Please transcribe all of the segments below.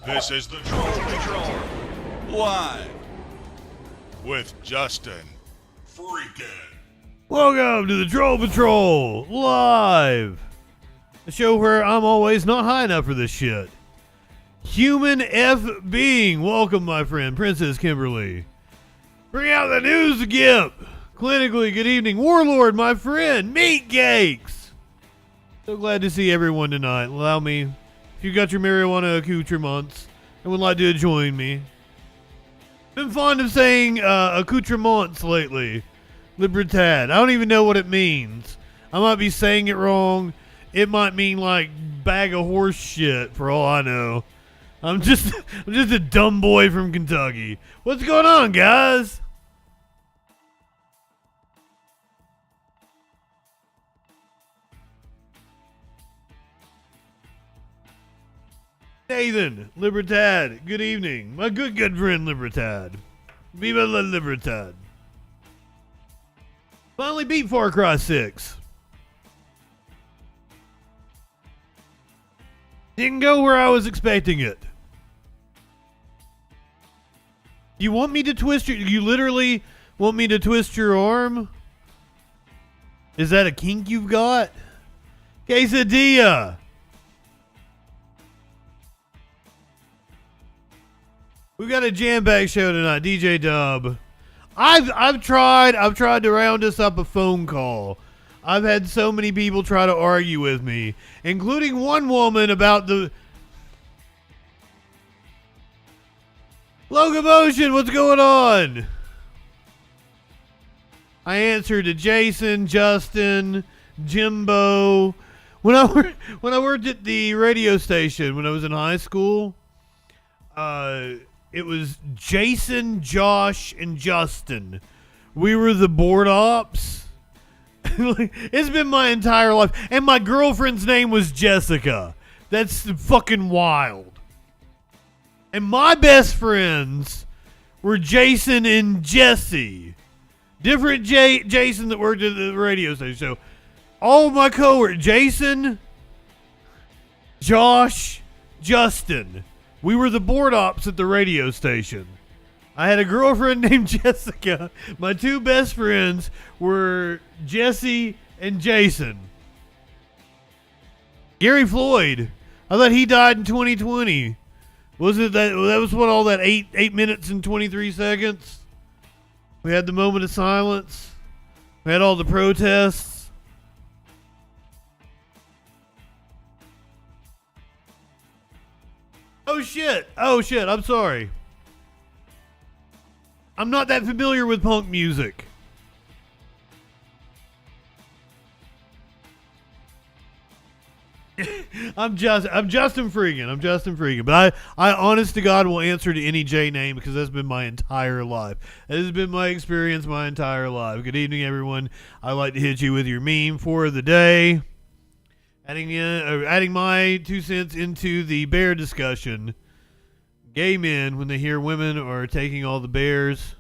This is the Troll Patrol, live with Justin Freakin. Welcome to the Troll Patrol, live. A show where I'm always not high enough for this shit. Human F being, welcome my friend, Princess Kimberly. Bring out the news, Gimp. Clinically, good evening, Warlord, my friend, Meat Cakes. So glad to see everyone tonight. Allow me, if you got your marijuana accoutrements and would like to join me. Been fond of saying accoutrements lately. Libertad. I don't even know what it means. I might be saying it wrong. It might mean like bag of horse shit for all I know. I'm just a dumb boy from Kentucky. What's going on, guys? Nathan, Libertad, good evening. My good friend Libertad. Viva la Libertad. Finally beat Far Cry 6. Didn't go where I was expecting it. You want me to twist you literally want me to twist your arm? Is that a kink you've got? Quesadilla. We got a jam-packed show tonight, DJ Dub. I've tried to round us up a phone call. I've had so many people try to argue with me, including one woman about the locomotion. What's going on? I answered to Jason, Justin, Jimbo. When I worked at the radio station when I was in high school, it was Jason, Josh, and Justin. We were the board ops. It's been my entire life. And my girlfriend's name was Jessica. That's fucking wild. And my best friends were Jason and Jesse. Different Jason that worked at the radio station. So all of my coworkers, Jason, Josh, Justin. We were the board ops at the radio station. I had a girlfriend named Jessica. My two best friends were Jesse and Jason. Gary Floyd. I thought he died in 2020. Was it that was what all that 8 minutes and 23 seconds? We had the moment of silence. We had all the protests. Oh shit, I'm sorry. I'm not that familiar with punk music. I'm Justin Freakin. But I honest to God will answer to any J name because that's been my entire life. That has been my experience my entire life. Good evening, everyone. I'd like to hit you with your meme for the day. Adding my 2 cents into the bear discussion. Gay men, when they hear women are taking all the bears,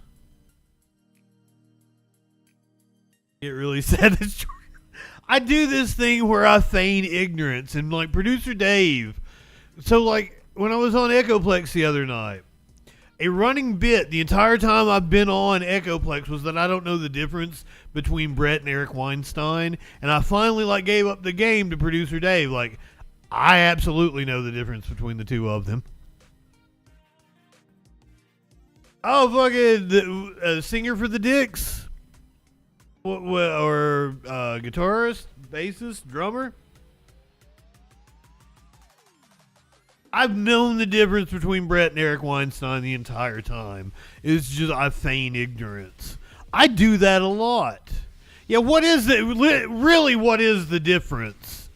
get really sad. I do this thing where I feign ignorance, and like producer Dave. So like when I was on Echoplex the other night, a running bit the entire time I've been on Echoplex was that I don't know the difference between Brett and Eric Weinstein, and I finally like gave up the game to producer Dave. Like, I absolutely know the difference between the two of them. Oh, fucking the singer for the Dicks, or guitarist, bassist, drummer. I've known the difference between Brett and Eric Weinstein the entire time. It's just I feign ignorance. I do that a lot. Yeah, what is it? Really, what is the difference?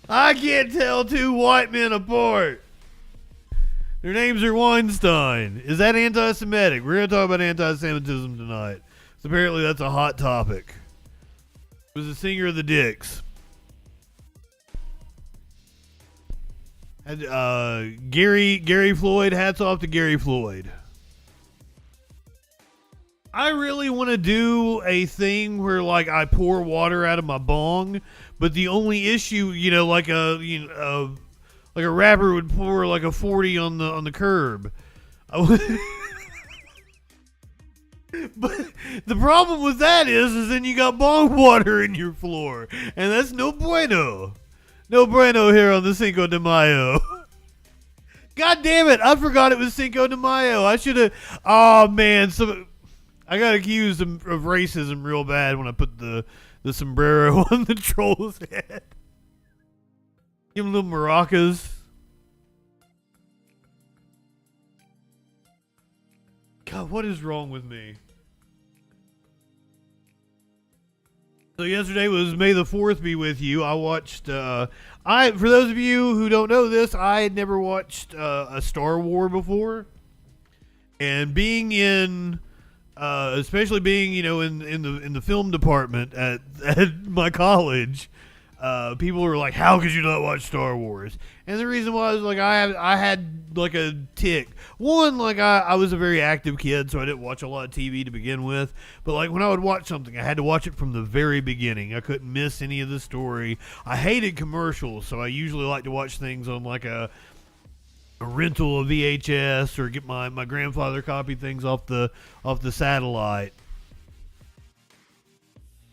I can't tell two white men apart. Their names are Weinstein. Is that anti-Semitic? We're going to talk about anti-Semitism tonight. So apparently that's a hot topic. It was the singer of the Dicks. Gary Floyd, hats off to Gary Floyd. I really want to do a thing where like I pour water out of my bong, but the only issue, like a like a rapper would pour like a 40 on the curb. But the problem with that is then you got bong water in your floor, and that's no bueno. No bueno here on the Cinco de Mayo. God damn it! I forgot it was Cinco de Mayo. I should have. Oh man, I got accused of racism real bad when I put the sombrero on the troll's head. Give him little maracas. God, what is wrong with me? So yesterday was May the 4th be with you. I watched, for those of you who don't know this, I had never watched a Star Wars before. And being in, especially being, in the film department at my college, people were like, how could you not watch Star Wars? And the reason was, like, I had, like, a tick. One, like, I was a very active kid, so I didn't watch a lot of TV to begin with. But, like, when I would watch something, I had to watch it from the very beginning. I couldn't miss any of the story. I hated commercials, so I usually like to watch things on, like, a rental of VHS or get my grandfather copied things off the satellite.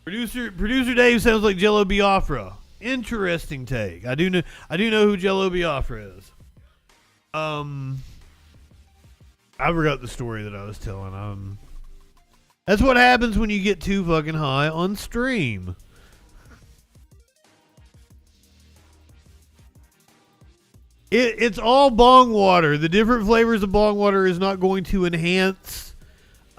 Producer Dave sounds like Jello Biafra. Interesting take. I do know who Jello Biafra is. I forgot the story that I was telling. That's what happens when you get too fucking high on stream. It's all bong water. The different flavors of bong water is not going to enhance.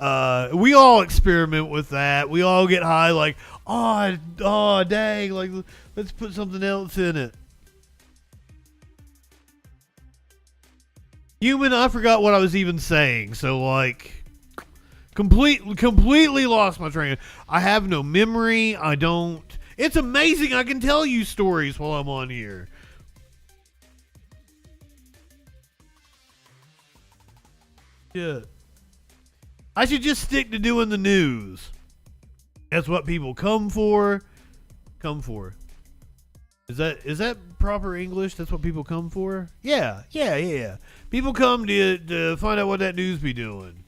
We all experiment with that. We all get high like, oh dang, like let's put something else in it. Human, I forgot what I was even saying. So like, completely lost my train. I have no memory. I don't. It's amazing. I can tell you stories while I'm on here. Shit. I should just stick to doing the news. That's what people come for. Is that proper English? That's what people come for? Yeah. People come to find out what that news be doing.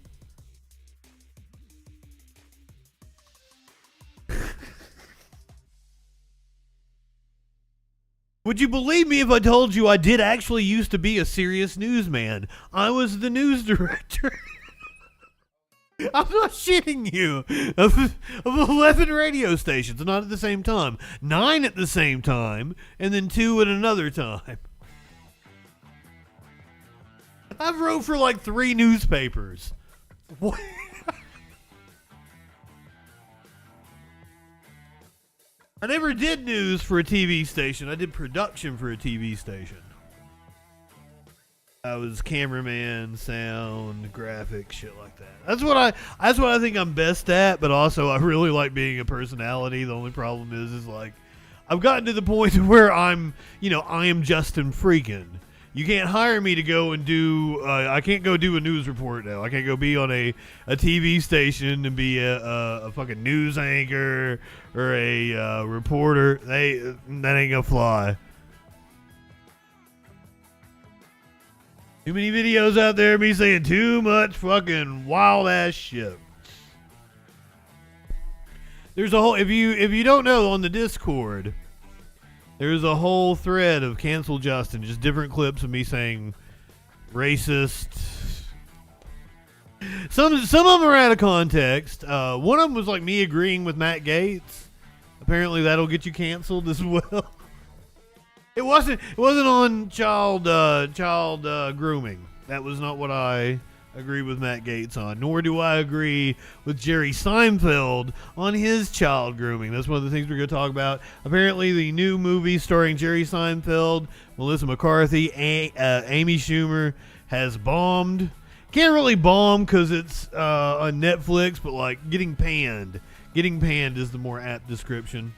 Would you believe me if I told you I did actually used to be a serious newsman? I was the news director. I'm not shitting you. Of 11 radio stations, not at the same time. 9 at the same time, and then 2 at another time. I've wrote for like 3 newspapers. What? I never did news for a TV station. I did production for a TV station. I was cameraman, sound, graphics, shit like that. That's what I think I'm best at, but also I really like being a personality. The only problem is like I've gotten to the point where I am JustinFREAKIN. You can't hire me to go and do I can't go do a news report now. I can't go be on a TV station and be a fucking news anchor or a reporter. That ain't gonna fly. Too many videos out there of me saying too much fucking wild ass shit. There's a whole if you don't know, on the Discord, there's a whole thread of cancel Justin, just different clips of me saying racist. Some of them are out of context. One of them was like me agreeing with Matt Gaetz. Apparently that'll get you canceled as well. It wasn't on child grooming. That was not what I agree with Matt Gaetz on. Nor do I agree with Jerry Seinfeld on his child grooming. That's one of the things we're going to talk about. Apparently, the new movie starring Jerry Seinfeld, Melissa McCarthy, Amy Schumer has bombed. Can't really bomb because it's on Netflix, but like getting panned. Getting panned is the more apt description.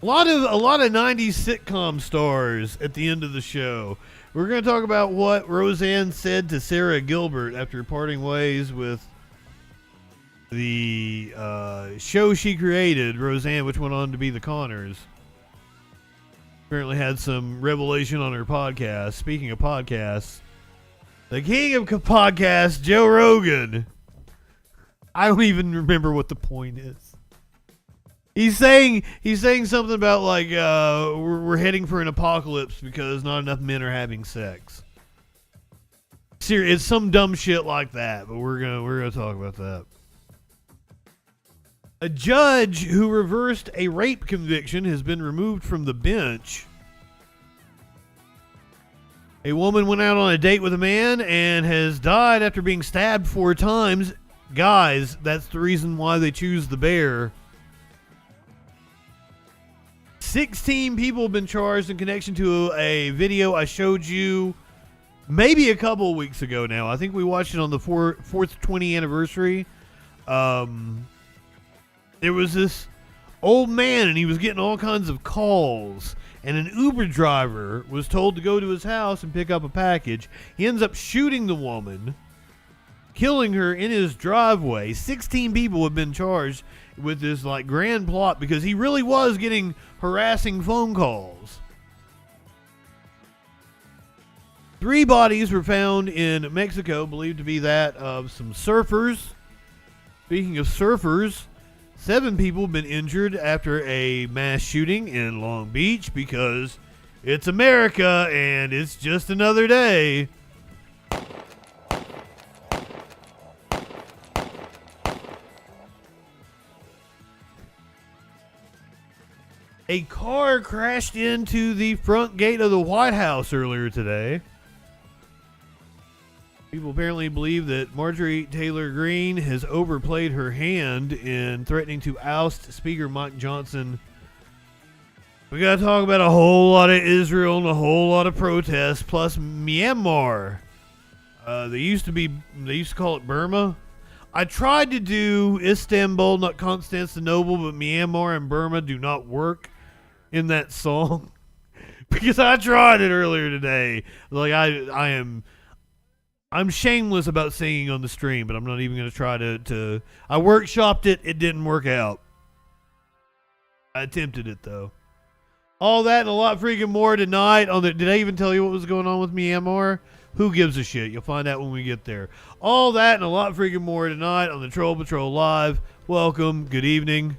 A lot of 90s sitcom stars at the end of the show. We're going to talk about what Roseanne said to Sarah Gilbert after parting ways with the show she created, Roseanne, which went on to be The Connors. apparently had some revelation on her podcast. Speaking of podcasts, the king of podcasts, Joe Rogan. I don't even remember what the point is. He's saying something about like we're heading for an apocalypse because not enough men are having sex. It's some dumb shit like that, but we're gonna talk about that. A judge who reversed a rape conviction has been removed from the bench. A woman went out on a date with a man and has died after being stabbed 4 times. Guys, that's the reason why they choose the bear. 16 people have been charged in connection to a video I showed you maybe a couple of weeks ago now. I think we watched it on the 420 anniversary. There was this old man and he was getting all kinds of calls, and an Uber driver was told to go to his house and pick up a package. He ends up shooting the woman, killing her in his driveway. 16 people have been charged with this like grand plot because he really was getting harassing phone calls. 3 bodies were found in Mexico, believed to be that of some surfers. Speaking of surfers, 7 people have been injured after a mass shooting in Long Beach because it's America and it's just another day. A car crashed into the front gate of the White House earlier today. People apparently believe that Marjorie Taylor Greene has overplayed her hand in threatening to oust Speaker Mike Johnson. We got to talk about a whole lot of Israel and a whole lot of protests, plus Myanmar. They used to call it Burma. I tried to do Istanbul, not Constantinople, but Myanmar and Burma do not work in that song because I tried it earlier today. Like I'm shameless about singing on the stream, but I'm not even going to try to. I workshopped it. It didn't work out. I attempted it, though. All that and a lot freaking more tonight. Did I even tell you what was going on with Myanmar? Who gives a shit? You'll find out when we get there. All that and a lot freaking more tonight on the Troll Patrol Live. Welcome. Good evening.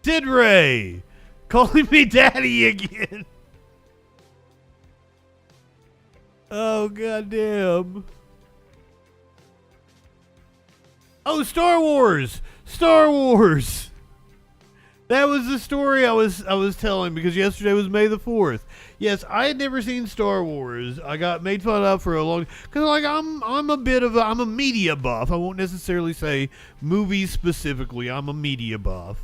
Sid Ray. Calling me daddy again. Oh, goddamn. Oh, Star Wars. Star Wars. That was the story I was telling because yesterday was May the 4th. Yes, I had never seen Star Wars. I got made fun of for a long because like I'm a media buff. I won't necessarily say movies specifically. I'm a media buff.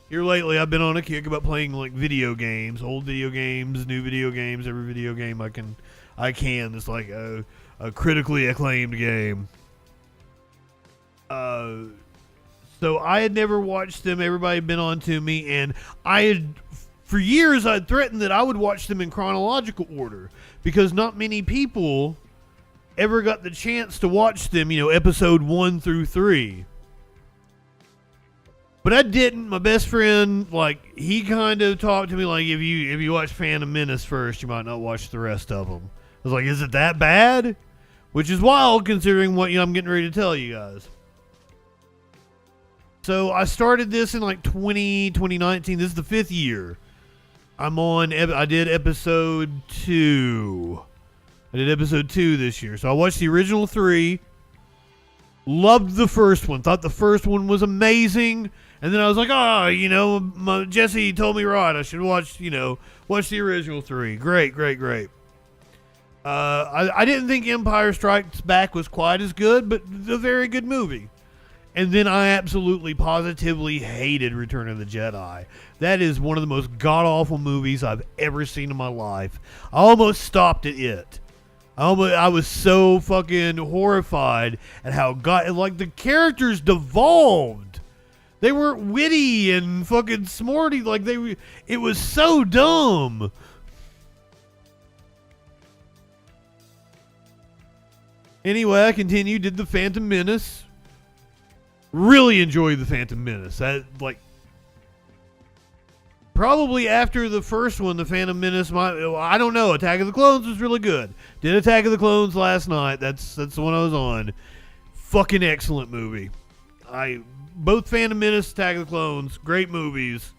Here lately, I've been on a kick about playing like video games, old video games, new video games, every video game I can. It's like a critically acclaimed game. So I had never watched them. Everybody had been on to me, and for years, I'd threatened that I would watch them in chronological order because not many people ever got the chance to watch them, episode 1 through 3. But I didn't. My best friend, he kind of talked to me like, if you watch Phantom Menace first, you might not watch the rest of them. I was like, is it that bad? Which is wild considering what I'm getting ready to tell you guys. So I started this in 2019. This is the 5th year. I did episode 2. I did episode 2 this year. So I watched the original 3. Loved the first one. Thought the first one was amazing. And then I was like, Jesse told me right. I should watch the original 3. Great. I didn't think Empire Strikes Back was quite as good, but a very good movie. And then I absolutely, positively hated Return of the Jedi. That is one of the most god-awful movies I've ever seen in my life. I almost stopped at it. I was so fucking horrified at how the characters devolved. They weren't witty and fucking smarty. It was so dumb. Anyway, I continued, did the Phantom Menace. Really enjoyed the Phantom Menace. probably after the first one, The Phantom Menace, I don't know. Attack of the Clones was really good. Did Attack of the Clones last night. That's the one I was on. Fucking excellent movie. Both Phantom Menace, Attack of the Clones, great movies.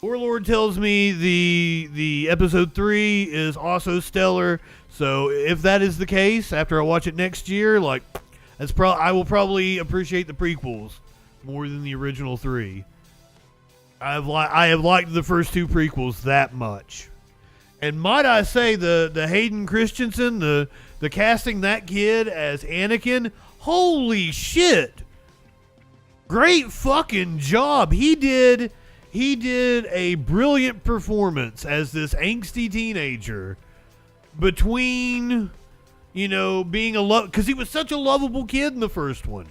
Warlord tells me the episode 3 is also stellar. So if that is the case, after I watch it next year, like I will probably appreciate the prequels more than the original 3. I have liked the first 2 prequels that much. And might I say the Hayden Christensen, the casting that kid as Anakin, holy shit. Great fucking job. He did a brilliant performance as this angsty teenager between, being because he was such a lovable kid in the first one.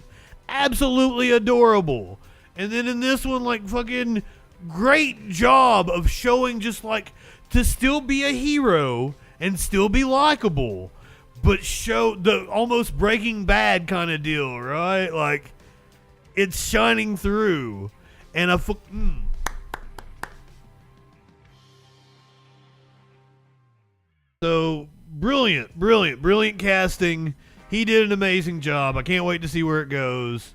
Absolutely adorable. And then in this one, like, fucking great job of showing just, like, to still be a hero and still be likable, but show the almost Breaking Bad kind of deal, right? Like, it's shining through. And So, brilliant casting. He did an amazing job. I can't wait to see where it goes.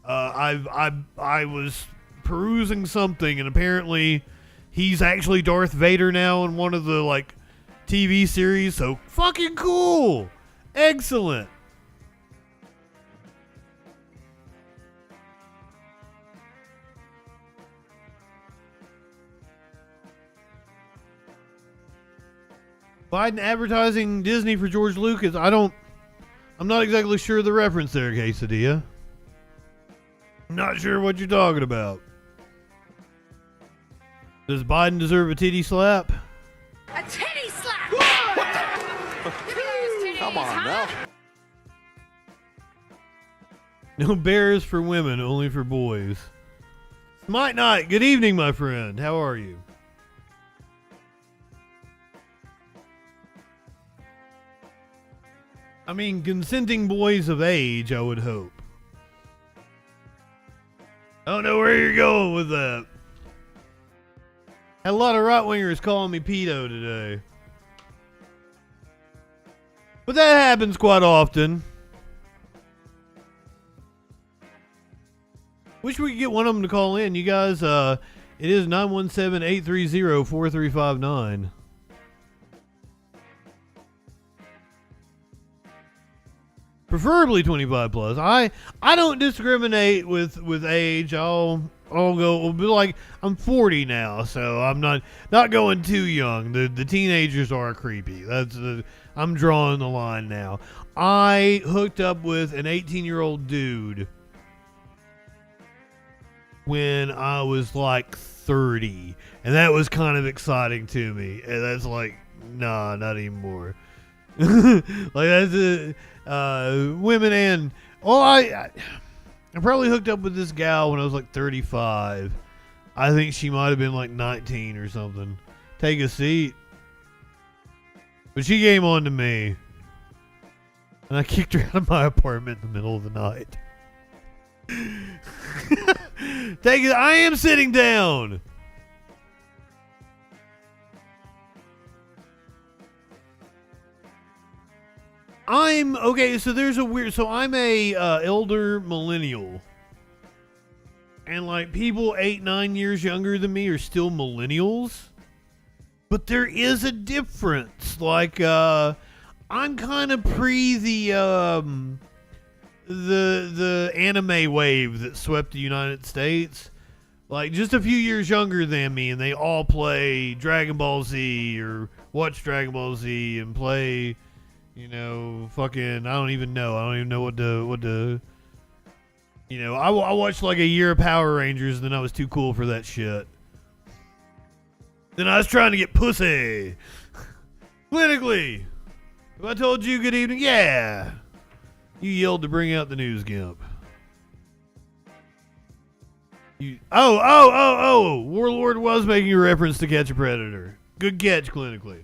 I was perusing something, and apparently he's actually Darth Vader now in one of the, like, TV series. So, fucking cool. Excellent. Biden advertising Disney for George Lucas. I'm not exactly sure of the reference there, Quesadilla. I'm not sure what you're talking about. Does Biden deserve a titty slap? A titty slap! Give me those titties, come on now. No bears for women, only for boys. Smite Night, good evening, my friend. How are you? I mean, consenting boys of age, I would hope. I don't know where you're going with that. Had a lot of right-wingers calling me pedo today. But that happens quite often. Wish we could get one of them to call in. You guys, it is 917-830-4359. Preferably 25 plus. I don't discriminate with age. I'll go, be like, I'm 40 now, so I'm not going too young. The teenagers are creepy. I'm drawing the line now. I hooked up with an 18-year-old dude when I was like 30, and that was kind of exciting to me. And that's like, nah, not anymore. Like, that's women and I probably hooked up with this gal when I was like 35. I think she might have been like 19 or something. Take a seat. But she came on to me, and I kicked her out of my apartment in the middle of the night. Take it. I am sitting down. So there's a weird. So I'm a elder millennial, and like people 8-9 years younger than me are still millennials, but there is a difference. Like I'm kind of pre the anime wave that swept the United States. Like just a few years younger than me, and they all play Dragon Ball Z or watch Dragon Ball Z and play. Fucking, I don't even know what to, I watched like a year of Power Rangers, and then I was too cool for that shit. Then I was trying to get pussy. Clinically. Have I told you good evening? Yeah. You yelled to bring out the news gimp. Warlord was making a reference to Catch a Predator. Good catch, Clinically.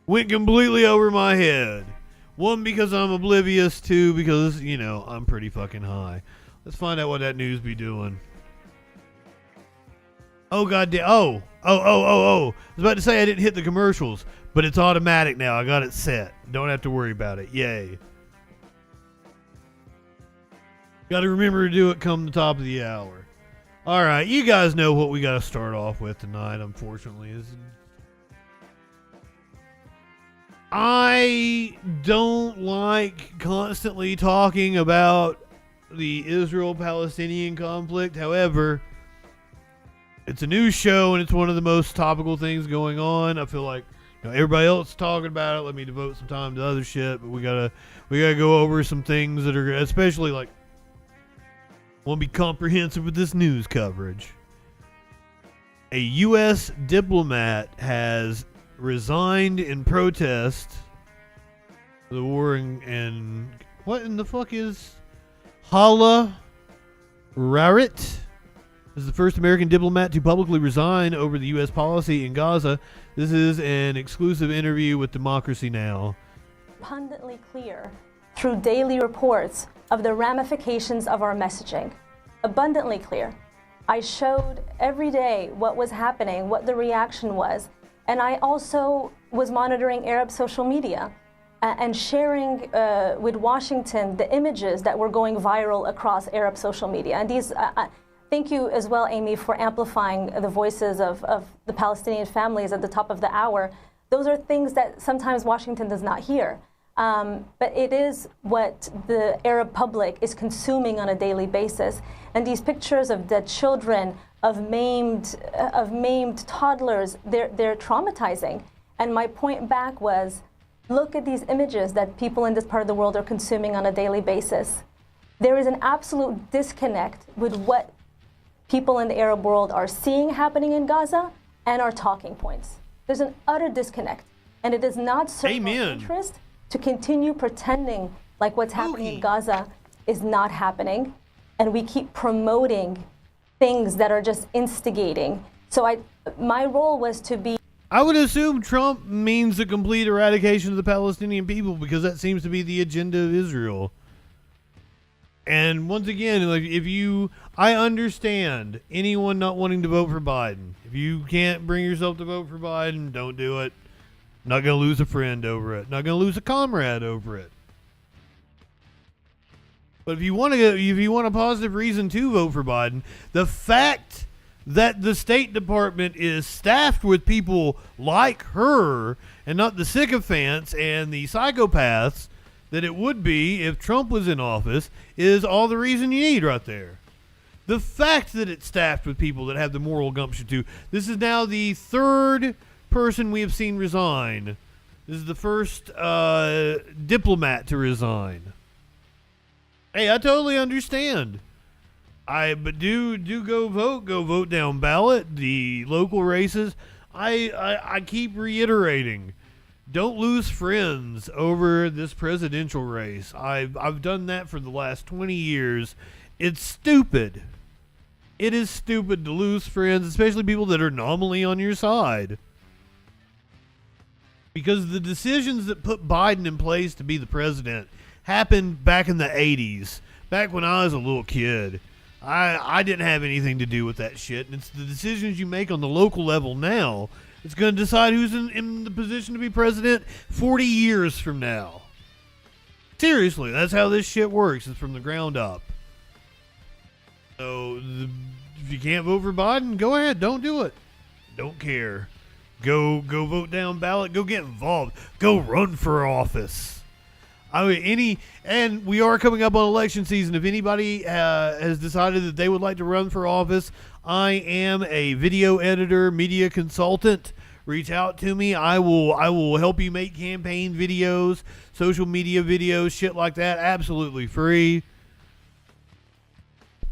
Went completely over my head. One, because I'm oblivious. Two, because, I'm pretty fucking high. Let's find out what that news be doing. Oh, goddamn. Oh. I was about to say I didn't hit the commercials, but it's automatic now. I got it set. Don't have to worry about it. Yay. Got to remember to do it come the top of the hour. All right. You guys know what we got to start off with tonight, unfortunately. I don't like constantly talking about the Israel-Palestinian conflict. However, it's a news show and it's one of the most topical things going on. I feel like everybody else is talking about it. Let me devote some time to other shit. But we gotta go over some things that are especially like want to be comprehensive with this news coverage. A U.S. diplomat has resigned in protest of the war in what in the fuck is Hala Rarit is the first American diplomat to publicly resign over the U.S. policy in Gaza. This is an exclusive interview with Democracy Now! Abundantly clear through daily reports of the ramifications of our messaging. Abundantly clear. I showed every day what was happening, what the reaction was, and I also was monitoring Arab social media and sharing with Washington the images that were going viral across Arab social media. And these, thank you as well, Amy, for amplifying the voices of the Palestinian families at the top of the hour. Those are things that sometimes Washington does not hear. But it is what the Arab public is consuming on a daily basis. And these pictures of dead children, of maimed toddlers, they're traumatizing. And my point back was, look at these images that people in this part of the world are consuming on a daily basis. There is an absolute disconnect with what people in the Arab world are seeing happening in Gaza and our talking points. There's an utter disconnect. And it does not serve our interest to continue pretending like what's happening in Gaza is not happening. And we keep promoting things that are just instigating. So my role was to be... I would assume Trump means the complete eradication of the Palestinian people because that seems to be the agenda of Israel. And once again, like I understand anyone not wanting to vote for Biden. If you can't bring yourself to vote for Biden, don't do it. Not going to lose a friend over it. Not going to lose a comrade over it. But if you want a positive reason to vote for Biden, the fact that the State Department is staffed with people like her and not the sycophants and the psychopaths that it would be if Trump was in office is all the reason you need right there. The fact that it's staffed with people that have the moral gumption to. This is now the third person we have seen resign. This is the first diplomat to resign. Hey, I totally understand. But do go vote down ballot. The local races. I keep reiterating, don't lose friends over this presidential race. I've done that for the last 20 years. It's stupid. It is stupid to lose friends, especially people that are nominally on your side. Because the decisions that put Biden in place to be the president happened back in the 80s, back when I was a little kid. I didn't have anything to do with that shit. And it's the decisions you make on the local level now. It's going to decide who's in the position to be president 40 years from now. Seriously, that's how this shit works. It's from the ground up. So, if you can't vote for Biden, go ahead. Don't do it. Don't care. Go vote down ballot. Go get involved. Go run for office. And we are coming up on election season. If anybody has decided that they would like to run for office, I am a video editor, media consultant. Reach out to me. I will help you make campaign videos, social media videos, shit like that, absolutely free.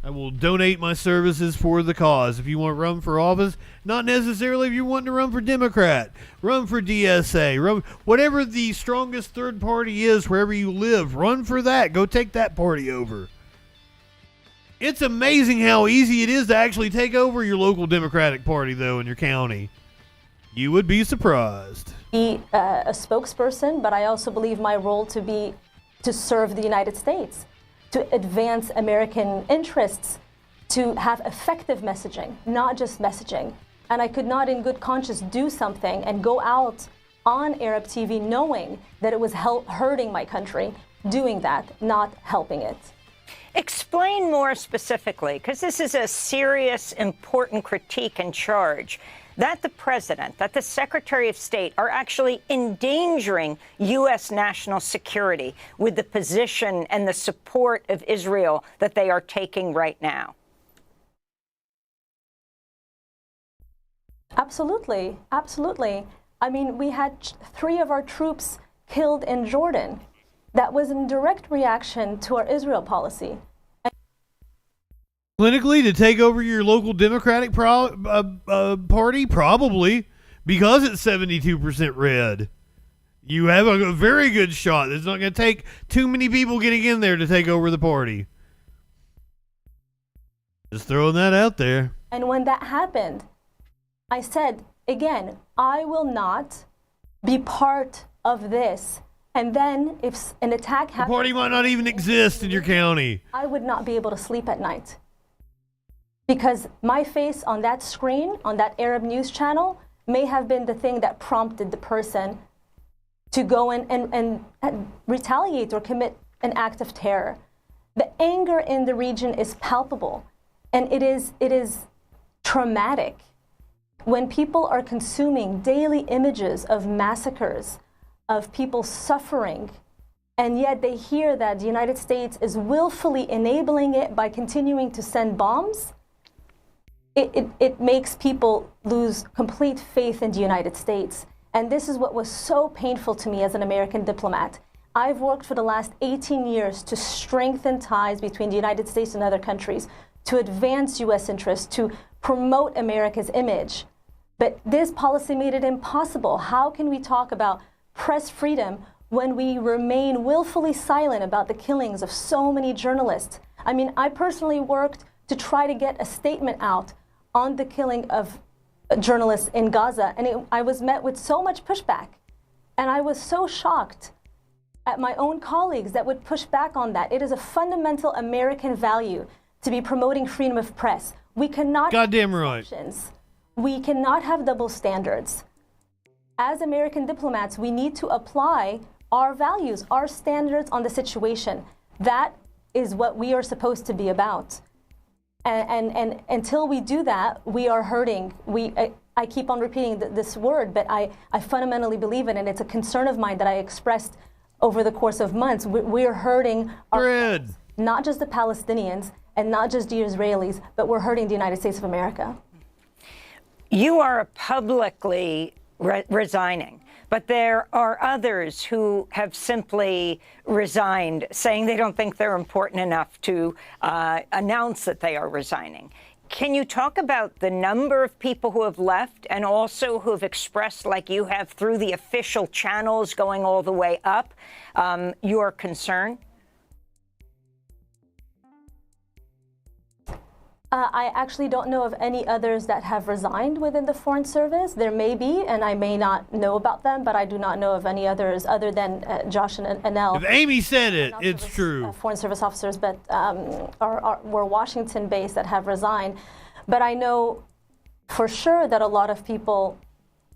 I will donate my services for the cause. If you want to run for office, not necessarily if you want to run for Democrat, run for DSA, run whatever the strongest third party is wherever you live, run for that. Go take that party over. It's amazing how easy it is to actually take over your local Democratic Party, though, in your county. You would be surprised. Be a spokesperson, but I also believe my role to be to serve the United States, to advance American interests, to have effective messaging, not just messaging. And I could not in good conscience do something and go out on Arab TV knowing that it was hurting my country, doing that, not helping it. Explain more specifically, because this is a serious, important critique and charge, that the president, that the Secretary of State are actually endangering U.S. national security with the position and the support of Israel that they are taking right now. Absolutely, absolutely. I mean, we had 3 of our troops killed in Jordan. That was in direct reaction to our Israel policy. Clinically, to take over your local Democratic party? Probably, because it's 72% red. You have a very good shot. It's not going to take too many people getting in there to take over the party. Just throwing that out there. And when that happened, I said, again, I will not be part of this. And then if an attack happens, the party might not even exist in your county. I would not be able to sleep at night. Because my face on that screen, on that Arab news channel, may have been the thing that prompted the person to go and retaliate or commit an act of terror. The anger in the region is palpable, and it is traumatic. When people are consuming daily images of massacres, of people suffering, and yet they hear that the United States is willfully enabling it by continuing to send bombs, it makes people lose complete faith in the United States. And this is what was so painful to me as an American diplomat. I've worked for the last 18 years to strengthen ties between the United States and other countries, to advance U.S. interests, to promote America's image. But this policy made it impossible. How can we talk about press freedom when we remain willfully silent about the killings of so many journalists? I mean, I personally worked to try to get a statement out on the killing of journalists in Gaza, and I was met with so much pushback. And I was so shocked at my own colleagues that would push back on that. It is a fundamental American value to be promoting freedom of press. We cannot Goddamn right. We cannot have double standards. As American diplomats, we need to apply our values, our standards on the situation. That is what we are supposed to be about. And until we do that, we are hurting. I keep on repeating this word, but I fundamentally believe in it. It's a concern of mine that I expressed over the course of months. We're hurting not just the Palestinians and not just the Israelis, but we're hurting the United States of America. You are publicly resigning, but there are others who have simply resigned, saying they don't think they're important enough to announce that they are resigning. Can you talk about the number of people who have left and also who have expressed, like you have through the official channels going all the way up, your concern? I actually don't know of any others that have resigned within the Foreign Service. There may be, and I may not know about them, but I do not know of any others other than Josh and Anel. If Amy said it, it's true. Foreign Service officers, but were Washington-based that have resigned. But I know for sure that a lot of people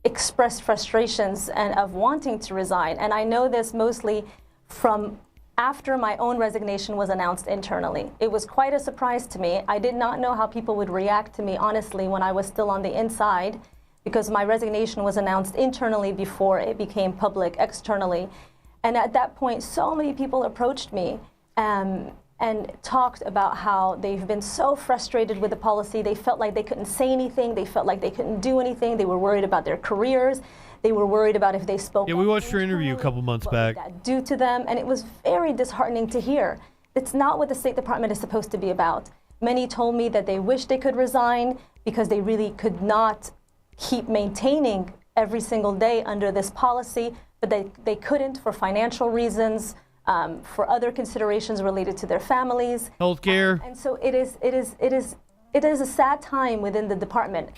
expressed frustrations and of wanting to resign. And I know this mostly from after my own resignation was announced internally. It was quite a surprise to me. I did not know how people would react to me, honestly, when I was still on the inside, because my resignation was announced internally before it became public externally. And at that point, so many people approached me and talked about how they've been so frustrated with the policy. They felt like they couldn't say anything. They felt like they couldn't do anything. They were worried about their careers. They were worried about if they spoke. Yeah, we watched your interview a couple months back. What would that do to them? And it was very disheartening to hear. It's not what the State Department is supposed to be about. Many told me that they wish they could resign because they really could not keep maintaining every single day under this policy, but they couldn't for financial reasons, for other considerations related to their families. Healthcare. And so it is a sad time within the department.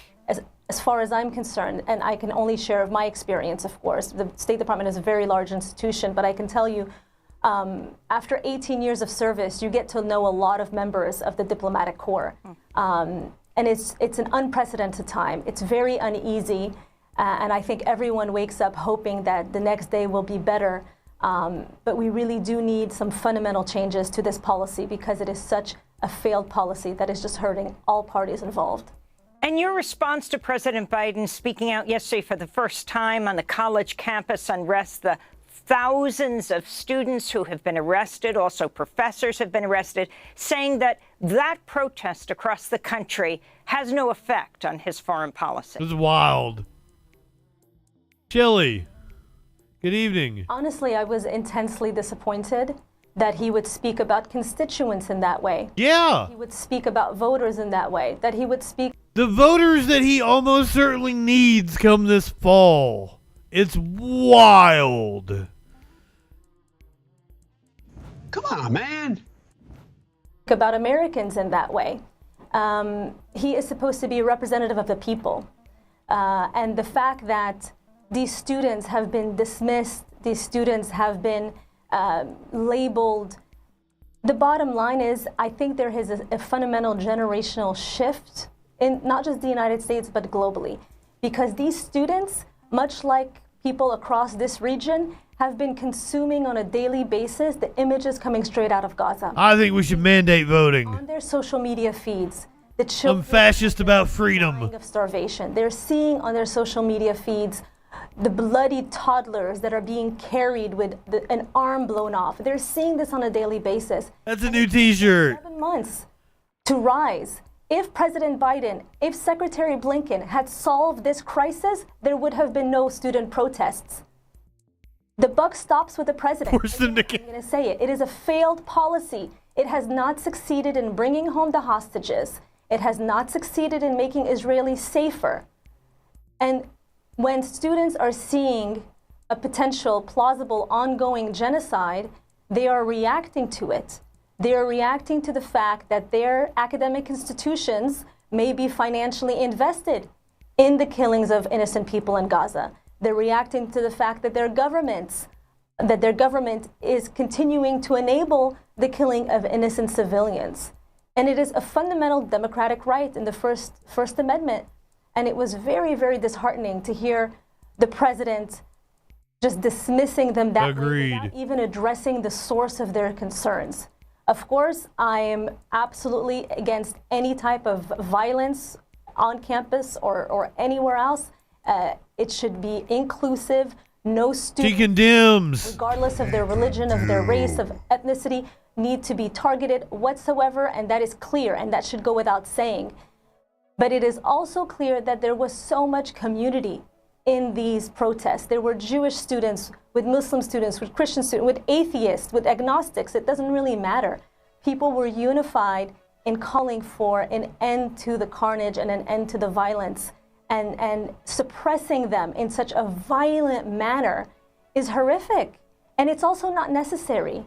As far as I'm concerned, and I can only share of my experience, of course. The State Department is a very large institution, but I can tell you After 18 years of service, you get to know a lot of members of the diplomatic corps. And it's an unprecedented time. It's very uneasy. And I think everyone wakes up hoping that the next day will be better. But we really do need some fundamental changes to this policy because it is such a failed policy that is just hurting all parties involved. And your response to President Biden speaking out yesterday for the first time on the college campus unrest, the thousands of students who have been arrested, also professors have been arrested, saying that that protest across the country has no effect on his foreign policy. This is wild. Shelley, good evening. Honestly, I was intensely disappointed that he would speak about constituents in that way. Yeah. He would speak about voters in that way, that he would speak. The voters that he almost certainly needs come this fall. It's wild. Come on, man. About Americans in that way. He is supposed to be a representative of the people. And the fact that these students have been dismissed, these students have been labeled. The bottom line is, I think there is a fundamental generational shift in not just the United States, but globally. Because these students, much like people across this region, have been consuming on a daily basis the images coming straight out of Gaza. I think we should mandate voting. On their social media feeds, the children I'm fascist about freedom. dying of starvation. They're seeing on their social media feeds the bloody toddlers that are being carried with an arm blown off. They're seeing this on a daily basis. That's a new t-shirt. 7 months to rise. If President Biden, if Secretary Blinken had solved this crisis, there would have been no student protests. The buck stops with the president. Force them to I'm going to say it. It is a failed policy. It has not succeeded in bringing home the hostages. It has not succeeded in making Israelis safer. And when students are seeing a potential plausible ongoing genocide, they are reacting to it. They are reacting to the fact that their academic institutions may be financially invested in the killings of innocent people in Gaza. They're reacting to the fact that their government is continuing to enable the killing of innocent civilians. And it is a fundamental democratic right in the First Amendment. And it was very, very disheartening to hear the president just dismissing them that way without even addressing the source of their concerns. Of course, I am absolutely against any type of violence on campus or anywhere else. It should be inclusive. No student, she condemns, regardless of their religion, of their race, of ethnicity, need to be targeted whatsoever, and that is clear, and that should go without saying. But it is also clear that there was so much community in these protests. There were Jewish students with Muslim students, with Christian students, with atheists, with agnostics. It doesn't really matter. People were unified in calling for an end to the carnage and an end to the violence. And suppressing them in such a violent manner is horrific. And it's also not necessary.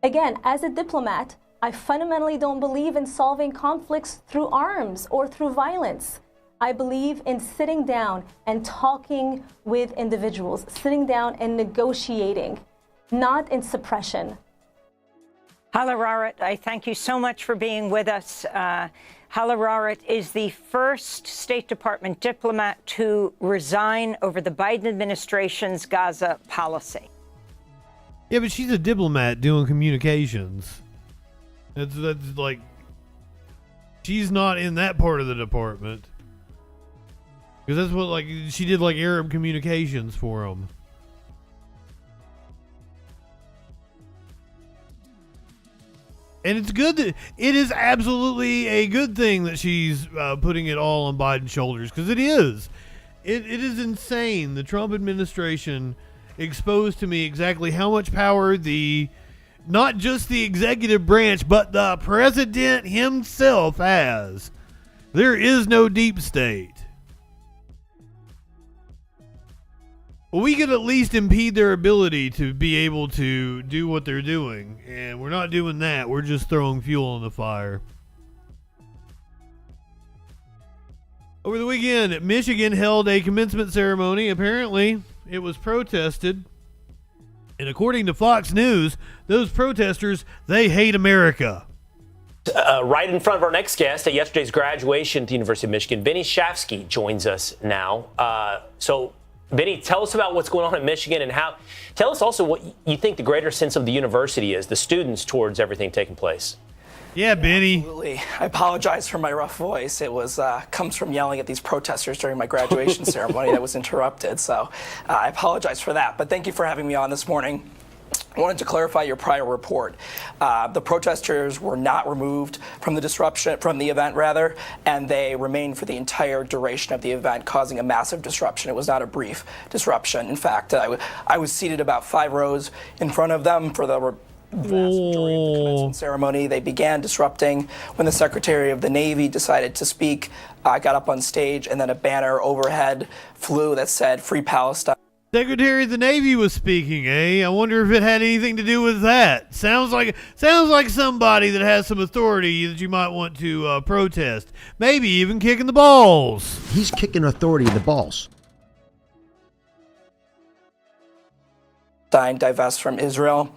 Again, as a diplomat, I fundamentally don't believe in solving conflicts through arms or through violence. I believe in sitting down and talking with individuals, sitting down and negotiating, not in suppression. Hala Rarit, I thank you so much for being with us. Hala Rarit is the first State Department diplomat to resign over the Biden administration's Gaza policy. Yeah, but she's a diplomat doing communications. That's like, she's not in that part of the department. Because that's what, like, she did, like, Arab communications for them. And it's good that, it is absolutely a good thing that she's putting it all on Biden's shoulders, because it is. It is insane. The Trump administration exposed to me exactly how much power not just the executive branch, but the president himself has. There is no deep state. Well, we could at least impede their ability to be able to do what they're doing. And we're not doing that. We're just throwing fuel on the fire. Over the weekend, Michigan held a commencement ceremony. Apparently, it was protested. And according to Fox News, those protesters, they hate America. Right in front of our next guest at yesterday's graduation at the University of Michigan, Benny Shafsky joins us now. So, Benny, tell us about what's going on in Michigan and tell us also what you think the greater sense of the university is, the students towards everything taking place. Yeah, Benny. Absolutely. I apologize for my rough voice. It was comes from yelling at these protesters during my graduation ceremony that was interrupted. So I apologize for that. But thank you for having me on this morning. I wanted to clarify your prior report. The protesters were not removed from the event, and they remained for the entire duration of the event, causing a massive disruption. It was not a brief disruption. In fact, I was seated about 5 rows in front of them for the vast majority of the commencement ceremony. They began disrupting when the Secretary of the Navy decided to speak, got up on stage, and then a banner overhead flew that said "Free Palestine." Secretary of the Navy was speaking, eh? I wonder if it had anything to do with that. Sounds like somebody that has some authority that you might want to protest. Maybe even kicking the balls. He's kicking authority in the balls. Divest from Israel.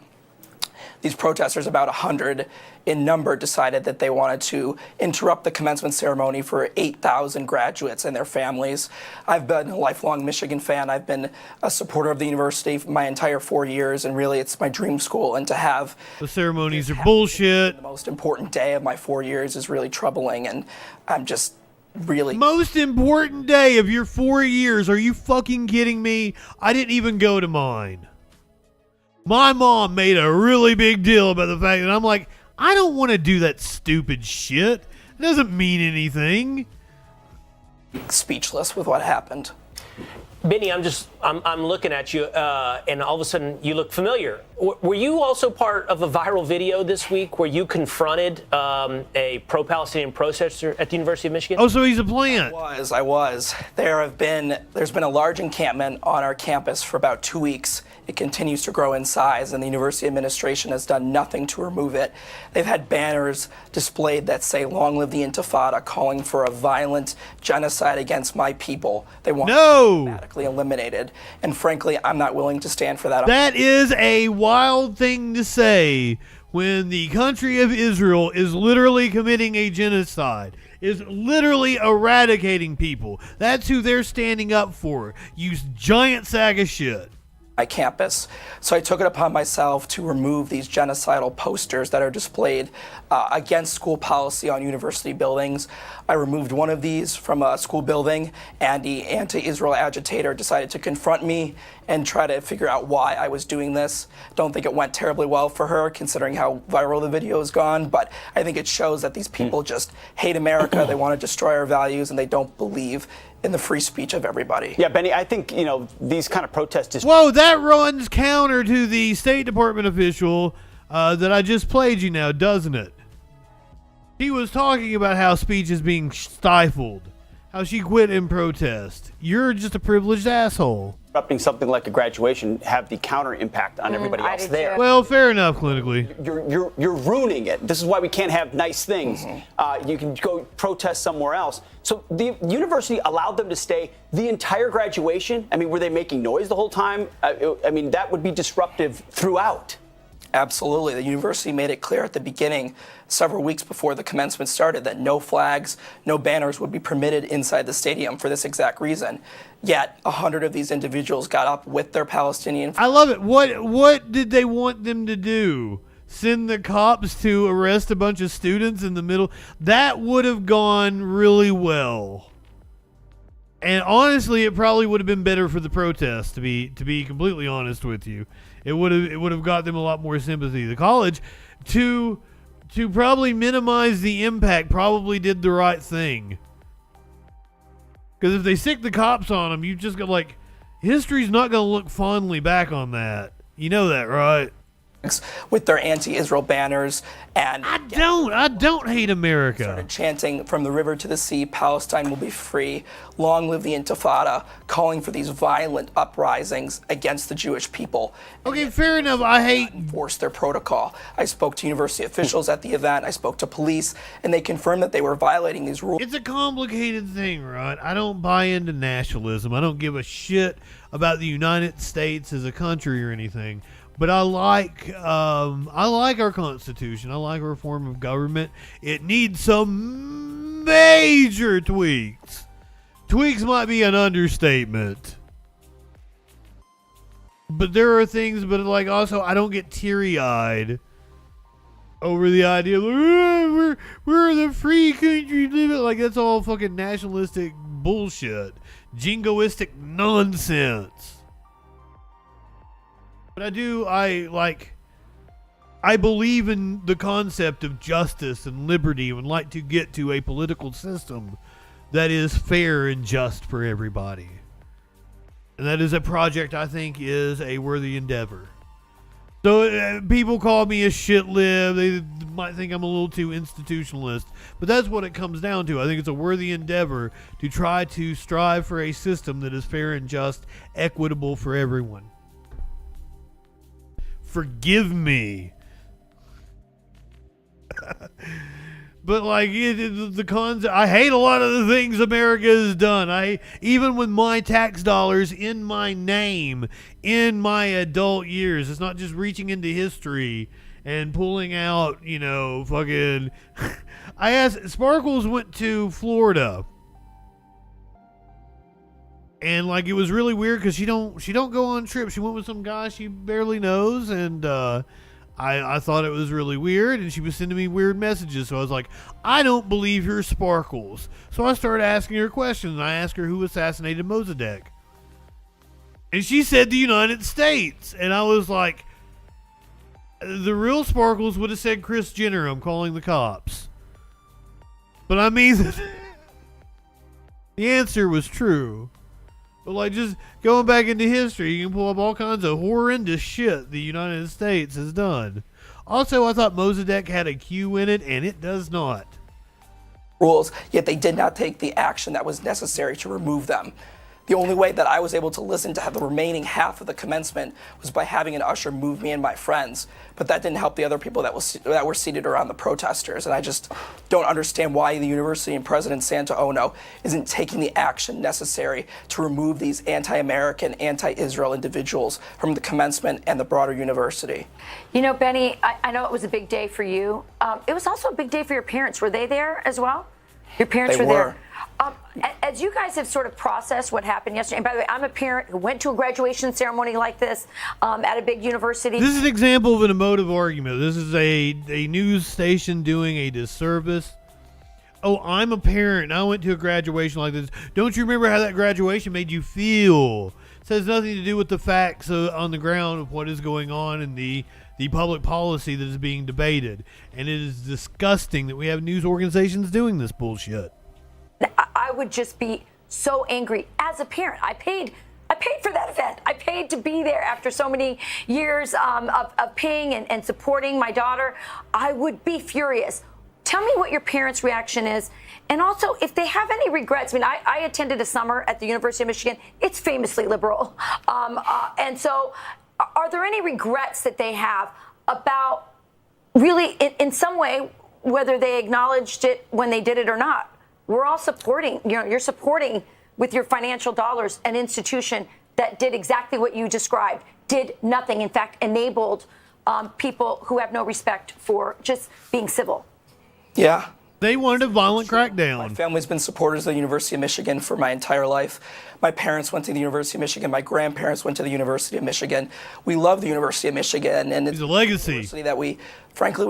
These protesters, about 100 in number, decided that they wanted to interrupt the commencement ceremony for 8,000 graduates and their families. I've been a lifelong Michigan fan. I've been a supporter of the university for my entire 4 years, and really it's my dream school. And to have the ceremonies are bullshit. The most important day of my 4 years is really troubling, and I'm just really... Most important day of your 4 years? Are you fucking kidding me? I didn't even go to mine. My mom made a really big deal about the fact that I'm like, I don't want to do that stupid shit. It doesn't mean anything. Speechless with what happened. Benny, I'm looking at you, and all of a sudden you look familiar. Were you also part of a viral video this week where you confronted a pro-Palestinian protester at the University of Michigan? Oh, so he's a plant. I was. There's been a large encampment on our campus for about 2 weeks. It continues to grow in size, and the university administration has done nothing to remove it. They've had banners displayed that say "Long live the Intifada," calling for a violent genocide against my people. They want it automatically eliminated. And frankly, I'm not willing to stand for that. That is a wild thing to say when the country of Israel is literally committing a genocide, is literally eradicating people. That's who they're standing up for. You giant sack of shit. My campus. So I took it upon myself to remove these genocidal posters that are displayed against school policy on university buildings. I removed one of these from a school building, and the anti-Israel agitator decided to confront me and try to figure out why I was doing this. Don't think it went terribly well for her, considering how viral the video has gone, but I think it shows that these people just hate America, they want to destroy our values, and they don't believe in the free speech of everybody. Yeah, Benny, I think, these kind of protests... Whoa, that runs counter to the State Department official that I just played you now, doesn't it? He was talking about how speech is being stifled, how she quit in protest. You're just a privileged asshole. Interrupting something like a graduation have the counter impact on everybody else there. Well, fair enough, clinically. You're ruining it. This is why we can't have nice things. You can go protest somewhere else. So the university allowed them to stay the entire graduation? I mean, were they making noise the whole time? That would be disruptive throughout. Absolutely. The university made it clear at the beginning, several weeks before the commencement started, that no flags, no banners would be permitted inside the stadium for this exact reason. Yet 100 of these individuals got up with their Palestinian... I love it. What did they want them to do? Send the cops to arrest a bunch of students in the middle? That would have gone really well. And honestly, it probably would have been better for the protest, to be completely honest with you. It would have got them a lot more sympathy. The college, to probably minimize the impact, probably did the right thing. Because if they stick the cops on them, you just got history's not going to look fondly back on that. You know that, right? With their anti-Israel banners, and I don't hate America. Started chanting "From the river to the sea, Palestine will be free. Long live the Intifada," calling for these violent uprisings against the Jewish people. Okay, fair enough. I hate enforce their protocol. I spoke to university officials at the event. I spoke to police, and they confirmed that they were violating these rules. It's a complicated thing, right? I don't buy into nationalism. I don't give a shit about the United States as a country or anything. But I like our Constitution. I like our form of government. It needs some major tweaks. Tweaks might be an understatement. But there are things, but like also I don't get teary-eyed over the idea of we're the free country living, like that's all fucking nationalistic bullshit, jingoistic nonsense. But I believe in the concept of justice and liberty and would like to get to a political system that is fair and just for everybody. And that is a project I think is a worthy endeavor. So people call me a shit lib. They might think I'm a little too institutionalist. But that's what it comes down to. I think it's a worthy endeavor to try to strive for a system that is fair and just, equitable for everyone. Forgive me. But like the cons, I hate a lot of the things America has done. Even with my tax dollars in my name, in my adult years, it's not just reaching into history and pulling out, fucking. I asked. Sparkles went to Florida, and like it was really weird because she don't go on trips. She went with some guy she barely knows, and I thought it was really weird, and she was sending me weird messages. So I was like, I don't believe you're Sparkles. So I started asking her questions. I asked her who assassinated Mossadegh. And she said the United States. And I was like, the real Sparkles would have said Kris Jenner. I'm calling the cops. But I mean, the answer was true. But like just going back into history, you can pull up all kinds of horrendous shit the United States has done. Also, I thought Mossadegh had a Q in it, and it does not. Rules, yet they did not take the action that was necessary to remove them. The only way that I was able to listen to the remaining half of the commencement was by having an usher move me and my friends. But that didn't help the other people that were seated around the protesters. And I just don't understand why the university and President Santo isn't taking the action necessary to remove these anti-American, anti-Israel individuals from the commencement and the broader university. You know, Benny, I know it was a big day for you. It was also a big day for your parents. Were they there as well? Your parents were there. As you guys have sort of processed what happened yesterday, and by the way, I'm a parent who went to a graduation ceremony like this at a big university. This is an example of an emotive argument. This is a news station doing a disservice. Oh, I'm a parent and I went to a graduation like this. Don't you remember how that graduation made you feel? It has nothing to do with the facts on the ground of what is going on in the public policy that is being debated. And it is disgusting that we have news organizations doing this bullshit. I would just be so angry as a parent. I paid for that event. I paid to be there after so many years of paying and supporting my daughter. I would be furious. Tell me what your parents' reaction is. And also, if they have any regrets. I mean, I attended a summer at the University of Michigan. It's famously liberal. And so are there any regrets that they have about really, in some way, whether they acknowledged it when they did it or not? We're all supporting, you're supporting with your financial dollars an institution that did exactly what you described, did nothing, in fact, enabled people who have no respect for just being civil. Yeah. They wanted a violent crackdown. My family's been supporters of the University of Michigan for my entire life. My parents went to the University of Michigan. My grandparents went to the University of Michigan. We love the University of Michigan, and it's a legacy. A university that we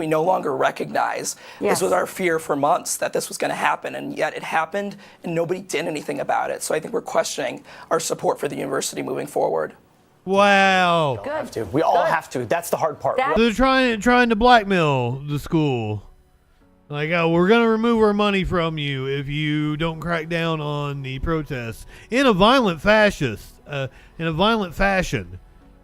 no longer recognize. Yes. This was our fear for months that this was going to happen, and yet it happened, and nobody did anything about it. So I think we're questioning our support for the university moving forward. Wow. Good. We all have to. That's the hard part. They're trying to blackmail the school. Like, oh, we're going to remove our money from you if you don't crack down on the protests in a violent fashion.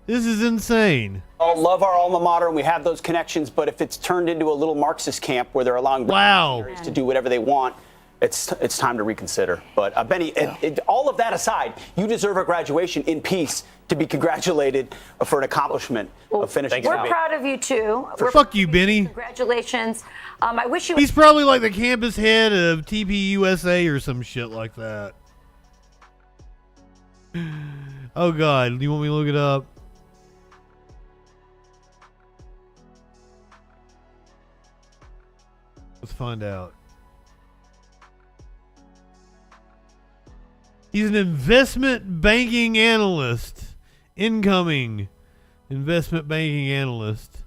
This is insane. All love our alma mater, and we have those connections. But if it's turned into a little Marxist camp where they're allowing areas to do whatever they want, it's time to reconsider. But Benny, all of that aside, you deserve a graduation in peace to be congratulated for an accomplishment of finishing. We're proud of you too. Fuck you, Benny. Congratulations. I wish you. He's probably like the campus head of TPUSA or some shit like that. Oh God, do you want me to look it up? Let's find out. He's an investment banking analyst. Incoming investment banking analyst.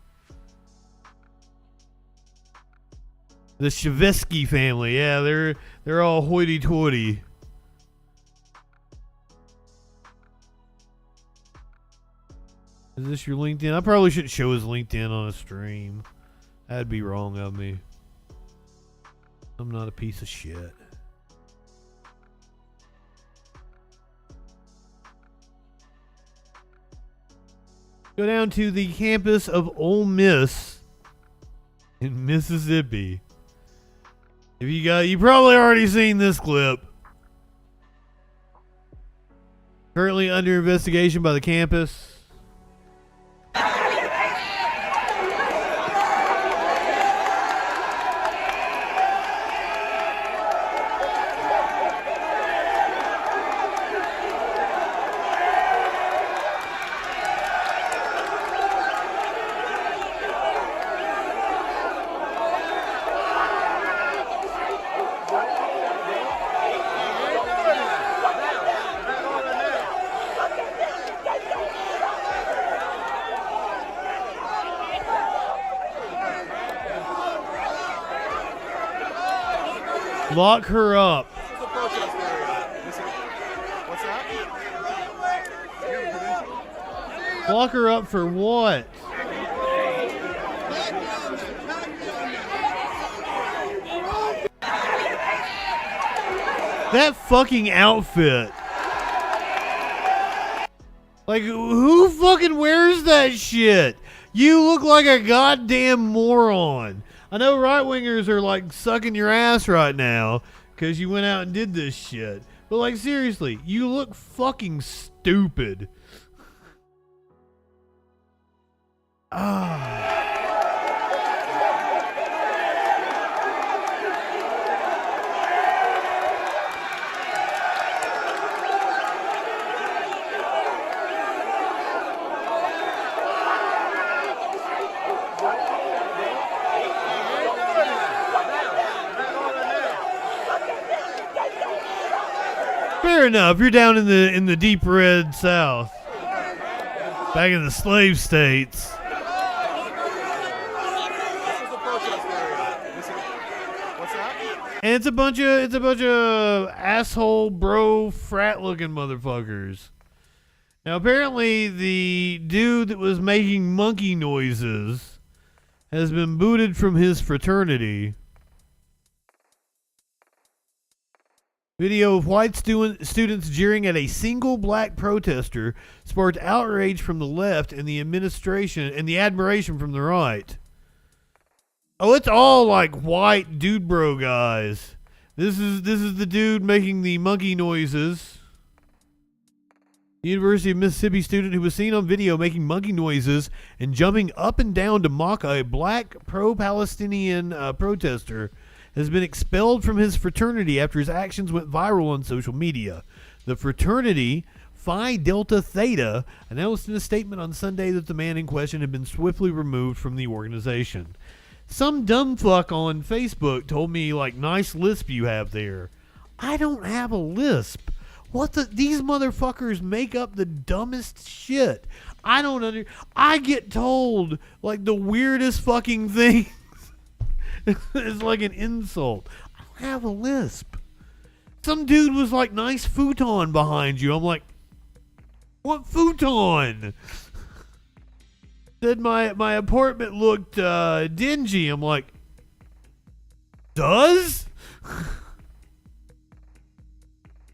The Shavesky family. Yeah, they're all hoity-toity. Is this your LinkedIn? I probably shouldn't show his LinkedIn on a stream. That'd be wrong of me. I'm not a piece of shit. Go down to the campus of Ole Miss in Mississippi. If you probably already seen this clip. Currently under investigation by the campus. Lock her up. What's that? Lock her up for what? That fucking outfit. Like, who fucking wears that shit? You look like a goddamn moron. I know right-wingers are like sucking your ass right now because you went out and did this shit. But like, seriously, you look fucking stupid. Fair enough. You're down in the deep red South, back in the slave states. And it's a bunch of asshole bro frat looking motherfuckers. Now apparently the dude that was making monkey noises has been booted from his fraternity. Video of white students jeering at a single black protester sparked outrage from the left and the administration and the admiration from the right. Oh, it's all like white dude bro guys. This is the dude making the monkey noises. University of Mississippi student who was seen on video making monkey noises and jumping up and down to mock a black pro-Palestinian protester has been expelled from his fraternity after his actions went viral on social media. The fraternity, Phi Delta Theta, announced in a statement on Sunday that the man in question had been swiftly removed from the organization. Some dumb fuck on Facebook told me, like, nice lisp you have there. I don't have a lisp. These motherfuckers make up the dumbest shit. I get told, like, the weirdest fucking things. It's like an insult. I don't have a lisp. Some dude was like, nice futon behind you. I'm like, what futon? Said my apartment looked dingy. I'm like, does?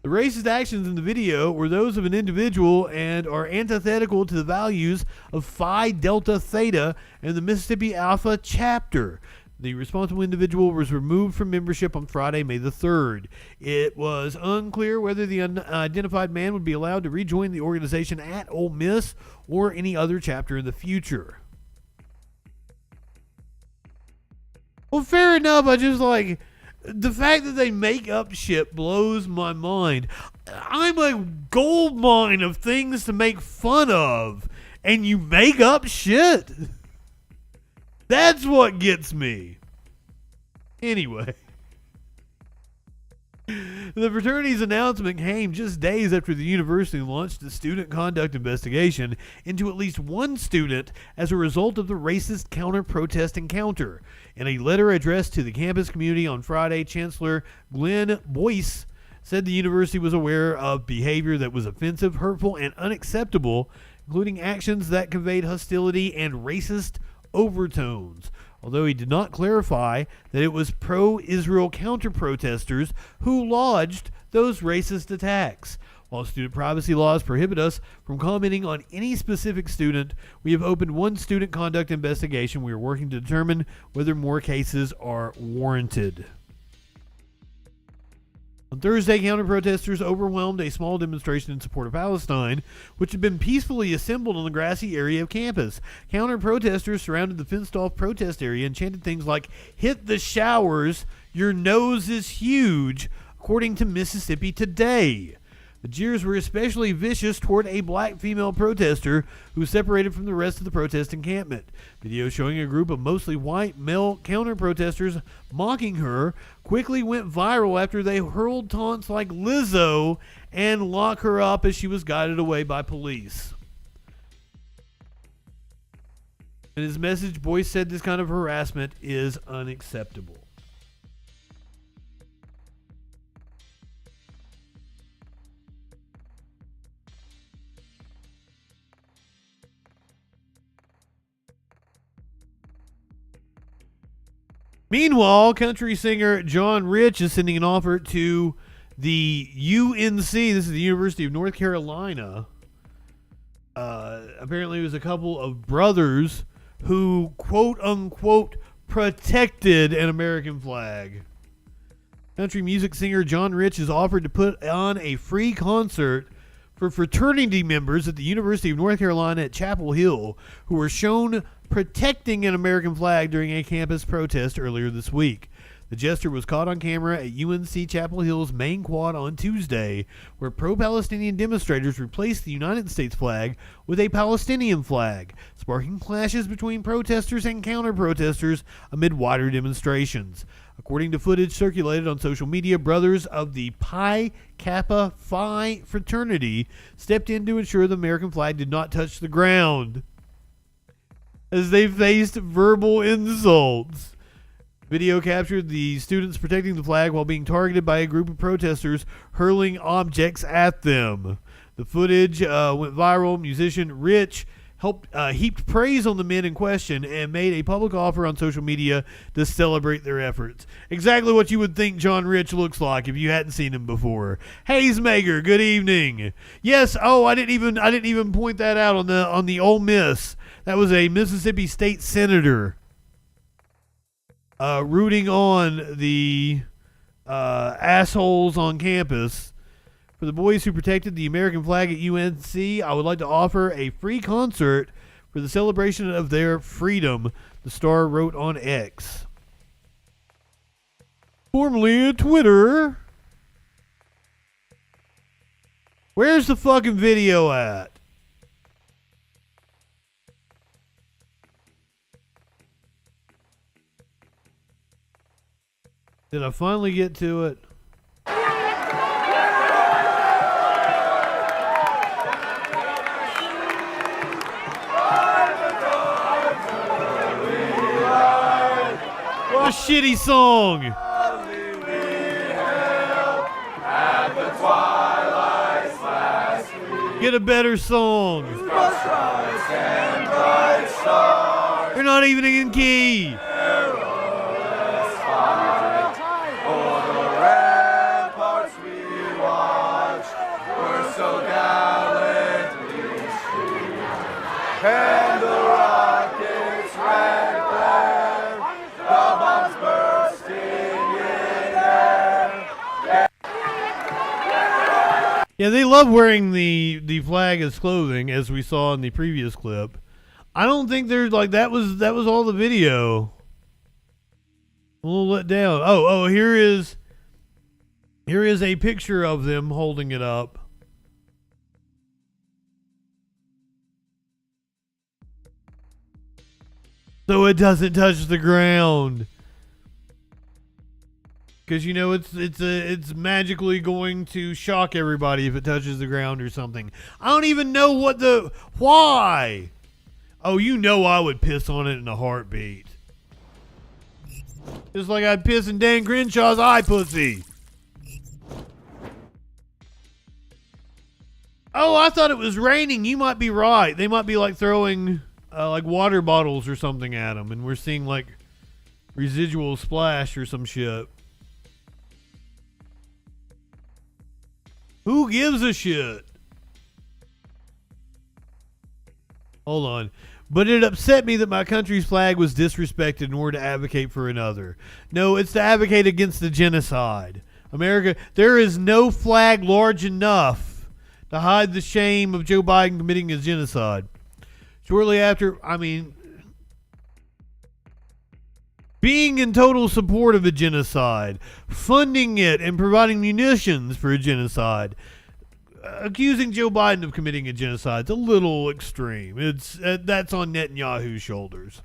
The racist actions in the video were those of an individual and are antithetical to the values of Phi Delta Theta and the Mississippi Alpha chapter. The responsible individual was removed from membership on Friday, May the 3rd. It was unclear whether the unidentified man would be allowed to rejoin the organization at Ole Miss or any other chapter in the future. Well, fair enough. I just like the fact that they make up shit blows my mind. I'm a gold mine of things to make fun of, and you make up shit. That's what gets me. Anyway. The fraternity's announcement came just days after the university launched a student conduct investigation into at least one student as a result of the racist counter-protest encounter. In a letter addressed to the campus community on Friday, Chancellor Glenn Boyce said the university was aware of behavior that was offensive, hurtful, and unacceptable, including actions that conveyed hostility and racist overtones, although he did not clarify that it was pro-Israel counter-protesters who lodged those racist attacks. While student privacy laws prohibit us from commenting on any specific student, we have opened one student conduct investigation. We are working to determine whether more cases are warranted. On Thursday, counter-protesters overwhelmed a small demonstration in support of Palestine, which had been peacefully assembled on the grassy area of campus. Counter-protesters surrounded the fenced-off protest area and chanted things like, "Hit the showers, your nose is huge," according to Mississippi Today. The jeers were especially vicious toward a black female protester who separated from the rest of the protest encampment. Video showing a group of mostly white male counter-protesters mocking her quickly went viral after they hurled taunts like Lizzo and lock her up as she was guided away by police. In his message, Boyce said this kind of harassment is unacceptable. Meanwhile, country singer John Rich is sending an offer to the UNC. This is the University of North Carolina. Apparently, it was a couple of brothers who, quote unquote, protected an American flag. Country music singer John Rich has offered to put on a free concert for fraternity members at the University of North Carolina at Chapel Hill who were shown protecting an American flag during a campus protest earlier this week. The jester was caught on camera at UNC Chapel Hill's main quad on Tuesday, where pro-Palestinian demonstrators replaced the United States flag with a Palestinian flag, sparking clashes between protesters and counter-protesters amid wider demonstrations. According to footage circulated on social media, brothers of the Pi Kappa Phi fraternity stepped in to ensure the American flag did not touch the ground as they faced verbal insults. Video captured the students protecting the flag while being targeted by a group of protesters hurling objects at them. The footage went viral. Musician Rich heaped praise on the men in question and made a public offer on social media to celebrate their efforts. Exactly what you would think John Rich looks like if you hadn't seen him before. Hayes Mager, good evening. Yes, I didn't even point that out on the Ole Miss. That was a Mississippi State senator rooting on the assholes on campus. For the boys who protected the American flag at UNC, I would like to offer a free concert for the celebration of their freedom, the star wrote on X. Formerly Twitter. Where's the fucking video at? Did I finally get to it? What a shitty song. Get a better song. They're not even in key. And the rockets red glare, the bombs bursting in air. Yeah, they love wearing the flag as clothing, as we saw in the previous clip. I don't think there's like that was all the video. A little let down. Oh, here is a picture of them holding it up. So it doesn't touch the ground. Because, you know, it's magically going to shock everybody if it touches the ground or something. I don't even know why. Oh, you know I would piss on it in a heartbeat. Just like I'd piss in Dan Grenshaw's eye pussy. Oh, I thought it was raining. You might be right. They might be like throwing like water bottles or something at them, and we're seeing like residual splash or some shit. Who gives a shit? Hold on. But it upset me that my country's flag was disrespected in order to advocate for another. No, it's to advocate against the genocide. America, there is no flag large enough to hide the shame of Joe Biden committing a genocide. Shortly after, being in total support of a genocide, funding it, and providing munitions for a genocide. Accusing Joe Biden of committing a genocide is a little extreme. That's on Netanyahu's shoulders.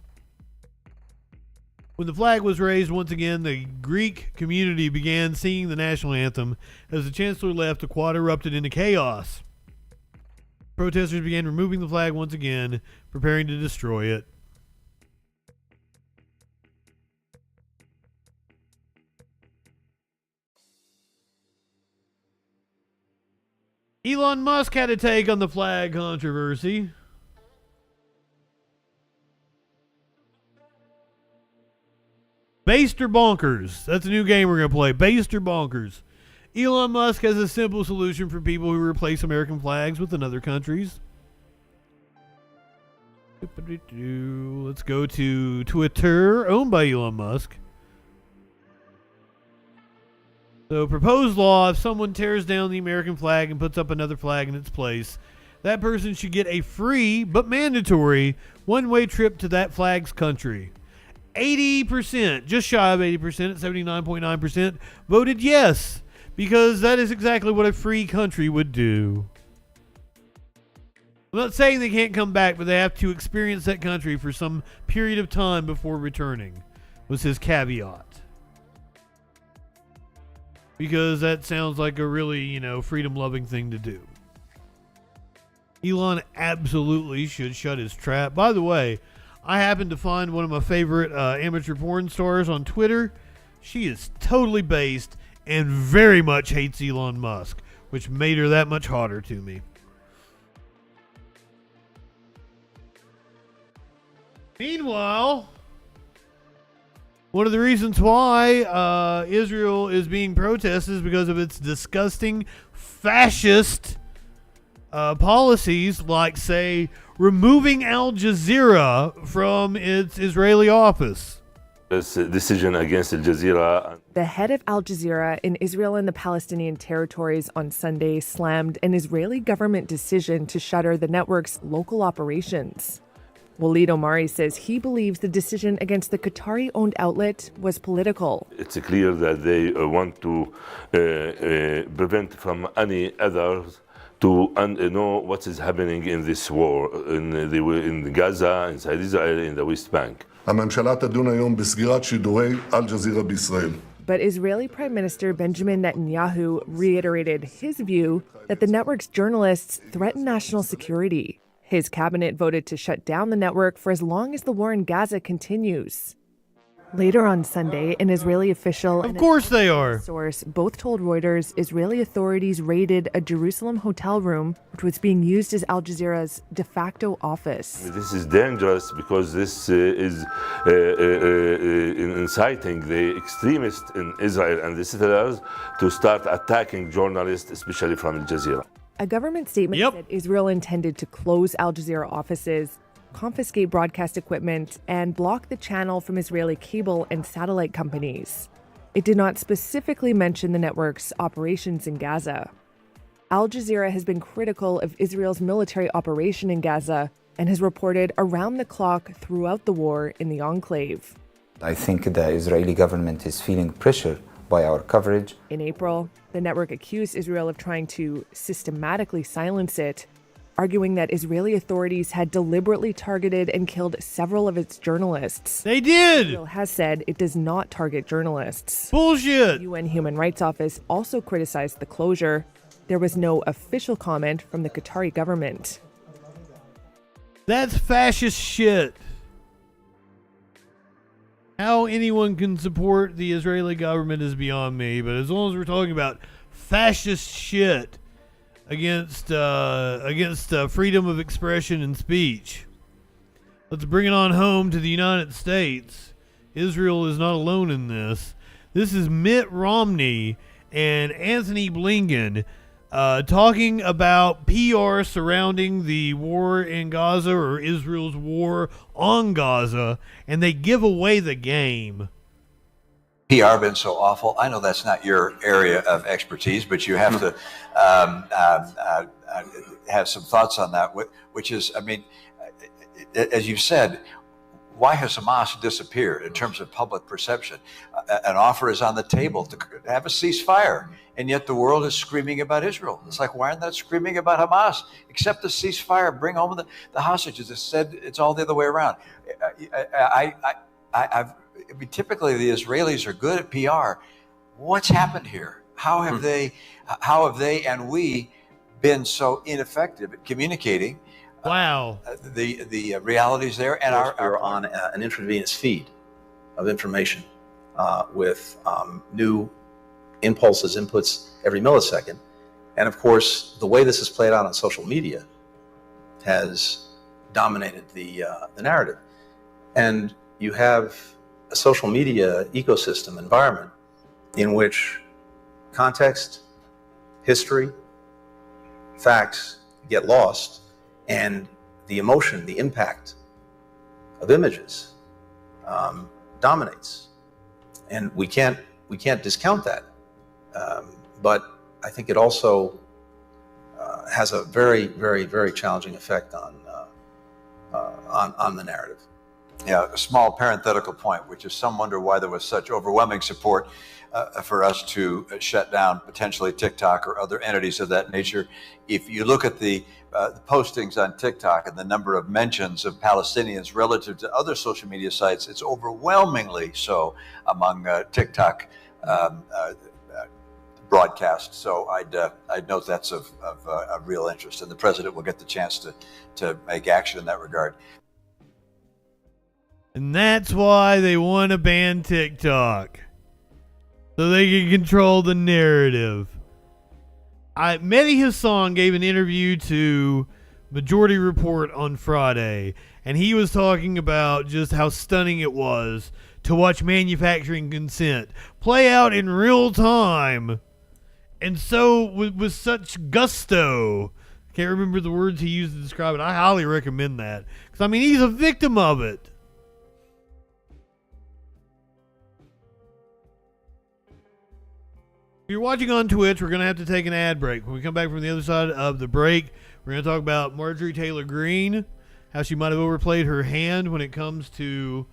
When the flag was raised once again, the Greek community began singing the national anthem. As the chancellor left, the quad erupted into chaos. Protesters began removing the flag once again, preparing to destroy it. Elon Musk had a take on the flag controversy. Based or Bonkers. That's a new game we're going to play. Based or Bonkers. Elon Musk has a simple solution for people who replace American flags with another country's. Let's go to Twitter, owned by Elon Musk. So, proposed law, if someone tears down the American flag and puts up another flag in its place, that person should get a free, but mandatory, one-way trip to that flag's country. 80%, just shy of 80%, at 79.9%, voted yes, because that is exactly what a free country would do. I'm not saying they can't come back, but they have to experience that country for some period of time before returning, was his caveat. Because that sounds like a really, freedom-loving thing to do. Elon absolutely should shut his trap. By the way, I happened to find one of my favorite amateur porn stars on Twitter. She is totally based and very much hates Elon Musk, which made her that much hotter to me. Meanwhile, one of the reasons why Israel is being protested is because of its disgusting fascist policies, like, say, removing Al Jazeera from its Israeli office. This decision against Al Jazeera. The head of Al Jazeera in Israel and the Palestinian territories on Sunday slammed an Israeli government decision to shutter the network's local operations. Walid Omari says he believes the decision against the Qatari-owned outlet was political. It's clear that they want to prevent from any others to know what is happening in this war in Gaza, inside Israel, in the West Bank. הממשלה תדון היום בסגירת שידורי אל-ג'זירה בישראל. But Israeli Prime Minister Benjamin Netanyahu reiterated his view that the network's journalists threaten national security. His cabinet voted to shut down the network for as long as the war in Gaza continues. Later on Sunday, an Israeli official and a source both told Reuters Israeli authorities raided a Jerusalem hotel room, which was being used as Al Jazeera's de facto office. This is dangerous because this is inciting the extremists in Israel and the settlers to start attacking journalists, especially from Al Jazeera. A government statement said Israel intended to close Al Jazeera offices, confiscate broadcast equipment, and block the channel from Israeli cable and satellite companies. It did not specifically mention the network's operations in Gaza. Al Jazeera has been critical of Israel's military operation in Gaza and has reported around the clock throughout the war in the enclave. I think the Israeli government is feeling pressure by our coverage. In April, the network accused Israel of trying to systematically silence it. arguing that Israeli authorities had deliberately targeted and killed several of its journalists. They did! Israel has said it does not target journalists. Bullshit! The UN Human Rights Office also criticized the closure. There was no official comment from the Qatari government. That's fascist shit. How anyone can support the Israeli government is beyond me, but as long as we're talking about fascist shit against freedom of expression and speech, let's bring it on home to the United States. Israel is not alone in this. This is Mitt Romney and Anthony Blinken talking about PR surrounding the war in Gaza, or Israel's war on Gaza, and they give away the game. PR been so awful? I know that's not your area of expertise, but you have to have some thoughts on that, which is, I mean, as you've said, why has Hamas disappeared in terms of public perception? An offer is on the table to have a ceasefire, and yet the world is screaming about Israel. It's like, why aren't they screaming about Hamas? Accept the ceasefire, bring home the hostages. It's said it's all the other way around. I mean, typically the Israelis are good at PR. What's happened here? How have they and we been so ineffective at communicating? Wow. The realities there, and we're on an intravenous feed of information with new impulses, inputs every millisecond. And of course, the way this is played out on social media has dominated the narrative. And you have a social media ecosystem environment in which context, history, facts get lost, and the emotion, the impact of images dominates. And we can't discount that. But I think it also has a very, very, very challenging effect on the narrative. Yeah, a small parenthetical point, which is some wonder why there was such overwhelming support for us to shut down potentially TikTok or other entities of that nature. If you look at the postings on TikTok and the number of mentions of Palestinians relative to other social media sites, it's overwhelmingly so among TikTok broadcasts. So I'd note that's of real interest, and the president will get the chance to make action in that regard. And that's why they want to ban TikTok, so they can control the narrative. Mehdi Hassan gave an interview to Majority Report on Friday, and he was talking about just how stunning it was to watch manufacturing consent play out in real time, and so with such gusto. I can't remember the words he used to describe it. I highly recommend that, because I mean, he's a victim of it. If you're watching on Twitch, we're going to have to take an ad break. When we come back from the other side of the break, we're going to talk about Marjorie Taylor Greene, how she might have overplayed her hand when it comes to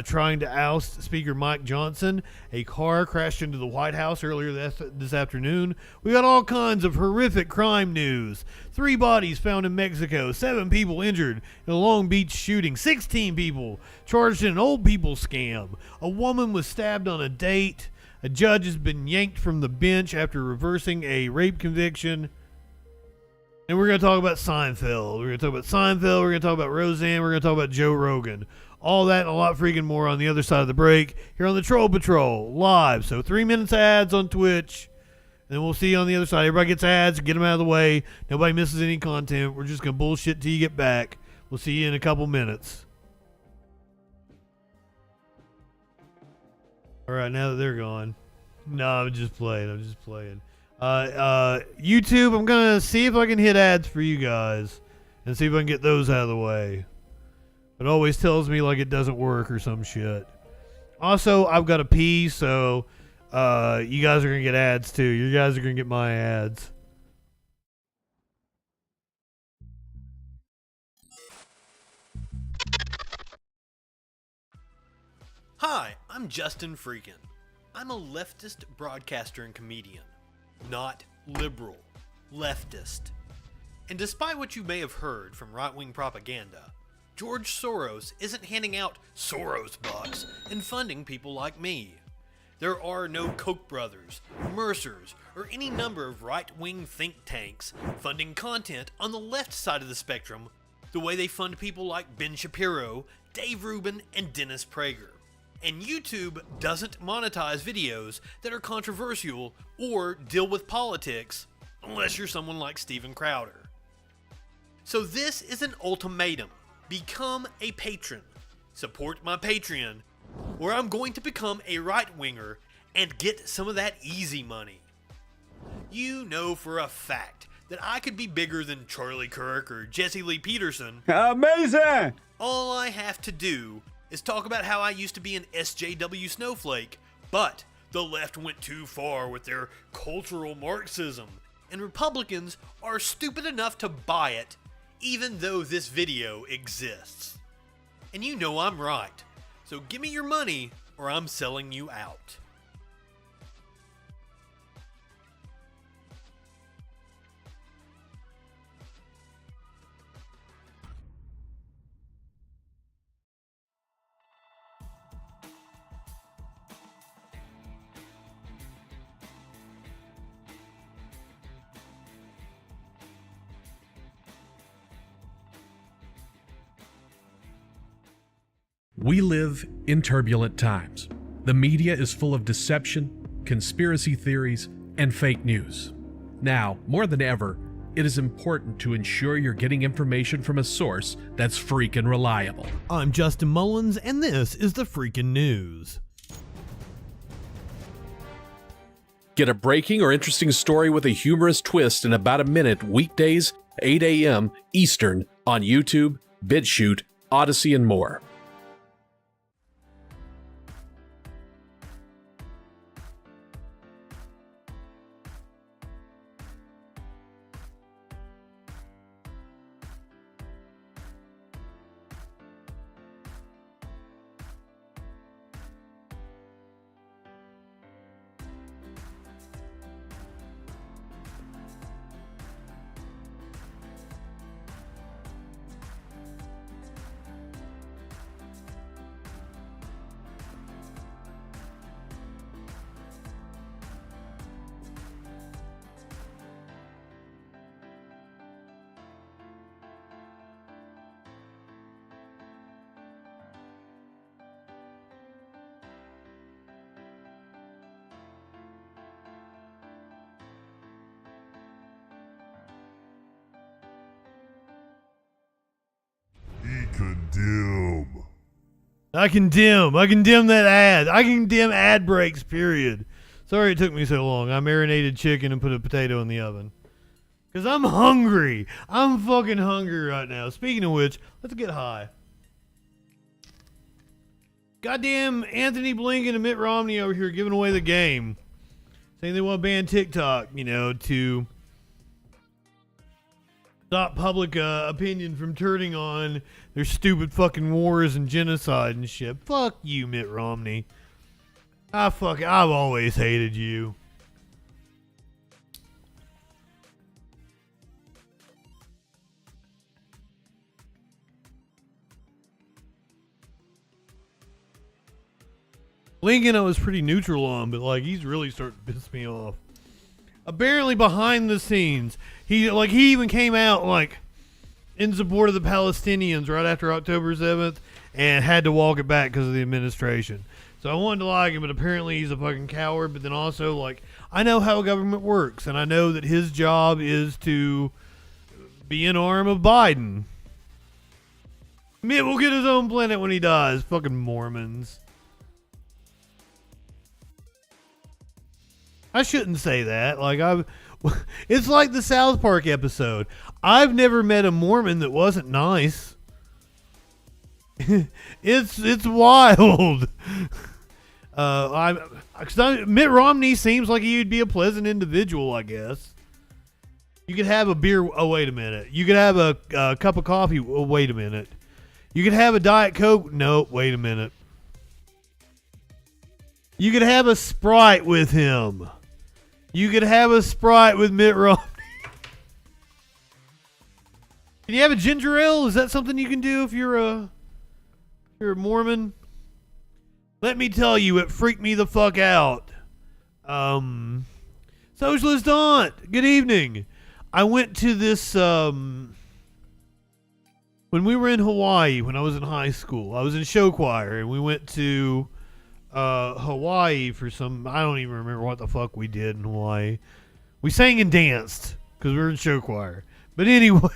trying to oust Speaker Mike Johnson. A car crashed into the White House earlier this afternoon. We got all kinds of horrific crime news. 3 bodies found in Mexico, 7 people injured in a Long Beach shooting, 16 people charged in an old people scam. A woman was stabbed on a date. A judge has been yanked from the bench after reversing a rape conviction. And we're going to talk about Seinfeld. We're going to talk about Seinfeld. We're going to talk about Roseanne. We're going to talk about Joe Rogan. All that and a lot freaking more on the other side of the break here on the Troll Patrol live. So 3 minutes ads on Twitch. And we'll see you on the other side. Everybody gets ads. Get them out of the way. Nobody misses any content. We're just going to bullshit till you get back. We'll see you in a couple minutes. All right, now that they're gone. No, I'm just playing. YouTube, I'm going to see if I can hit ads for you guys and see if I can get those out of the way. It always tells me like it doesn't work or some shit. Also, I've got to pee, so you guys are going to get ads too. You guys are going to get my ads. Hi, I'm JustinFREAKIN. I'm a leftist broadcaster and comedian, not liberal, leftist. And despite what you may have heard from right-wing propaganda, George Soros isn't handing out Soros bucks and funding people like me. There are no Koch brothers, Mercers, or any number of right-wing think tanks funding content on the left side of the spectrum the way they fund people like Ben Shapiro, Dave Rubin, and Dennis Prager. And YouTube doesn't monetize videos that are controversial or deal with politics unless you're someone like Steven Crowder. So this is an ultimatum. Become a patron. Support my Patreon, where I'm going to become a right-winger and get some of that easy money. You know for a fact that I could be bigger than Charlie Kirk or Jesse Lee Peterson. Amazing! All I have to do is talk about how I used to be an SJW snowflake, but the left went too far with their cultural Marxism, and Republicans are stupid enough to buy it, even though this video exists. And you know I'm right, so give me your money or I'm selling you out. We live in turbulent times. The media is full of deception, conspiracy theories, and fake news. Now, more than ever, it is important to ensure you're getting information from a source that's freaking reliable. I'm Justin Mullins, and this is the Freakin' News. Get a breaking or interesting story with a humorous twist in about a minute weekdays, 8 a.m. Eastern on YouTube, BitChute, Odyssey, and more. Condemn. I condemn that ad. I condemn ad breaks, period. Sorry it took me so long. I marinated chicken and put a potato in the oven. Because I'm hungry. I'm fucking hungry right now. Speaking of which, let's get high. Goddamn Anthony Blinken and Mitt Romney over here giving away the game. Saying they want to ban TikTok, to stop public opinion from turning on their stupid fucking wars and genocide and shit. Fuck you, Mitt Romney. I've always hated you. Lincoln I was pretty neutral on, but he's really starting to piss me off. Apparently behind the scenes, he even came out in support of the Palestinians right after October 7th and had to walk it back because of the administration. So I wanted to like him, but apparently he's a fucking coward. But then also, I know how government works, and I know that his job is to be an arm of Biden. Mitt will get his own planet when he dies. Fucking Mormons. I shouldn't say that. It's like the South Park episode. I've never met a Mormon that wasn't nice. It's wild. Mitt Romney seems like he'd be a pleasant individual, I guess. You could have a beer. Oh, wait a minute. You could have a cup of coffee. Oh, wait a minute. You could have a Diet Coke. No, wait a minute. You could have a Sprite with him. You could have a Sprite with Mitt Romney. Can you have a ginger ale? Is that something you can do if you're a Mormon? Let me tell you, it freaked me the fuck out. Socialist Aunt, good evening. I went to this, when we were in Hawaii, when I was in high school, I was in show choir, and we went to Hawaii for some, I don't even remember what the fuck we did in Hawaii. We sang and danced, because we were in show choir. But anyway,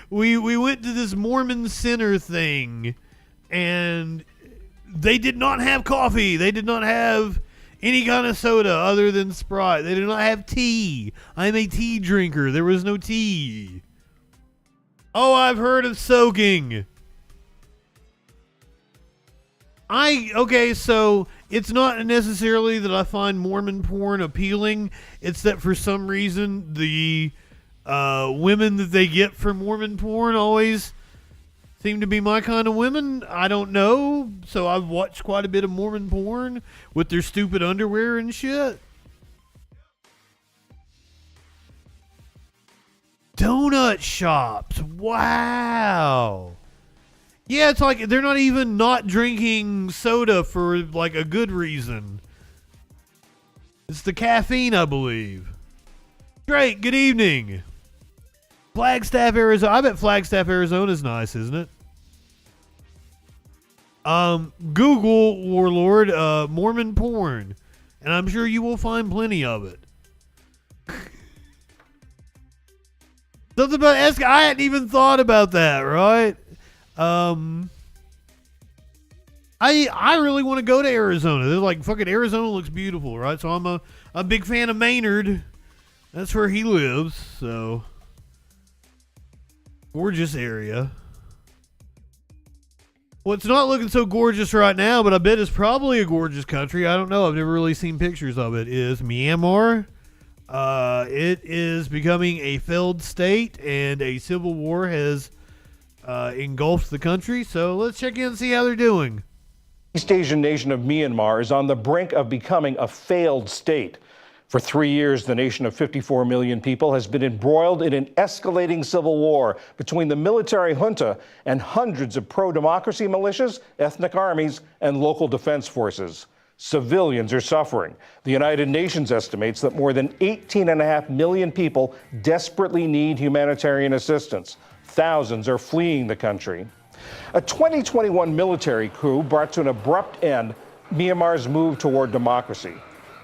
we went to this Mormon center thing, and they did not have coffee. They did not have any kind of soda other than Sprite. They did not have tea. I'm a tea drinker. There was no tea. Oh, I've heard of soaking. Okay, so it's not necessarily that I find Mormon porn appealing. It's that for some reason the women that they get from Mormon porn always seem to be my kind of women. I don't know. So I've watched quite a bit of Mormon porn with their stupid underwear and shit. Donut shops. Wow. Yeah, it's like they're not even not drinking soda for like a good reason. It's the caffeine, I believe. Drake, good evening. Flagstaff, Arizona. I bet Flagstaff, Arizona's nice, isn't it? Google, Warlord, Mormon porn, and I'm sure you will find plenty of it. Something about I hadn't even thought about that, right? I really want to go to Arizona. They're like, fucking Arizona looks beautiful, right? So I'm a big fan of Maynard. That's where he lives, so gorgeous area. Well, it's not looking so gorgeous right now, but I bet it's probably a gorgeous country. I don't know. I've never really seen pictures of it. Is Myanmar. It is becoming a failed state, and a civil war has engulfed the country. So let's check in and see how they're doing. East Asian nation of Myanmar is on the brink of becoming a failed state. For 3 years, the nation of 54 million people has been embroiled in an escalating civil war between the military junta and hundreds of pro-democracy militias, ethnic armies, and local defense forces. Civilians are suffering. The United Nations estimates that more than 18.5 million people desperately need humanitarian assistance. Thousands are fleeing the country. A 2021 military coup brought to an abrupt end Myanmar's move toward democracy.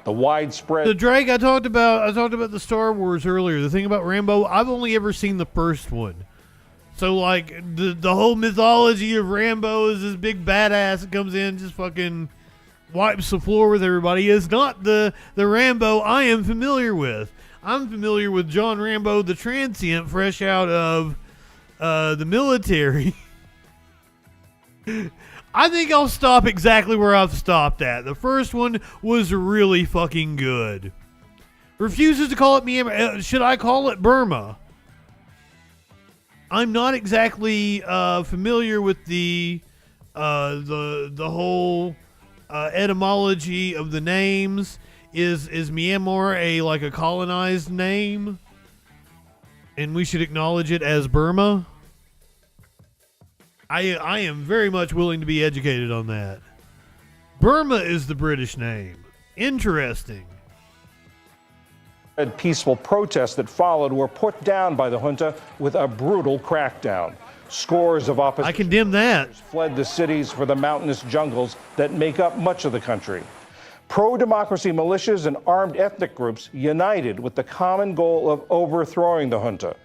The widespread... The Drake, I talked about the Star Wars earlier. The thing about Rambo, I've only ever seen the first one. So, like, the whole mythology of Rambo is this big badass that comes in, just fucking wipes the floor with everybody, is not the Rambo I am familiar with. I'm familiar with John Rambo the Transient, fresh out of the military. I think I'll stop exactly where I've stopped at. The first one was really fucking good. Refuses to call it Myanmar. Should I call it Burma? I'm not exactly familiar with the whole etymology of the names. Is Myanmar like a colonized name, and we should acknowledge it as Burma? I am very much willing to be educated on that. Burma is the British name. Interesting. Peaceful protests that followed were put down by the junta with a brutal crackdown. Scores of opposition I condemn that. Fled the cities for the mountainous jungles that make up much of the country. Pro-democracy militias and armed ethnic groups united with the common goal of overthrowing the junta.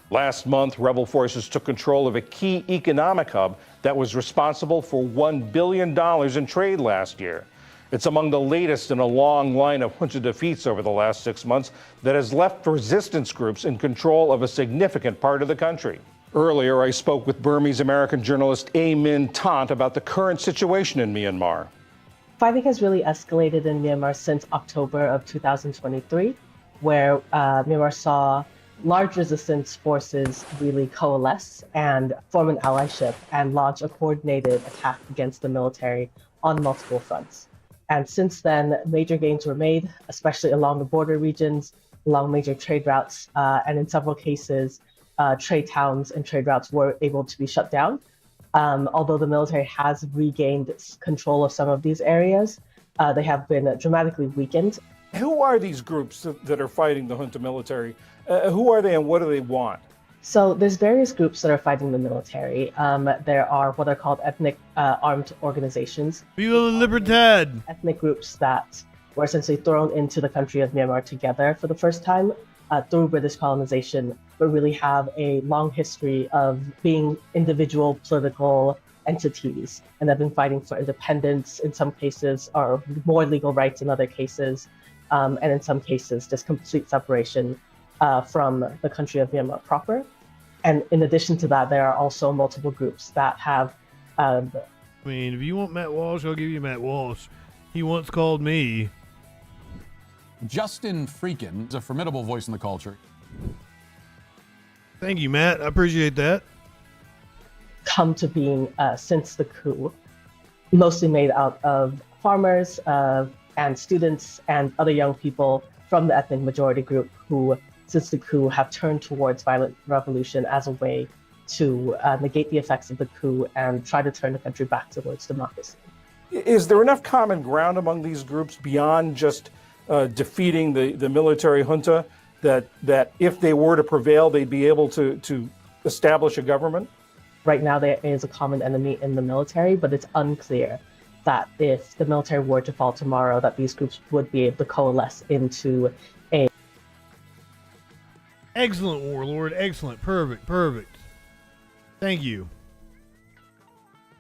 Last month, rebel forces took control of a key economic hub that was responsible for $1 billion in trade last year. It's among the latest in a long line of junta defeats over the last 6 months that has left resistance groups in control of a significant part of the country. Earlier, I spoke with Burmese-American journalist A. Min Tant about the current situation in Myanmar. Fighting has really escalated in Myanmar since October of 2023, where Myanmar saw large resistance forces really coalesce and form an allyship and launch a coordinated attack against the military on multiple fronts. And since then, major gains were made, especially along the border regions, along major trade routes, and in several cases, trade towns and trade routes were able to be shut down. Although the military has regained control of some of these areas, they have been dramatically weakened. Who are these groups that are fighting the junta military? Who are they and what do they want? So there's various groups that are fighting the military. There are what are called ethnic armed organizations. Viva la Libertad! Ethnic groups that were essentially thrown into the country of Myanmar together for the first time through British colonization, but really have a long history of being individual political entities, and have been fighting for independence in some cases, or more legal rights in other cases, and in some cases just complete separation from the country of Myanmar proper. And in addition to that, there are also multiple groups that have... I mean, if you want Matt Walsh, I'll give you Matt Walsh. He once called me. JustinFREAKIN is a formidable voice in the culture. Thank you, Matt. I appreciate that. Come to being since the coup, mostly made out of farmers and students and other young people from the ethnic majority group who, since the coup, have turned towards violent revolution as a way to negate the effects of the coup and try to turn the country back towards democracy. Is there enough common ground among these groups beyond just defeating the military junta that if they were to prevail, they'd be able to establish a government? Right now, there is a common enemy in the military, but it's unclear that if the military were to fall tomorrow, that these groups would be able to coalesce into a... Excellent, Warlord. Excellent. Perfect. Thank you.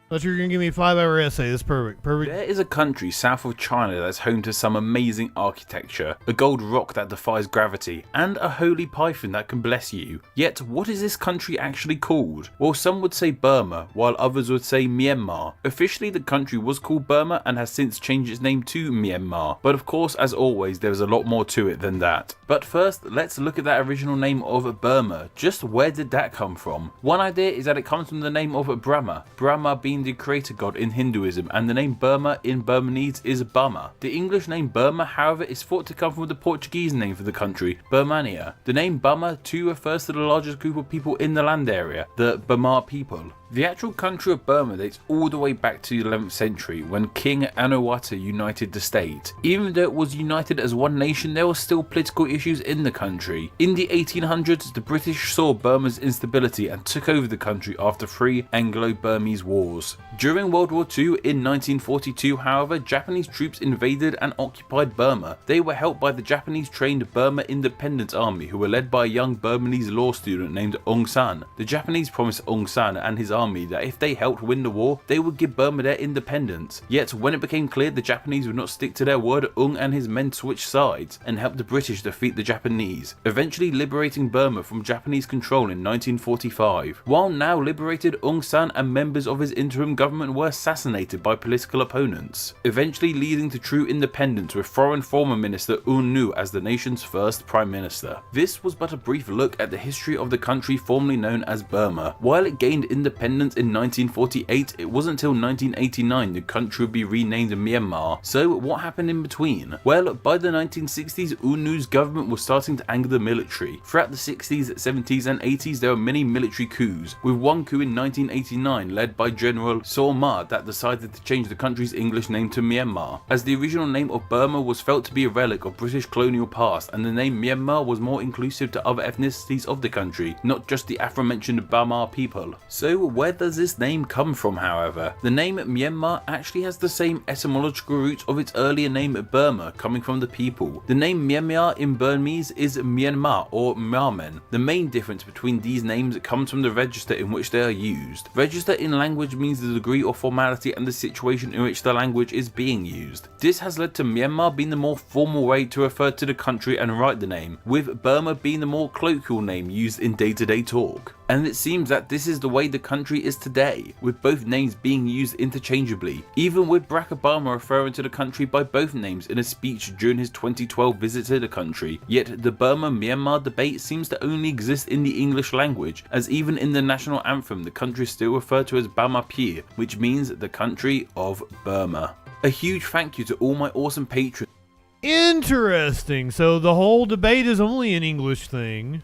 Thought you were going to give me a 5-hour essay. That's perfect. There is a country south of China that's home to some amazing architecture, a gold rock that defies gravity, and a holy python that can bless you. Yet, what is this country actually called? Well, some would say Burma, while others would say Myanmar. Officially, the country was called Burma and has since changed its name to Myanmar. But of course, as always, there is a lot more to it than that. But first, let's look at that original name of Burma. Just where did that come from? One idea is that it comes from the name of Brahma, Brahma being the creator god in Hinduism, and the name Burma in Burmese is Burma. The English name Burma, however, is thought to come from the Portuguese name for the country, Birmania. The name Burma too refers to the largest group of people in the land area, the Burma people. The actual country of Burma dates all the way back to the 11th century when King Anuwata united the state. Even though it was united as one nation, there were still political issues in the country. In the 1800s, the British saw Burma's instability and took over the country after 3 Anglo-Burmese wars. During World War II in 1942, however, Japanese troops invaded and occupied Burma. They were helped by the Japanese-trained Burma Independence Army, who were led by a young Burmese law student named Aung San. The Japanese promised Aung San and his army that if they helped win the war, they would give Burma their independence. Yet when it became clear the Japanese would not stick to their word, Aung and his men switched sides and helped the British defeat the Japanese, eventually liberating Burma from Japanese control in 1945. While now liberated, Aung San and members of his interim government were assassinated by political opponents, eventually leading to true independence with foreign former minister Un Nu as the nation's first prime minister. This was but a brief look at the history of the country formerly known as Burma. While it gained independence in 1948, it wasn't until 1989 the country would be renamed Myanmar. So what happened in between? Well, by the 1960s, Un Nu's government was starting to anger the military. Throughout the 60s, 70s and 80s there were many military coups, with one coup in 1989 led by General Saw Ma that decided to change the country's English name to Myanmar, as the original name of Burma was felt to be a relic of British colonial past, and the name Myanmar was more inclusive to other ethnicities of the country, not just the aforementioned Burma people. So where does this name come from, however? The name Myanmar actually has the same etymological roots of its earlier name Burma, coming from the people. The name Myanmar in Burmese is Myanmar or Myanmar. The main difference between these names comes from the register in which they are used. Register in language means the degree or formality and the situation in which the language is being used. This has led to Myanmar being the more formal way to refer to the country and write the name, with Burma being the more colloquial name used in day-to-day talk. And it seems that this is the way the country is today, with both names being used interchangeably, even with Barack Obama referring to the country by both names in a speech during his 2012 visit to the country. Yet the Burma-Myanmar debate seems to only exist in the English language, as even in the national anthem the country is still referred to as Burma Pir, which means the country of Burma. A huge thank you to all my awesome patrons. Interesting. So the whole debate is only an English thing.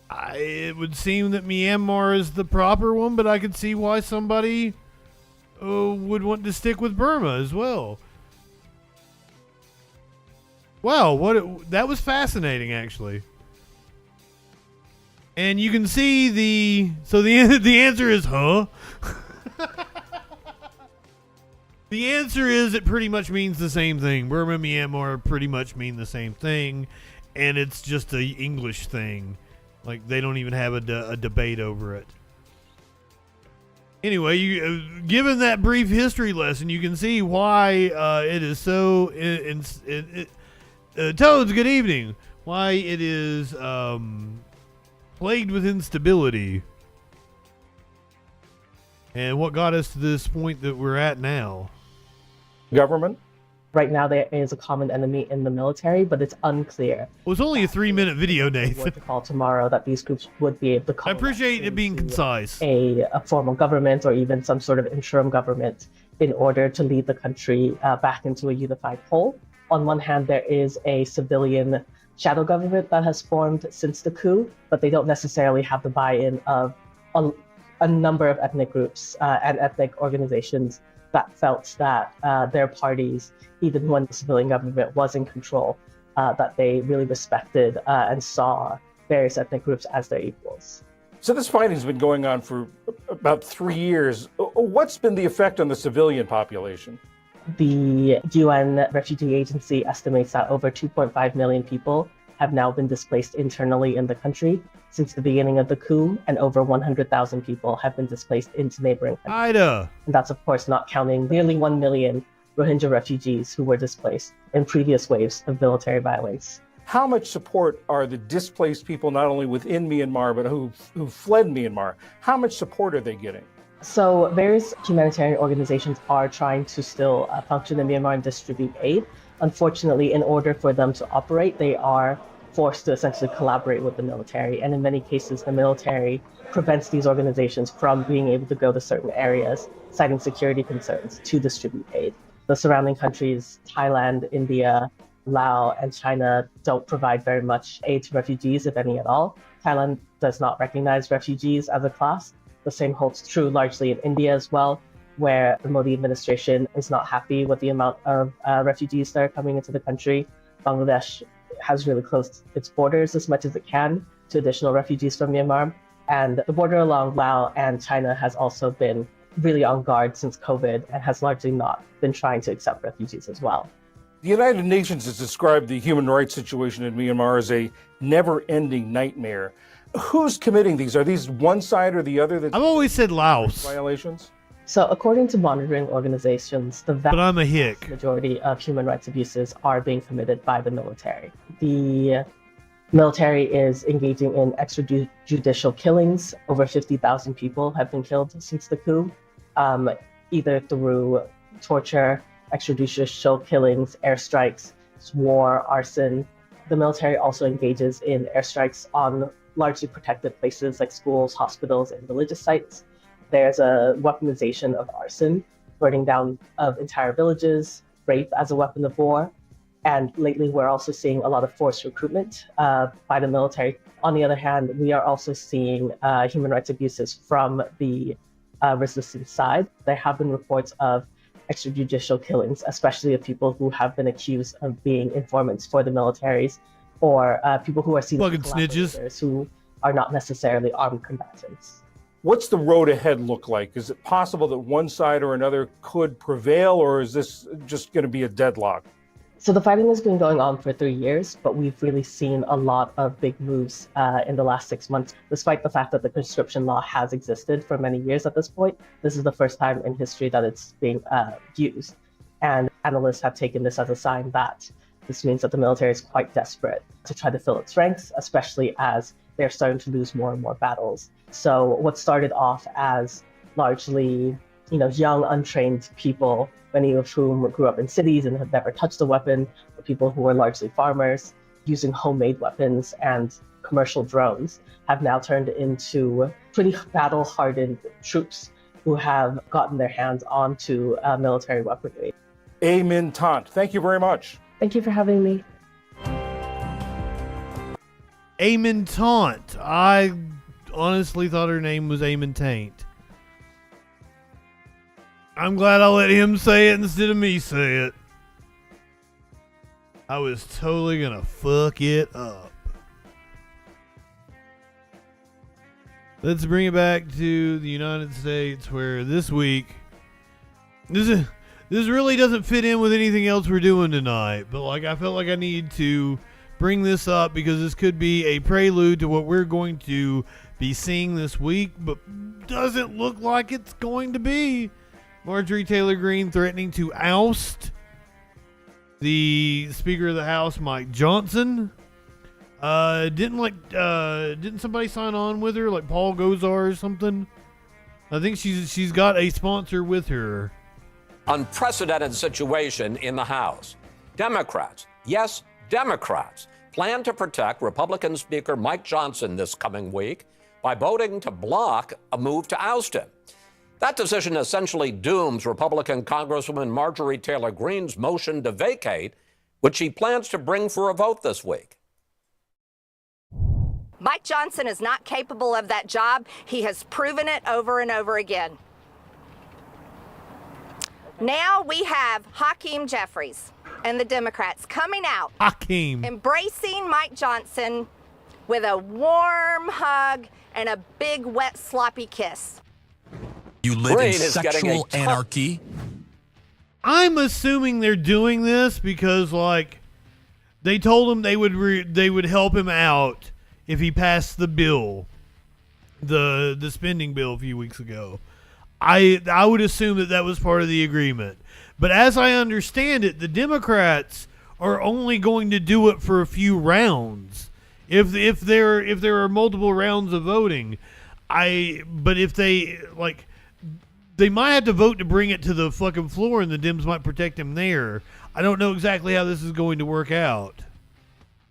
It would seem that Myanmar is the proper one, but I could see why somebody would want to stick with Burma as well. Wow, that was fascinating, actually. And you can see the answer is, huh? The answer is it pretty much means the same thing. Burma and Myanmar pretty much mean the same thing, and it's just a English thing. Like, they don't even have a debate over it. Anyway, given that brief history lesson, you can see why it is so... Toads, good evening. Why it is plagued with instability. And what got us to this point that we're at now. Government? Right now, there is a common enemy in the military, but it's unclear. Well, it's only a 3-minute video, Nathan. What to call tomorrow that these groups would be able to call. I appreciate it being concise. A formal government or even some sort of interim government in order to lead the country back into a unified whole. On one hand, there is a civilian shadow government that has formed since the coup, but they don't necessarily have the buy-in of a number of ethnic groups and ethnic organizations that felt that their parties, even when the civilian government was in control, that they really respected and saw various ethnic groups as their equals. So this fighting's been going on for about 3 years. What's been the effect on the civilian population? The UN Refugee Agency estimates that over 2.5 million people have now been displaced internally in the country since the beginning of the coup, and over 100,000 people have been displaced into neighboring countries. Ida. And that's, of course, not counting nearly 1 million Rohingya refugees who were displaced in previous waves of military violence. How much support are the displaced people, not only within Myanmar, but who fled Myanmar? How much support are they getting? So various humanitarian organizations are trying to still function in Myanmar and distribute aid. Unfortunately, in order for them to operate, they are forced to essentially collaborate with the military. And in many cases, the military prevents these organizations from being able to go to certain areas, citing security concerns, to distribute aid. The surrounding countries, Thailand, India, Laos, and China, don't provide very much aid to refugees, if any at all. Thailand does not recognize refugees as a class. The same holds true largely in India as well, where the Modi administration is not happy with the amount of refugees that are coming into the country. Bangladesh has really closed its borders as much as it can to additional refugees from Myanmar. And the border along Laos and China has also been really on guard since COVID and has largely not been trying to accept refugees as well. The United Nations has described the human rights situation in Myanmar as a never-ending nightmare. Who's committing these? Are these one side or the other? I've always said Laos. Violations? So according to monitoring organizations, the vast majority of human rights abuses are being committed by the military. The military is engaging in extrajudicial killings. Over 50,000 people have been killed since the coup, either through torture, extrajudicial killings, airstrikes, war, arson. The military also engages in airstrikes on largely protected places like schools, hospitals, and religious sites. There's a weaponization of arson, burning down of entire villages, rape as a weapon of war. And lately, we're also seeing a lot of forced recruitment by the military. On the other hand, we are also seeing human rights abuses from the resistance side. There have been reports of extrajudicial killings, especially of people who have been accused of being informants for the militaries, or people who are seen as collaborators who are not necessarily armed combatants. What's the road ahead look like? Is it possible that one side or another could prevail, or is this just going to be a deadlock? So the fighting has been going on for 3 years, but we've really seen a lot of big moves in the last 6 months. Despite the fact that the conscription law has existed for many years at this point, this is the first time in history that it's being used. And analysts have taken this as a sign that this means that the military is quite desperate to try to fill its ranks, especially as they're starting to lose more and more battles. So what started off as largely, young, untrained people, many of whom grew up in cities and had never touched a weapon, or people who were largely farmers, using homemade weapons and commercial drones, have now turned into pretty battle-hardened troops who have gotten their hands onto military weaponry. Amen, Tant. Thank you very much. Thank you for having me. Amon Taunt. I honestly thought her name was Amon Taint. I'm glad I let him say it instead of me say it. I was totally gonna fuck it up. Let's bring it back to the United States, where this week, this really doesn't fit in with anything else we're doing tonight, but like I felt like I need to bring this up because this could be a prelude to what we're going to be seeing this week, but doesn't look like it's going to be. Marjorie Taylor Greene threatening to oust the Speaker of the House, Mike Johnson. Didn't somebody sign on with her, like Paul Gosar or something? I think she's got a sponsor with her. Unprecedented situation in the House. Democrats, yes, Democrats, plan to protect Republican Speaker Mike Johnson this coming week by voting to block a move to oust him. That decision essentially dooms Republican Congresswoman Marjorie Taylor Greene's motion to vacate, which she plans to bring for a vote this week. Mike Johnson is not capable of that job. He has proven it over and over again. Now we have Hakeem Jeffries and the Democrats coming out, embracing Mike Johnson with a warm hug and a big, wet, sloppy kiss. You live in sexual anarchy. I'm assuming they're doing this because, like, they told him they would help him out if he passed the bill, the spending bill a few weeks ago. I would assume that was part of the agreement. But as I understand it, the Democrats are only going to do it for a few rounds. If there are multiple rounds of voting, but if they they might have to vote to bring it to the fucking floor, and the Dems might protect him there. I don't know exactly how this is going to work out.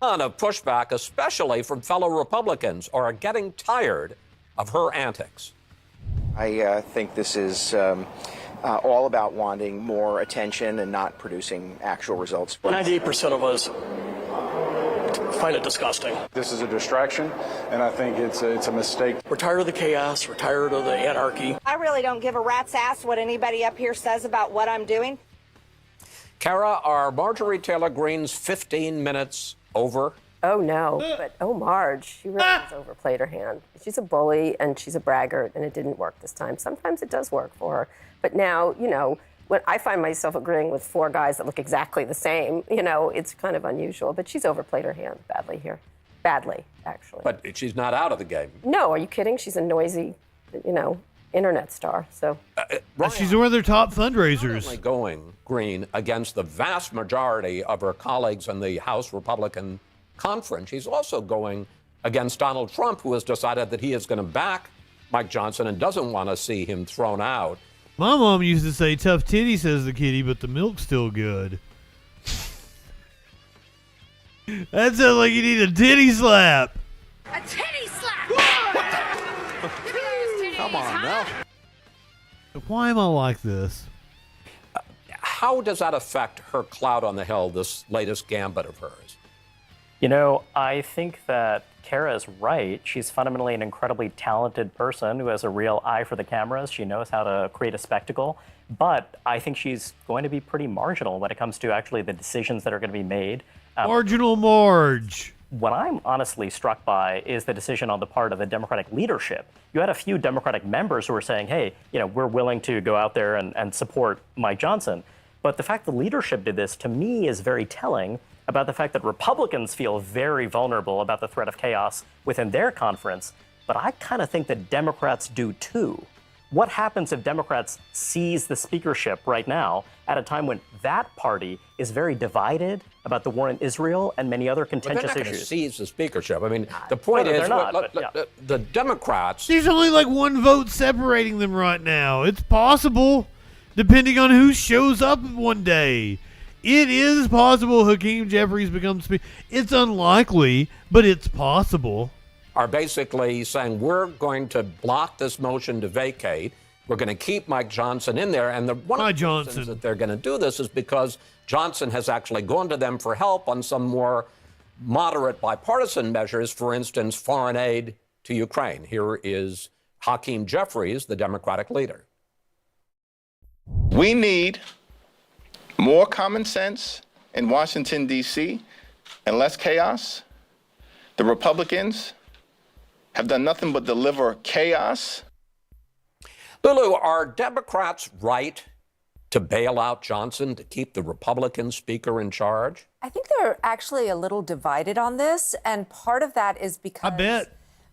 Ton of pushback, especially from fellow Republicans, are getting tired of her antics. I think this is all about wanting more attention and not producing actual results. 98% of us find it disgusting. This is a distraction, and I think it's a mistake. We're tired of the chaos. We're tired of the anarchy. I really don't give a rat's ass what anybody up here says about what I'm doing. Kara, are Marjorie Taylor Greene's 15 minutes over? Oh, no. But, oh, Marge, she really has overplayed her hand. She's a bully and she's a braggart, and it didn't work this time. Sometimes it does work for her. But now, when I find myself agreeing with four guys that look exactly the same, it's kind of unusual. But she's overplayed her hand badly here. Badly, actually. But she's not out of the game. No, are you kidding? She's a noisy, internet star. So she's one of their top fundraisers. Not only going Green against the vast majority of her colleagues in the House Republican conference, she's also going against Donald Trump, who has decided that he is going to back Mike Johnson and doesn't want to see him thrown out. My mom used to say, "Tough titty," says the kitty, but the milk's still good. That sounds like you need a titty slap. A titty slap! Come on now. Why am I like this? How does that affect her clout on the Hill, this latest gambit of hers? I think that Kara is right. She's fundamentally an incredibly talented person who has a real eye for the cameras. She knows how to create a spectacle. But I think she's going to be pretty marginal when it comes to actually the decisions that are going to be made. Marginal Marge. What I'm honestly struck by is the decision on the part of the Democratic leadership. You had a few Democratic members who were saying, hey, we're willing to go out there and support Mike Johnson. But the fact the leadership did this, to me, is very telling about the fact that Republicans feel very vulnerable about the threat of chaos within their conference. But I kind of think that Democrats do too. What happens if Democrats seize the speakership right now at a time when that party is very divided about the war in Israel and many other contentious they're not going to issues? seize the speakership. I mean, the point is, the Democrats... There's only like one vote separating them right now. It's possible, depending on who shows up one day. It is possible Hakeem Jeffries becomes speaker. It's unlikely, but it's possible. Are basically saying, we're going to block this motion to vacate. We're going to keep Mike Johnson in there. And one of the reasons that they're going to do this is because Johnson has actually gone to them for help on some more moderate bipartisan measures, for instance, foreign aid to Ukraine. Here is Hakeem Jeffries, the Democratic leader. We need more common sense in Washington, D.C., and less chaos. The Republicans have done nothing but deliver chaos. Lulu, are Democrats right to bail out Johnson, to keep the Republican speaker in charge? I think they're actually a little divided on this, and part of that is because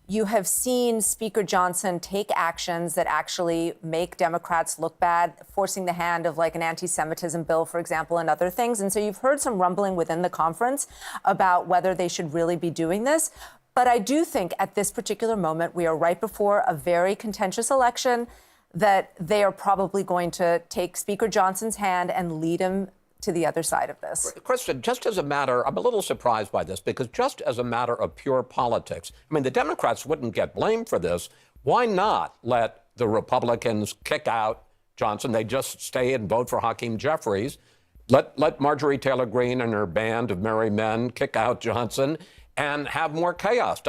you have seen Speaker Johnson take actions that actually make Democrats look bad, forcing the hand of like an anti-Semitism bill, for example, and other things. And so you've heard some rumbling within the conference about whether they should really be doing this. But I do think at this particular moment, we are right before a very contentious election, that they are probably going to take Speaker Johnson's hand and lead him to the other side of this. Kristen, just as a matter, I'm a little surprised by this, because just as a matter of pure politics, I mean, the Democrats wouldn't get blamed for this. Why not let the Republicans kick out Johnson? They just stay and vote for Hakeem Jeffries. Let Marjorie Taylor Greene and her band of merry men kick out Johnson and have more chaos.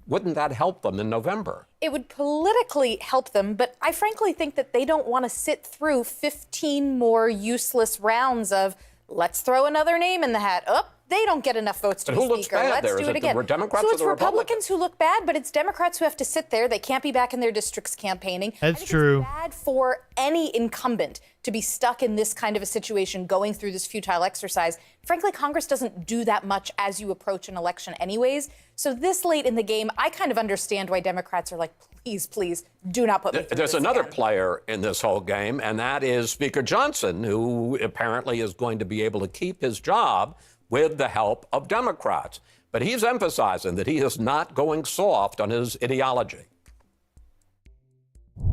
Wouldn't that help them in November? It would politically help them, but I frankly think that they don't want to sit through 15 more useless rounds of let's throw another name in the hat. Oh, they don't get enough votes to be speaker. Let's do it again. Democrats so it's Republicans who look bad, but it's Democrats who have to sit there. They can't be back in their districts campaigning. That's true. It's bad for any incumbent to be stuck in this kind of a situation, going through this futile exercise. Frankly, Congress doesn't do that much as you approach an election anyways. So this late in the game, I kind of understand why Democrats are like, please, do not put me through There's this another again. player in this whole game, and that is Speaker Johnson, who apparently is going to be able to keep his job with the help of Democrats. But he's emphasizing that he is not going soft on his ideology.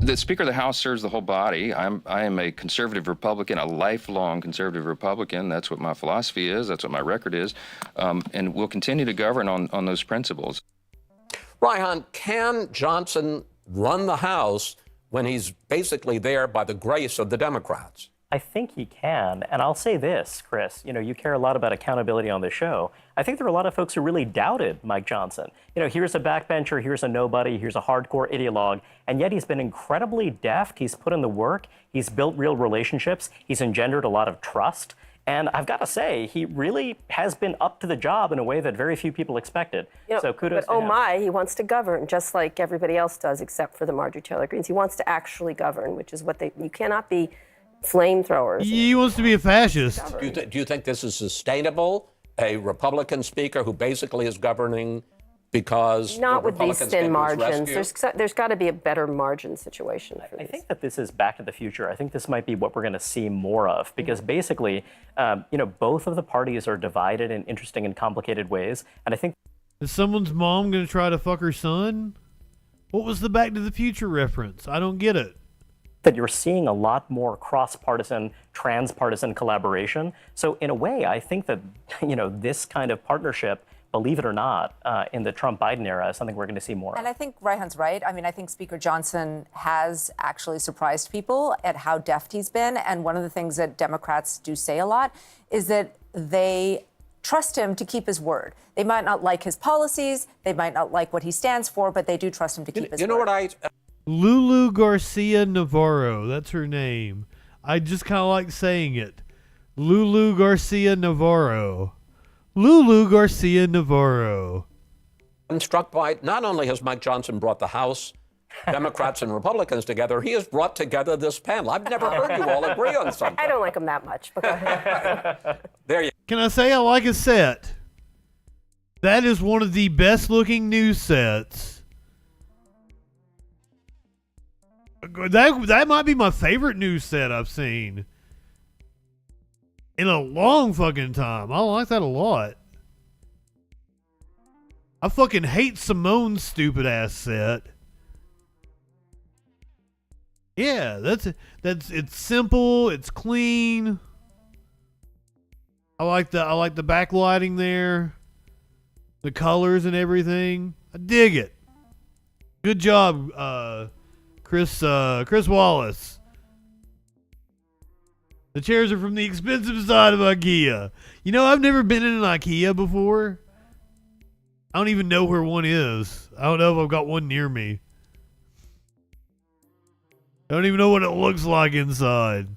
The Speaker of the House serves the whole body. I am a conservative Republican, a lifelong conservative Republican. That's what my philosophy is. That's what my record is. And we'll continue to govern on those principles. Ryan, can Johnson run the House when he's basically there by the grace of the Democrats? I think he can. And I'll say this, Chris, you care a lot about accountability on this show. I think there are a lot of folks who really doubted Mike Johnson. Here's a backbencher, here's a nobody, here's a hardcore ideologue, and yet he's been incredibly deft. He's put in the work. He's built real relationships. He's engendered a lot of trust. And I've got to say, he really has been up to the job in a way that very few people expected. So kudos to him. He wants to govern just like everybody else does, except for the Marjorie Taylor Greenes. He wants to actually govern, which is what you cannot be flamethrowers. He wants to be a fascist. Do you think this is sustainable? A Republican speaker who basically is governing because not with these thin margins. There's got to be a better margin situation for I think that this is back to the future. I think this might be what we're going to see more of, because basically, both of the parties are divided in interesting and complicated ways. And I think is someone's mom going to try to fuck her son? What was the Back to the Future reference? I don't get it. That you're seeing a lot more cross-partisan, transpartisan collaboration. So in a way, I think that, this kind of partnership, believe it or not, in the Trump-Biden era is something we're going to see more of. And I think Raihan's right. I mean, I think Speaker Johnson has actually surprised people at how deft he's been. And one of the things that Democrats do say a lot is that they trust him to keep his word. They might not like his policies, they might not like what he stands for, but they do trust him to keep his word. You know what Lulu Garcia Navarro, that's her name. I just kind of like saying it. Lulu Garcia Navarro. Lulu Garcia Navarro. I'm struck by, not only has Mike Johnson brought the House, Democrats and Republicans together, he has brought together this panel. I've never heard you all agree on something. I don't like him that much. But go ahead. There you Can I say I like his set? That is one of the best looking news sets. That might be my favorite news set I've seen in a long fucking time. I like that a lot. I fucking hate Simone's stupid ass set. Yeah, it's simple, it's clean. I like the backlighting there. The colors and everything. I dig it. Good job, Chris Wallace. The chairs are from the expensive side of IKEA. I've never been in an IKEA before. I don't even know where one is. I don't know if I've got one near me. I don't even know what it looks like inside.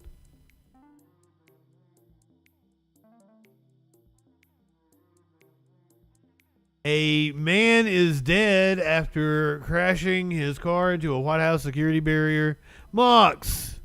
A man is dead after crashing his car into a White House security barrier. Mox!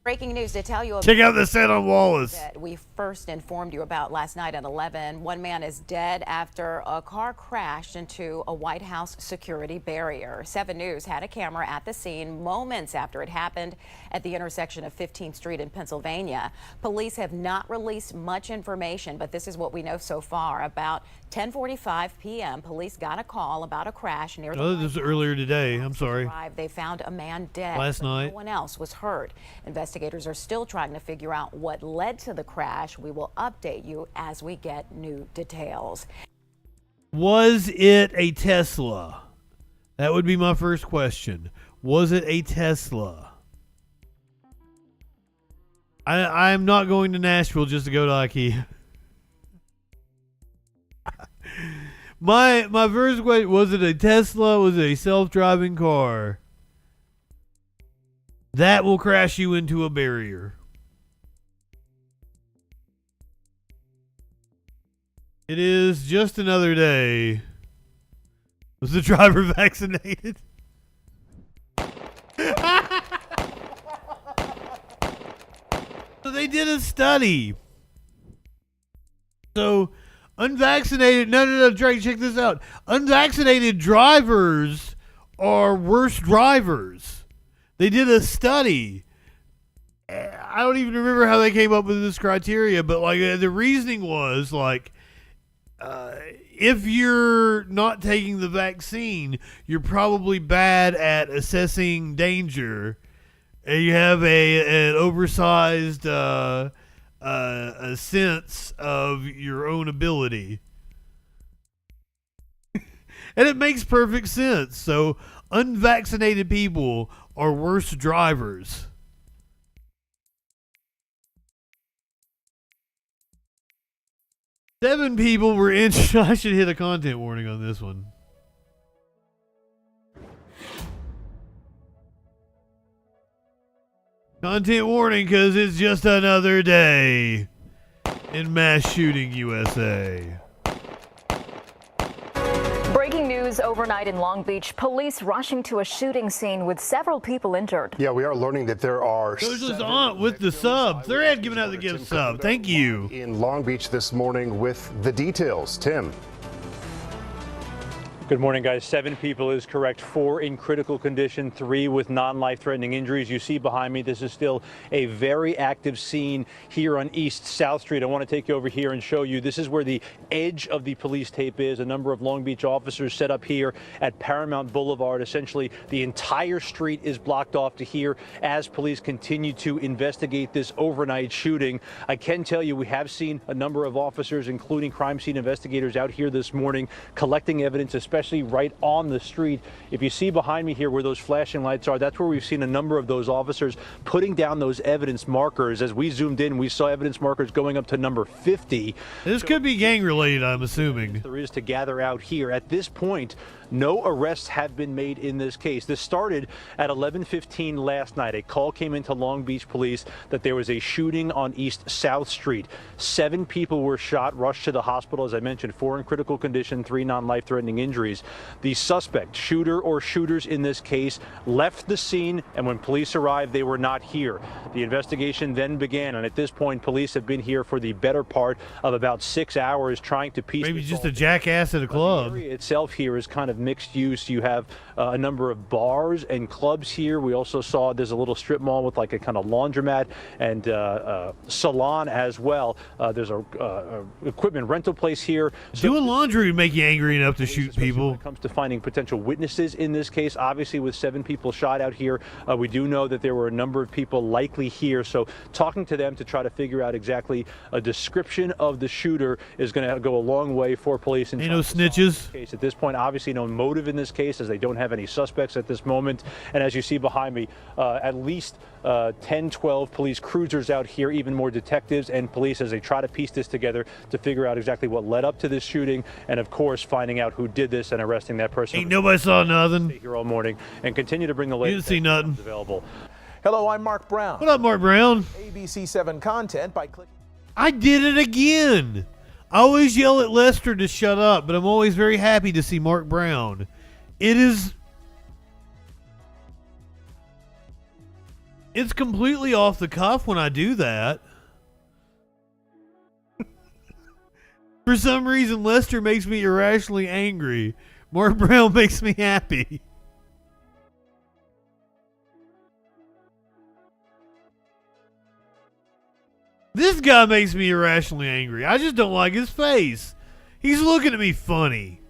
Breaking news to tell you about. Check out the set on Wallace. That we first informed you about last night at 11. One man is dead after a car crashed into a White House security barrier. 7 News had a camera at the scene moments after it happened at the intersection of 15th Street in Pennsylvania. Police have not released much information, but this is what we know so far. About 10:45 p.m., police got a call about a crash near the Oh, this was earlier today. I'm sorry. They found a man dead. Last night. No one else was hurt. Investigators are still trying to figure out what led to the crash. We will update you as we get new details. Was it a Tesla? That would be my first question. Was it a Tesla? I'm not going to Nashville just to go to IKEA. My first question, was it a Tesla? Was it a self-driving car? That will crash you into a barrier. It is just another day. Was the driver vaccinated? So they did a study. So unvaccinated, no, Drake, check this out. Unvaccinated drivers are worse drivers. They did a study. I don't even remember how they came up with this criteria, but like the reasoning was like, if you're not taking the vaccine, you're probably bad at assessing danger. And you have an oversized a sense of your own ability. And it makes perfect sense. So unvaccinated people are worse drivers. Seven people were injured. I should hit a content warning on this one. Content warning because it's just another day in mass shooting USA. Breaking news overnight in Long Beach. Police rushing to a shooting scene with several people injured. Yeah, we are learning that there are Socialist Aunt with the sub. They're giving out the gift sub. Thank you. In Long Beach this morning with the details. Tim. Good morning, guys. 7 people is correct. 4 in critical condition, 3 with non-life-threatening injuries. You see behind me, this is still a very active scene here on East South Street. I want to take you over here and show you. This is where the edge of the police tape is. A number of Long Beach officers set up here at Paramount Boulevard. Essentially, the entire street is blocked off to here as police continue to investigate this overnight shooting. I can tell you we have seen a number of officers, including crime scene investigators, out here this morning collecting evidence, especially right on the street. If you see behind me here where those flashing lights are, that's where we've seen a number of those officers putting down those evidence markers. As we zoomed in, we saw evidence markers going up to number 50. This could be gang related, I'm assuming. There is to gather out here. At this point, no arrests have been made in this case. This started at 11:15 last night. A call came into Long Beach police that there was a shooting on East South Street. 7 people were shot, rushed to the hospital. As I mentioned, 4 in critical condition, 3 non-life-threatening injuries. The suspect, shooter or shooters in this case, left the scene, and when police arrived, they were not here. The investigation then began, and at this point, police have been here for the better part of about 6 hours trying to piece. Maybe just a jackass at a club. The area itself here is kind of mixed use. You have a number of bars and clubs here. We also saw there's a little strip mall with like a kind of laundromat and salon as well. There's a equipment rental place here. Doing laundry would make you angry enough to shoot people. When it comes to finding potential witnesses in this case, obviously with 7 people shot out here, we do know that there were a number of people likely here. So talking to them to try to figure out exactly a description of the shooter is going to go a long way for police. Ain't no snitches. Case at this point, obviously no motive in this case, as they don't have any suspects at this moment. And as you see behind me, at least 10, 12 police cruisers out here, even more detectives and police as they try to piece this together to figure out exactly what led up to this shooting, and of course finding out who did this and arresting that person. Ain't nobody saw nothing. Stay here all morning and continue to bring the latest. You didn't see nothing. Available. Hello, I'm Mark Brown. What up, Mark Brown? ABC7 content by clicking. I did it again. I always yell at Lester to shut up, but I'm always very happy to see Mark Brown. It's completely off the cuff when I do that. For some reason, Lester makes me irrationally angry. Mark Brown makes me happy. This guy makes me irrationally angry. I just don't like his face. He's looking at me funny.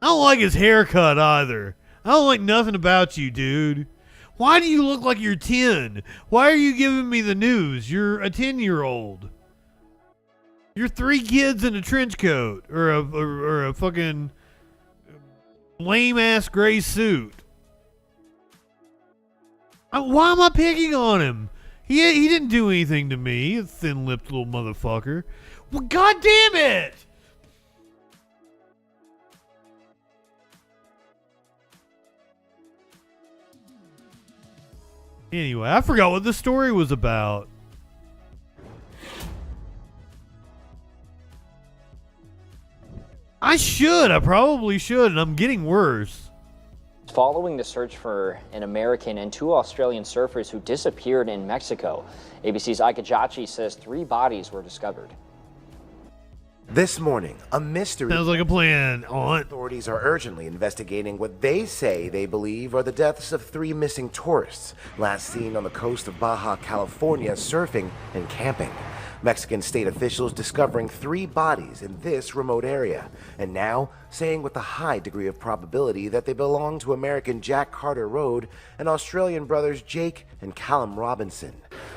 I don't like his haircut either. I don't like nothing about you, dude. Why do you look like you're 10? Why are you giving me the news? You're a 10-year-old. You're 3 kids in a trench coat or a fucking lame-ass gray suit. Why am I picking on him? He didn't do anything to me, a thin-lipped little motherfucker. Well, God damn it! Anyway, I forgot what the story was about. I probably should, and I'm getting worse. Following the search for an American and 2 Australian surfers who disappeared in Mexico, ABC's Ike Ajachi says 3 bodies were discovered. This morning, a mystery. Sounds like a plan, Aunt. Authorities are urgently investigating what they say they believe are the deaths of 3 missing tourists, last seen on the coast of Baja California surfing and camping. Mexican state officials discovering 3 bodies in this remote area, and now saying with a high degree of probability that they belong to American Jack Carter Road and Australian brothers Jake and Callum Robinson.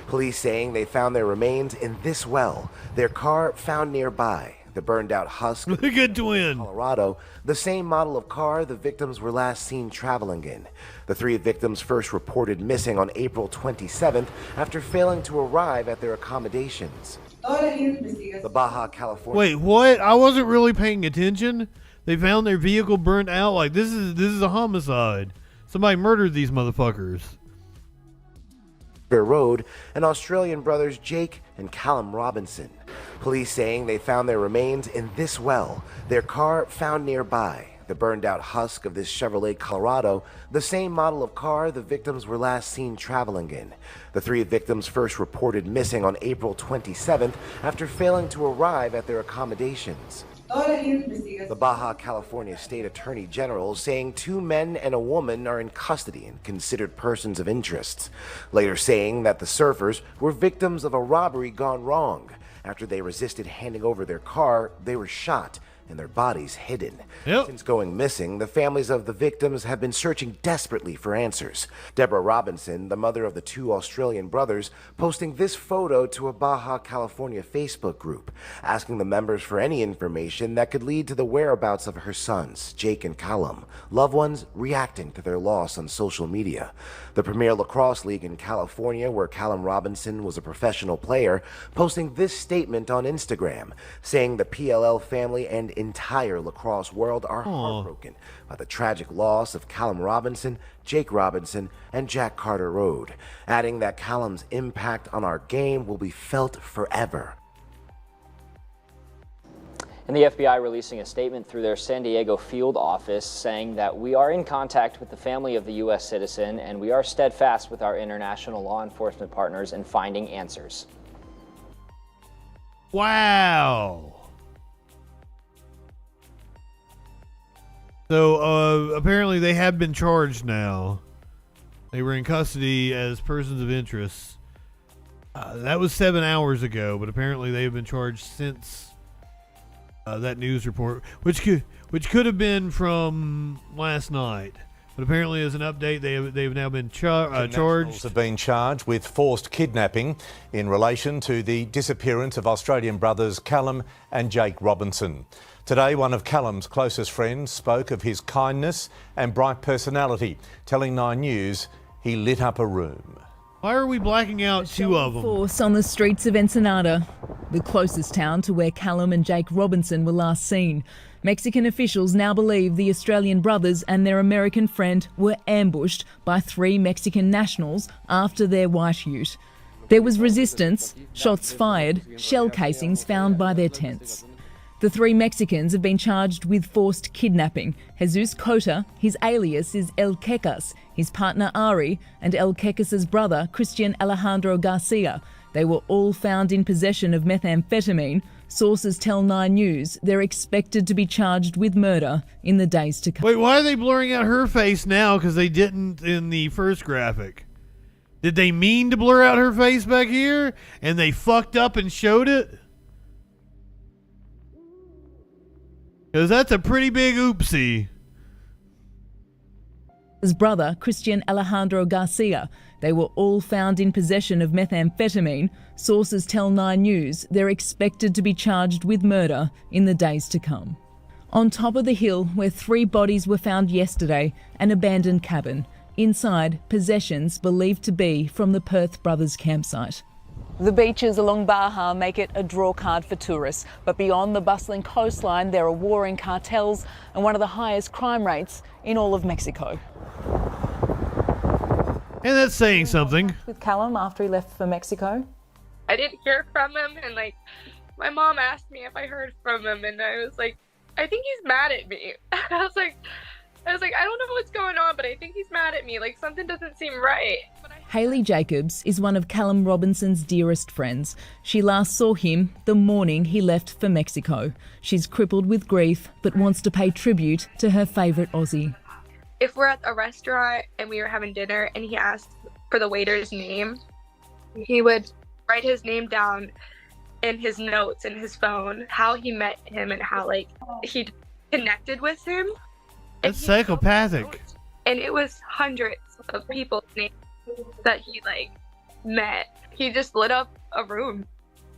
Police saying they found their remains in this well, their car found nearby. The burned-out husk of good twin. Colorado, the same model of car the victims were last seen traveling in. The 3 victims first reported missing on April 27th after failing to arrive at their accommodations. The Baja California. Wait, what? I wasn't really paying attention. They found their vehicle burnt out. Like this is a homicide. Somebody murdered these motherfuckers. Road and Australian brothers Jake and Callum Robinson. Police saying they found their remains in this well, their car found nearby. The burned out husk of this Chevrolet Colorado, the same model of car the victims were last seen traveling in. The 3 victims first reported missing on April 27th after failing to arrive at their accommodations. The Baja California State Attorney General saying 2 men and a woman are in custody and considered persons of interest. Later saying that the surfers were victims of a robbery gone wrong. After they resisted handing over their car, they were shot and their bodies hidden. Since going missing, the families of the victims have been searching desperately for answers. Deborah Robinson, the mother of the 2 Australian brothers, posting this photo to a Baja California Facebook group, asking the members for any information that could lead to the whereabouts of her sons, Jake and Callum. Loved ones reacting to their loss on social media. The Premier Lacrosse League in California, where Callum Robinson was a professional player, posting this statement on Instagram, saying the PLL family and entire lacrosse world are heartbroken by the tragic loss of Callum Robinson, Jake Robinson, and Jack Carter Road, adding that Callum's impact on our game will be felt forever. And the FBI releasing a statement through their San Diego field office saying that we are in contact with the family of the U.S. citizen and we are steadfast with our international law enforcement partners in finding answers. Wow. So apparently they have been charged now. They were in custody as persons of interest. That was 7 hours ago, but apparently they have been charged since that news report, which could have been from last night. But apparently, as an update, they've now been charged. Have been charged with forced kidnapping in relation to the disappearance of Australian brothers Callum and Jake Robinson. Today, one of Callum's closest friends spoke of his kindness and bright personality, telling 9 News he lit up a room. Why are we blacking out two of them? Force on the streets of Ensenada, the closest town to where Callum and Jake Robinson were last seen. Mexican officials now believe the Australian brothers and their American friend were ambushed by 3 Mexican nationals after their white ute. There was resistance, shots fired, shell casings found by their tents. The 3 Mexicans have been charged with forced kidnapping. Jesus Cota, his alias is El Ckers, his partner Ari, and El Ckers' brother Christian Alejandro Garcia. They were all found in possession of methamphetamine. Sources tell 9 News they're expected to be charged with murder in the days to come. Wait, why are they blurring out her face now? Because they didn't in the first graphic. Did they mean to blur out her face back here and they fucked up and showed it? Because that's a pretty big oopsie. His brother, Christian Alejandro Garcia. They were all found in possession of methamphetamine. Sources tell 9 News they're expected to be charged with murder in the days to come. On top of the hill where 3 bodies were found yesterday, an abandoned cabin. Inside, possessions believed to be from the Perth brothers campsite. The beaches along Baja make it a draw card for tourists, but beyond the bustling coastline there are warring cartels and one of the highest crime rates in all of Mexico. And that's saying something. With Callum after he left for Mexico? I didn't hear from him, and my mom asked me if I heard from him, and I was like, I think he's mad at me. I was like, I don't know what's going on, but I think he's mad at me. Like, something doesn't seem right. Hayley Jacobs is one of Callum Robinson's dearest friends. She last saw him the morning he left for Mexico. She's crippled with grief, but wants to pay tribute to her favourite Aussie. If we're at a restaurant and we were having dinner and he asked for the waiter's name, he would write his name down in his notes in his phone, how he met him and how, he connected with him. That's psychopathic. And it was hundreds of people's names that he met. He just lit up a room.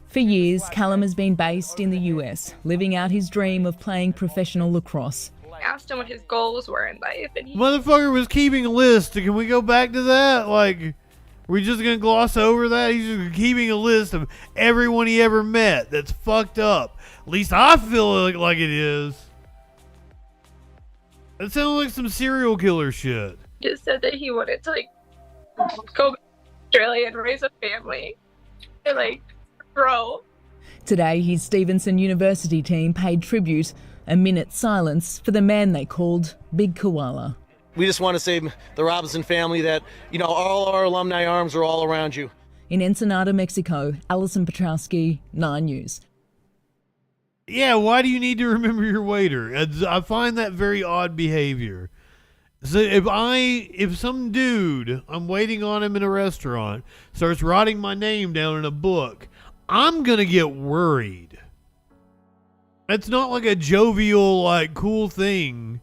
For years, Callum has been based in the US, living out his dream of playing professional lacrosse. I asked him what his goals were in life, and he Motherfucker was keeping a list. Can we go back to that? We just gonna gloss over that? He's just keeping a list of everyone he ever met. That's fucked up. At least I feel like it is. That sounds like some serial killer shit. just said that he wanted to go back to Australia and raise a family and grow. Today, his Stevenson University team paid tribute, a minute's silence for the man they called Big Koala. We just want to say the Robinson family that, all our alumni arms are all around you. In Ensenada, Mexico, Alison Petrowski, 9 News. Yeah, why do you need to remember your waiter? I find that very odd behavior. So if some dude, I'm waiting on him in a restaurant, starts writing my name down in a book, I'm going to get worried. It's not like a jovial, cool thing.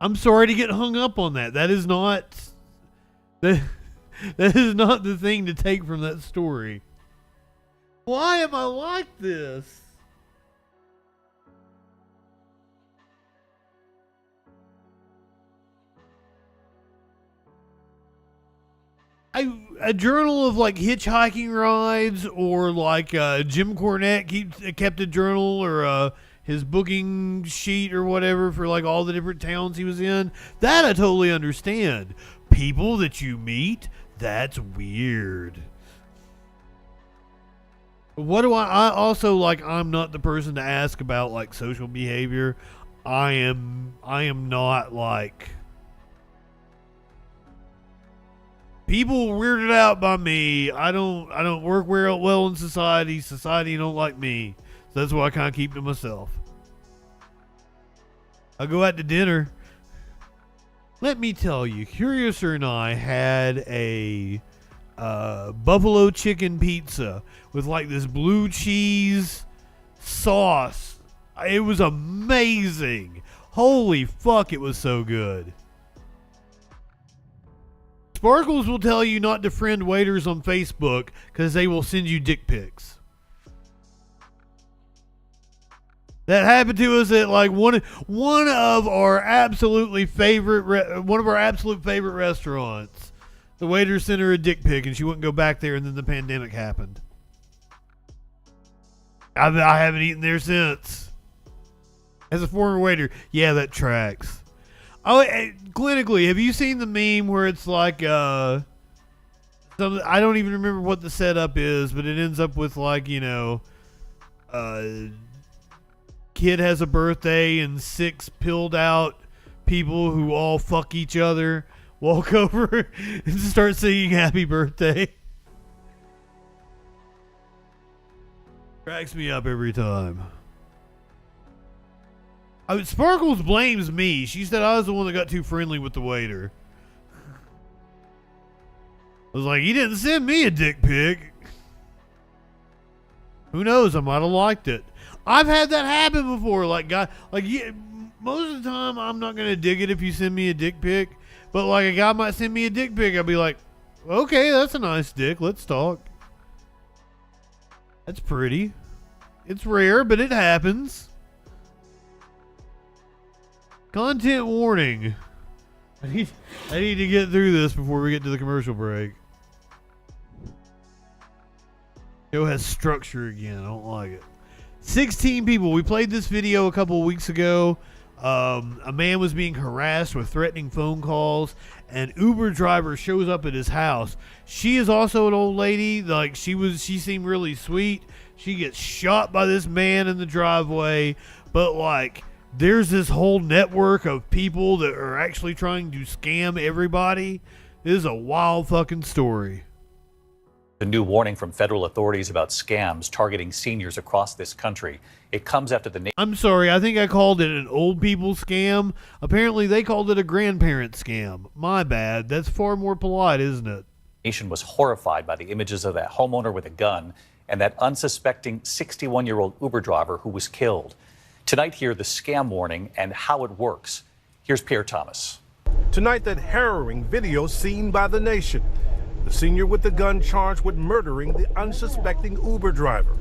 I'm sorry to get hung up on that. That is not that is not the thing to take from that story. Why am I like this? A journal of hitchhiking rides, or Jim Cornette kept a journal, or his booking sheet or whatever for all the different towns he was in. That I totally understand. People that you meet, that's weird. What do I also I'm not the person to ask about social behavior. I am not people weirded out by me. I don't work well in society. Society don't like me. So that's why I kind of keep to myself. I go out to dinner. Let me tell you, Curiouser and I had a buffalo chicken pizza with this blue cheese sauce. It was amazing. Holy fuck, it was so good. Sparkles will tell you not to friend waiters on Facebook because they will send you dick pics. That happened to us at like one of our absolute favorite restaurants. The waiter sent her a dick pic and she wouldn't go back there, and then the pandemic happened. I haven't eaten there since. As a former waiter, yeah, that tracks. Oh, clinically, have you seen the meme where it's like I don't even remember what the setup is, but it ends up with like, kid has a birthday and 6 pilled out people who all fuck each other walk over and start singing happy birthday. Cracks me up every time. Sparkles blames me. She said I was the one that got too friendly with the waiter. I was like, he didn't send me a dick pic. Who knows? I might have liked it. I've had that happen before. Most of the time, I'm not going to dig it if you send me a dick pic. But like a guy might send me a dick pic. I'll be like, okay, that's a nice dick. Let's talk. That's pretty. It's rare, but it happens. Content warning. I need to get through this before we get to the commercial break. Show has structure again. I don't like it. 16 people. We played this video a couple of weeks ago. A man was being harassed with threatening phone calls. An Uber driver shows up at his house. She is also an old lady. She seemed really sweet. She gets shot by this man in the driveway. But there's this whole network of people that are actually trying to scam everybody. This is a wild fucking story. A new warning from federal authorities about scams targeting seniors across this country. It comes after the I'm sorry, I think I called it an old people scam. Apparently they called it a grandparent scam. My bad. That's far more polite, isn't it? nation was horrified by the images of that homeowner with a gun and that unsuspecting 61-year-old Uber driver who was killed. Tonight, hear the scam warning and how it works. Here's Pierre Thomas. Tonight, that harrowing video seen by the nation. The senior with the gun charged with murdering the unsuspecting Uber driver.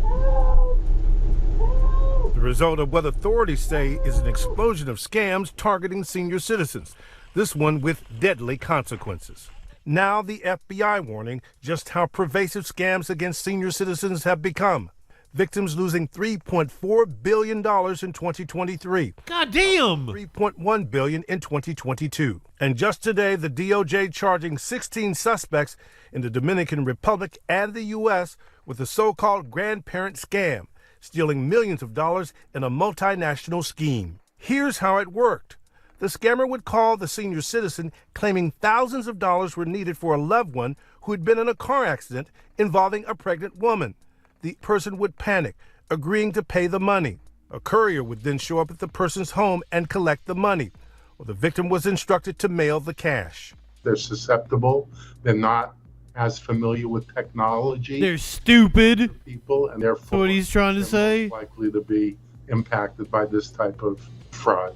The result of what authorities say is an explosion of scams targeting senior citizens, this one with deadly consequences. Now the FBI warning just how pervasive scams against senior citizens have become. Victims losing $3.4 billion in 2023. God damn! $3.1 billion in 2022. And just today, the DOJ charging 16 suspects in the Dominican Republic and the U.S. with a so-called grandparent scam, stealing millions of dollars in a multinational scheme. Here's how it worked. The scammer would call the senior citizen claiming thousands of dollars were needed for a loved one who had been in a car accident involving a pregnant woman. The person would panic, agreeing to pay the money. A courier would then show up at the person's home and collect the money, or the victim was instructed to mail the cash. They're susceptible. They're not as familiar with technology. They're stupid. People, and therefore, that's what he's trying to say. Likely to be impacted by this type of fraud.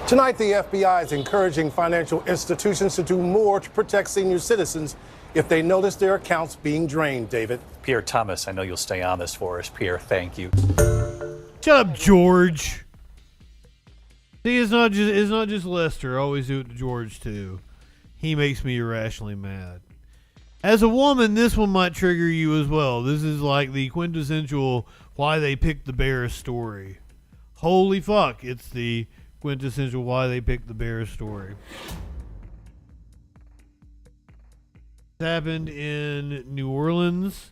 Tonight, the FBI is encouraging financial institutions to do more to protect senior citizens if they notice their accounts being drained, David. Pierre Thomas, I know you'll stay on this for us. Pierre, thank you. Shut up, George. See, it's not just Lester. I always do it to George, too. He makes me irrationally mad. As a woman, this one might trigger you as well. This is like the quintessential why they picked the bear story. Holy fuck, it's the quintessential why they picked the bear story. This happened in New Orleans.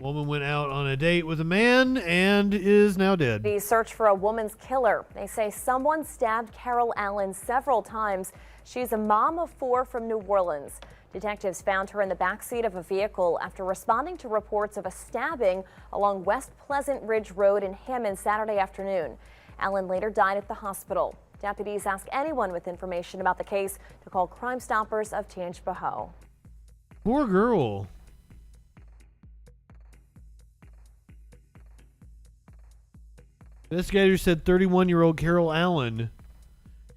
Woman went out on a date with a man and is now dead. The search for a woman's killer. They say someone stabbed Carol Allen several times. She's a mom of 4 from New Orleans. Detectives found her in the backseat of a vehicle after responding to reports of a stabbing along West Pleasant Ridge Road in Hammond Saturday afternoon. Allen later died at the hospital. Deputies ask anyone with information about the case to call Crime Stoppers of Tangipahoa. Poor girl. Investigators said 31-year-old Carol Allen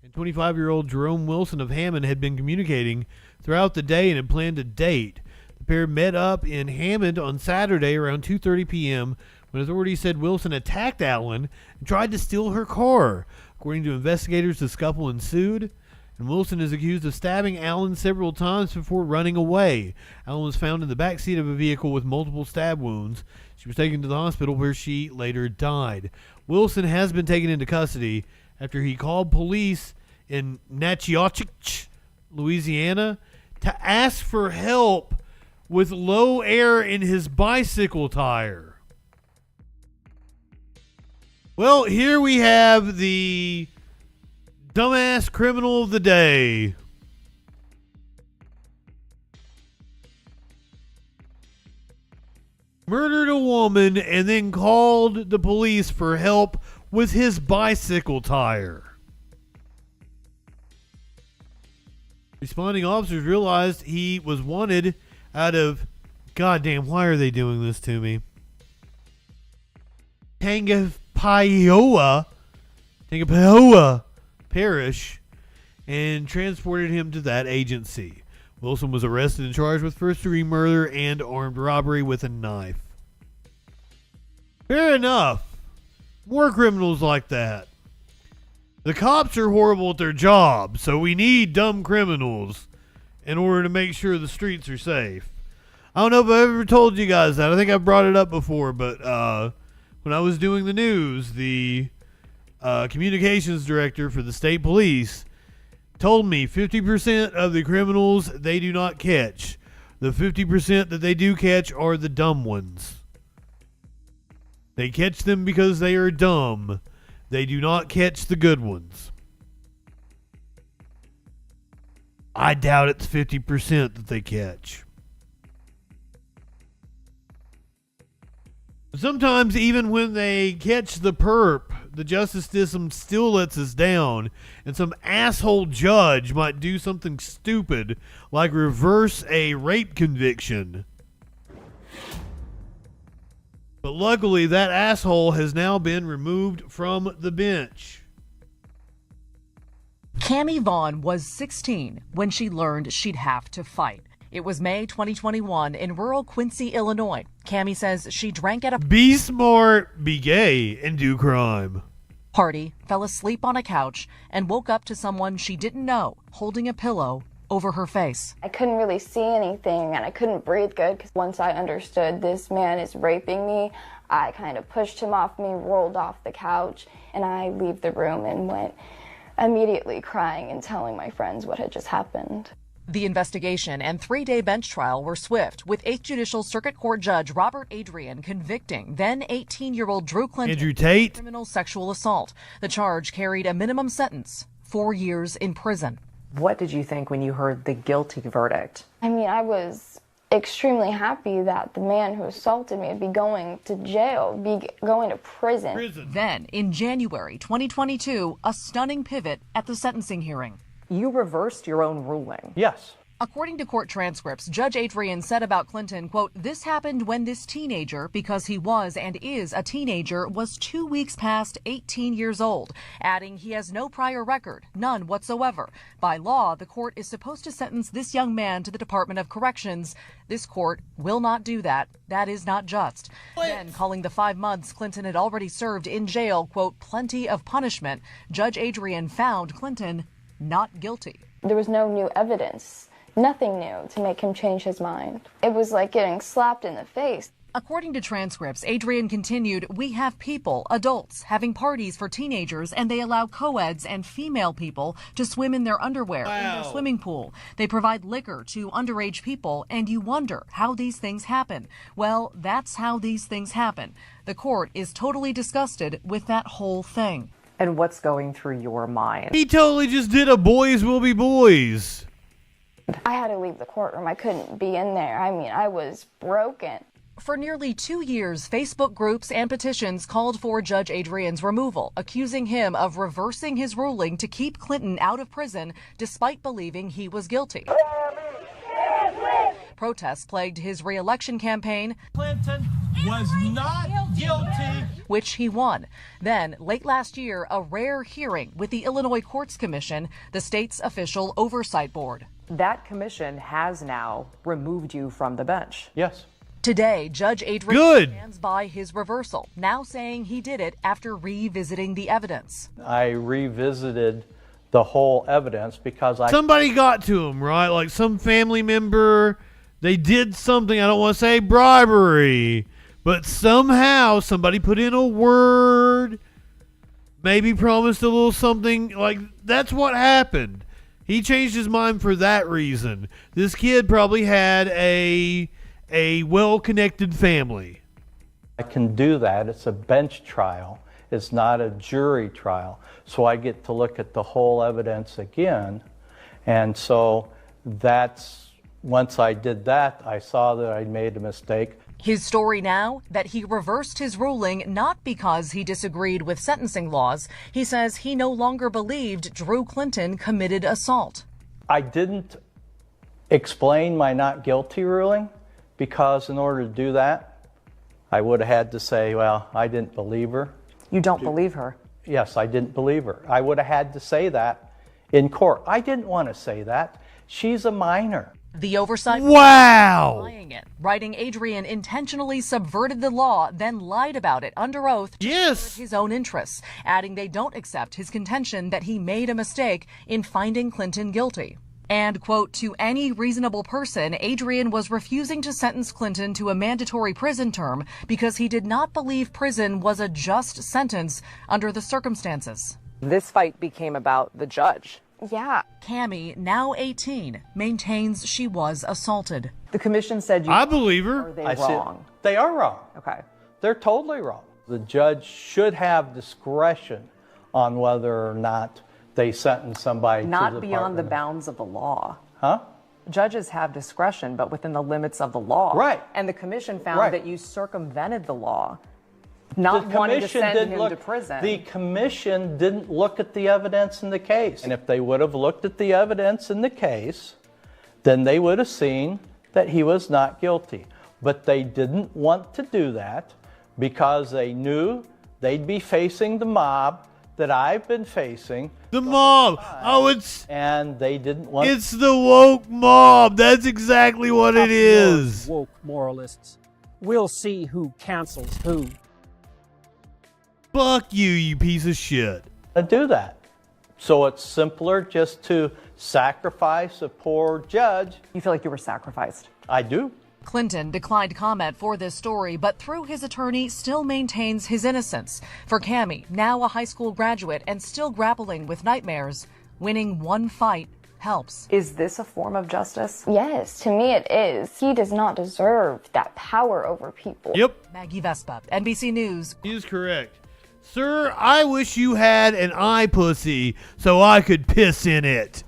and 25-year-old Jerome Wilson of Hammond had been communicating throughout the day and had planned a date. The pair met up in Hammond on Saturday around 2:30 p.m. when authorities said Wilson attacked Allen and tried to steal her car. According to investigators, the scuffle ensued, and Wilson is accused of stabbing Allen several times before running away. Allen was found in the back seat of a vehicle with multiple stab wounds. She was taken to the hospital where she later died. Wilson has been taken into custody after he called police in Natchitoches, Louisiana, to ask for help with low air in his bicycle tire. Well, here we have the dumbass criminal of the day. Murdered a woman and then called the police for help with his bicycle tire. Responding officers realized he was wanted out of, goddamn, why are they doing this to me? Tangipahoa Parish, and transported him to that agency. Wilson was arrested and charged with first-degree murder and armed robbery with a knife. Fair enough. More criminals like that. The cops are horrible at their job, so we need dumb criminals in order to make sure the streets are safe. I don't know if I've ever told you guys that. I think I've brought it up before, but when I was doing the news, the communications director for the state police told me 50% of the criminals they do not catch. The 50% that they do catch are the dumb ones. They catch them because they are dumb. They do not catch the good ones. I doubt it's 50% that they catch. Sometimes even when they catch the perp, the justice system still lets us down, and some asshole judge might do something stupid like reverse a rape conviction. But luckily, that asshole has now been removed from the bench. Cammie Vaughn was 16 when she learned she'd have to fight. It was May 2021 in rural Quincy, Illinois. Cammie says she drank at a Be smart, be gay, and do crime party, fell asleep on a couch, and woke up to someone she didn't know holding a pillow over her face. I couldn't really see anything and I couldn't breathe good because once I understood this man is raping me, I kind of pushed him off me, rolled off the couch, and I leave the room and went immediately crying and telling my friends what had just happened. The investigation and 3-day bench trial were swift, with 8th Judicial Circuit Court Judge Robert Adrian convicting then 18-year-old Drew Clinton Andrew Tate of criminal sexual assault. The charge carried a minimum sentence, 4 years in prison. What did you think when you heard the guilty verdict? I mean, I was extremely happy that the man who assaulted me would be going to jail, be going to prison. Then, in January 2022, a stunning pivot at the sentencing hearing. You reversed your own ruling. Yes. According to court transcripts, Judge Adrian said about Clinton, quote, "This happened when this teenager, because he was and is a teenager, was 2 weeks past 18 years old," adding he has no prior record, none whatsoever. By law, the court is supposed to sentence this young man to the Department of Corrections. This court will not do that. That is not just. Then, calling the 5 months Clinton had already served in jail, quote, "plenty of punishment," Judge Adrian found Clinton not guilty. There was no new evidence, nothing new to make him change his mind. It was like getting slapped in the face. According to transcripts, Adrian continued, "We have people, adults, having parties for teenagers, and they allow co-eds and female people to swim in their underwear in their swimming pool. They provide liquor to underage people, and you wonder how these things happen. Well, that's how these things happen." The court is totally disgusted with that whole thing. And what's going through your mind? He totally just did a boys will be boys. I had to leave the courtroom. I couldn't be in there. I mean, I was broken. For nearly 2 years, Facebook groups and petitions called for Judge Adrian's removal, accusing him of reversing his ruling to keep Clinton out of prison despite believing he was guilty. Protests plagued his re-election campaign. Clinton was not guilty, which he won. Then, late last year, a rare hearing with the Illinois Courts Commission, the state's official oversight board. That commission has now removed you from the bench. Yes. Today, Judge Adrian stands by his reversal, now saying he did it after revisiting the evidence. I revisited the whole evidence because somebody got to him, right? Like some family member, they did something, I don't want to say bribery, but somehow somebody put in a word, maybe promised a little something. Like, that's what happened. He changed his mind for that reason. This kid probably had a well-connected family. I can do that. It's a bench trial. It's not a jury trial. So I get to look at the whole evidence again. And so that's, once I did that, I saw that I'd made a mistake. His story now, that he reversed his ruling not because he disagreed with sentencing laws. He says he no longer believed Drew Clinton committed assault. I didn't explain my not guilty ruling because in order to do that, I would have had to say, well, I didn't believe her. You don't believe her? Yes, I didn't believe her. I would have had to say that in court. I didn't want to say that. She's a minor. The oversight. Wow. Lying it, writing Adrian intentionally subverted the law, then lied about it under oath to serve his own interests, adding they don't accept his contention that he made a mistake in finding Clinton guilty. And, quote, to any reasonable person, Adrian was refusing to sentence Clinton to a mandatory prison term because he did not believe prison was a just sentence under the circumstances. This fight became about the judge. Yeah. Cammie, now 18, maintains she was assaulted. The commission said I believe her. Are they I wrong? said, they are wrong. Okay. They're totally wrong. The judge should have discretion on whether or not they sentence somebody to the Not beyond Department the of- bounds of the law. Huh? Judges have discretion, but within the limits of the law. Right. And the commission found Right. that you circumvented the law, not wanting to send him to prison. The commission didn't look at the evidence in the case. And if they would have looked at the evidence in the case, then they would have seen that he was not guilty. But they didn't want to do that because they knew they'd be facing the mob that I've been facing. The mob. Oh, and they didn't want. It's the woke mob. That's exactly what it is. Woke moralists. We'll see who cancels who. Fuck you, you piece of shit. To do that. So it's simpler just to sacrifice a poor judge. You feel like you were sacrificed? I do. Clinton declined comment for this story, but through his attorney still maintains his innocence. For Cammie, now a high school graduate and still grappling with nightmares, winning one fight helps. Is this a form of justice? Yes, to me it is. He does not deserve that power over people. Yep. Maggie Vespa, NBC News. He is correct. Sir, I wish you had an eye pussy so I could piss in it.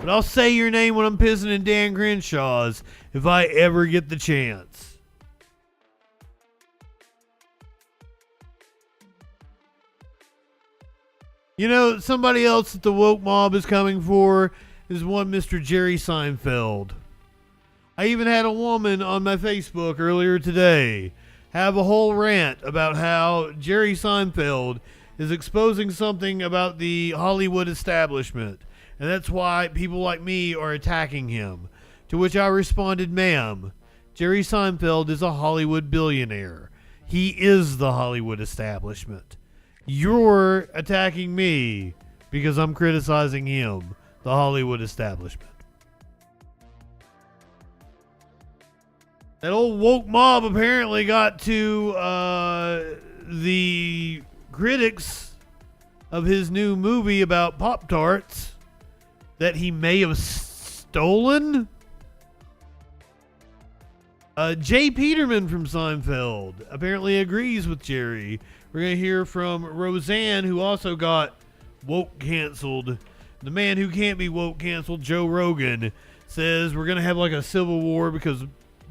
But I'll say your name when I'm pissing in Dan Crenshaw's if I ever get the chance. You know, somebody else that the woke mob is coming for is one Mr. Jerry Seinfeld. I even had a woman on my Facebook earlier today have a whole rant about how Jerry Seinfeld is exposing something about the Hollywood establishment. And that's why people like me are attacking him. To which I responded, ma'am, Jerry Seinfeld is a Hollywood billionaire. He is the Hollywood establishment. You're attacking me because I'm criticizing him, the Hollywood establishment. That old woke mob apparently got to the critics of his new movie about Pop-Tarts that he may have stolen. Jay Peterman from Seinfeld apparently agrees with Jerry. We're going to hear from Roseanne, who also got woke canceled. The man who can't be woke canceled, Joe Rogan, says we're going to have like a civil war because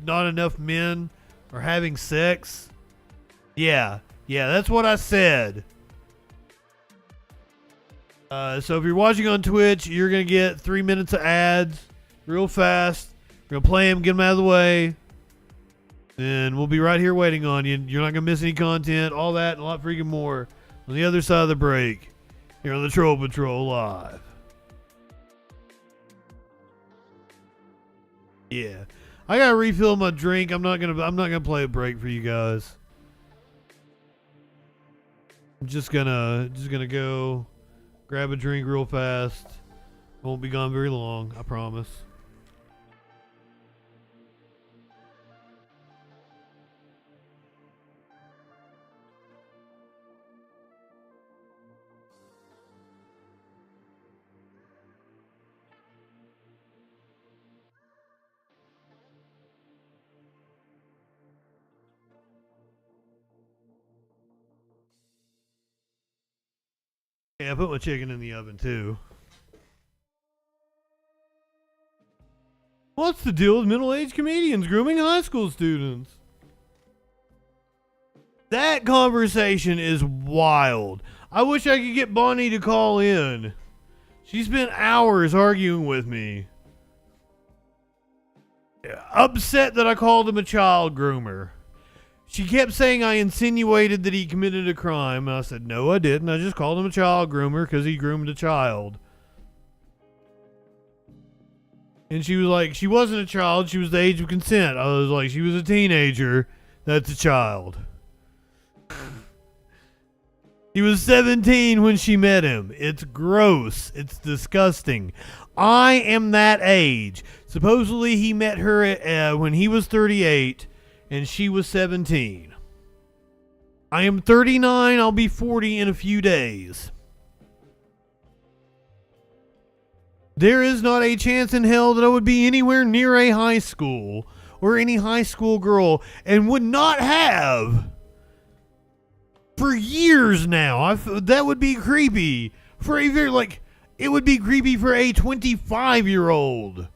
not enough men are having sex. Yeah, that's what I said. So if you're watching on Twitch, you're going to get 3 minutes of ads real fast. We're going to play them, get them out of the way. And we'll be right here waiting on you. You're not going to miss any content, all that, and a lot freaking more on the other side of the break here on the Troll Patrol Live. Yeah. I gotta refill my drink. I'm not gonna play a break for you guys. I'm just gonna go grab a drink real fast. Won't be gone very long, I promise. Yeah, I put my chicken in the oven too. What's the deal with middle-aged comedians grooming high school students? That conversation is wild. I wish I could get Bonnie to call in. She spent hours arguing with me. Upset that I called him a child groomer. She kept saying I insinuated that he committed a crime. And I said, no, I didn't. I just called him a child groomer because he groomed a child. And she was like, she wasn't a child. She was the age of consent. I was like, she was a teenager. That's a child. He was 17 when she met him. It's gross. It's disgusting. I am that age. Supposedly he met her when he was 38 and she was 17. I am 39. I'll be 40 in a few days. There is not a chance in hell that I would be anywhere near a high school or any high school girl, and would not have for years now. That would be creepy for a it would be creepy for a 25-year-old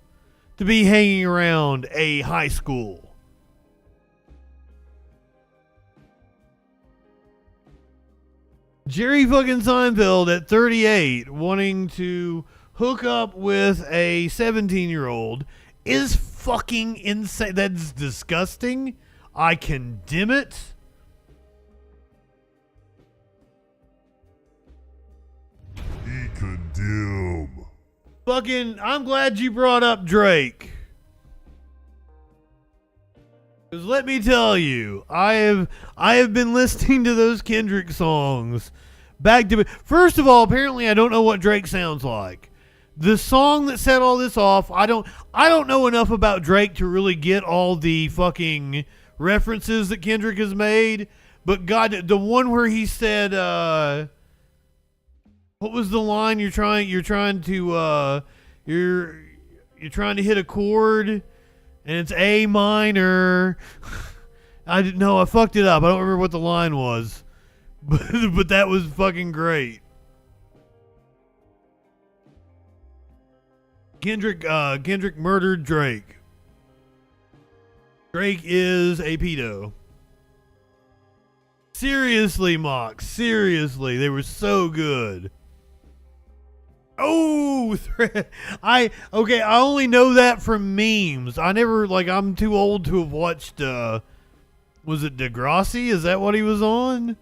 to be hanging around a high school. Jerry fucking Seinfeld at 38 wanting to hook up with a 17-year-old is fucking insane. That's disgusting. I condemn it. Condemn. Fucking, I'm glad you brought up Drake. Because let me tell you, I have been listening to those Kendrick songs back to... First of all, apparently I don't know what Drake sounds like. The song that set all this off, I don't know enough about Drake to really get all the fucking references that Kendrick has made. But God, the one where he said, what was the line? You're trying to hit a chord, and it's A minor. I didn't know. I fucked it up. I don't remember what the line was, but that was fucking great. Kendrick murdered Drake. Drake is a pedo. Seriously, Mox. Seriously, they were so good. Oh, I only know that from memes. I never, I'm too old to have watched, was it Degrassi? Is that what he was on?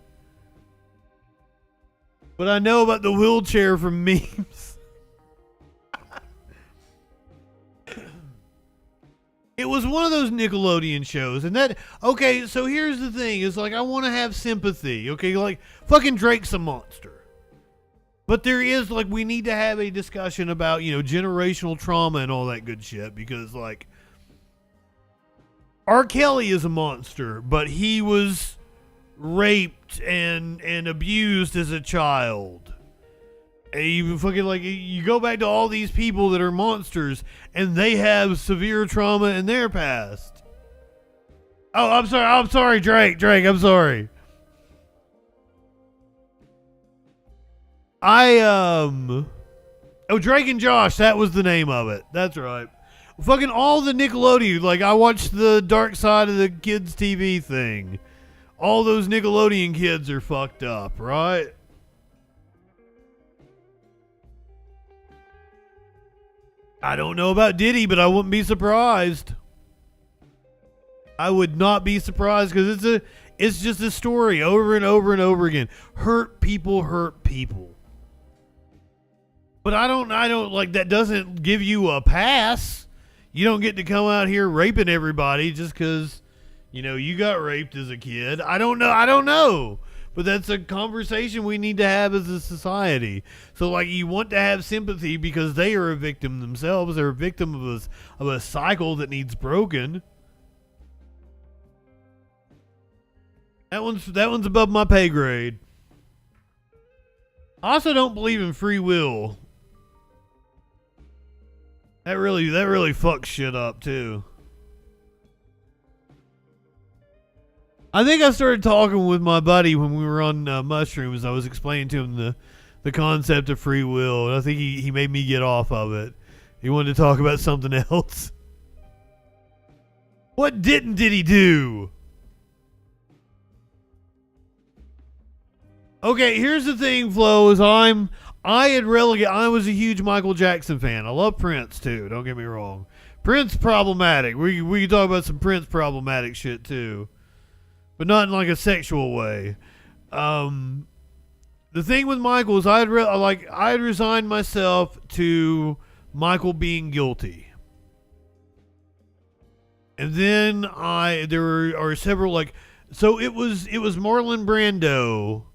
But I know about the wheelchair from memes. It was one of those Nickelodeon shows, and so here's the thing, is I want to have sympathy, okay? Fucking Drake's a monster. But there is, we need to have a discussion about, generational trauma and all that good shit, because, R. Kelly is a monster, but he was raped and abused as a child. And even fucking, you go back to all these people that are monsters, and they have severe trauma in their past. Oh, I'm sorry, Drake, I'm sorry. Drake and Josh, that was the name of it. That's right. Fucking all the Nickelodeon, I watched the Dark Side of the Kids TV thing. All those Nickelodeon kids are fucked up, right? I don't know about Diddy, but I wouldn't be surprised. I would not be surprised, because it's just a story over and over and over again. Hurt people hurt people. But I don't that doesn't give you a pass. You don't get to come out here raping everybody just because, you know, you got raped as a kid. I don't know. But that's a conversation we need to have as a society. So, like, you want to have sympathy because they are a victim themselves. They're a victim of a cycle that needs broken. That one's above my pay grade. I also don't believe in free will. That really fucks shit up too. I think I started talking with my buddy when we were on mushrooms. I was explaining to him the concept of free will, and I think he made me get off of it. He wanted to talk about something else. What did he do? Okay, here's the thing, Flo, is I was a huge Michael Jackson fan. I love Prince too, don't get me wrong. Prince problematic. We can talk about some Prince problematic shit too. But not in like a sexual way. The thing with Michael is I had resigned myself to Michael being guilty. And then there are several so it was Marlon Brando.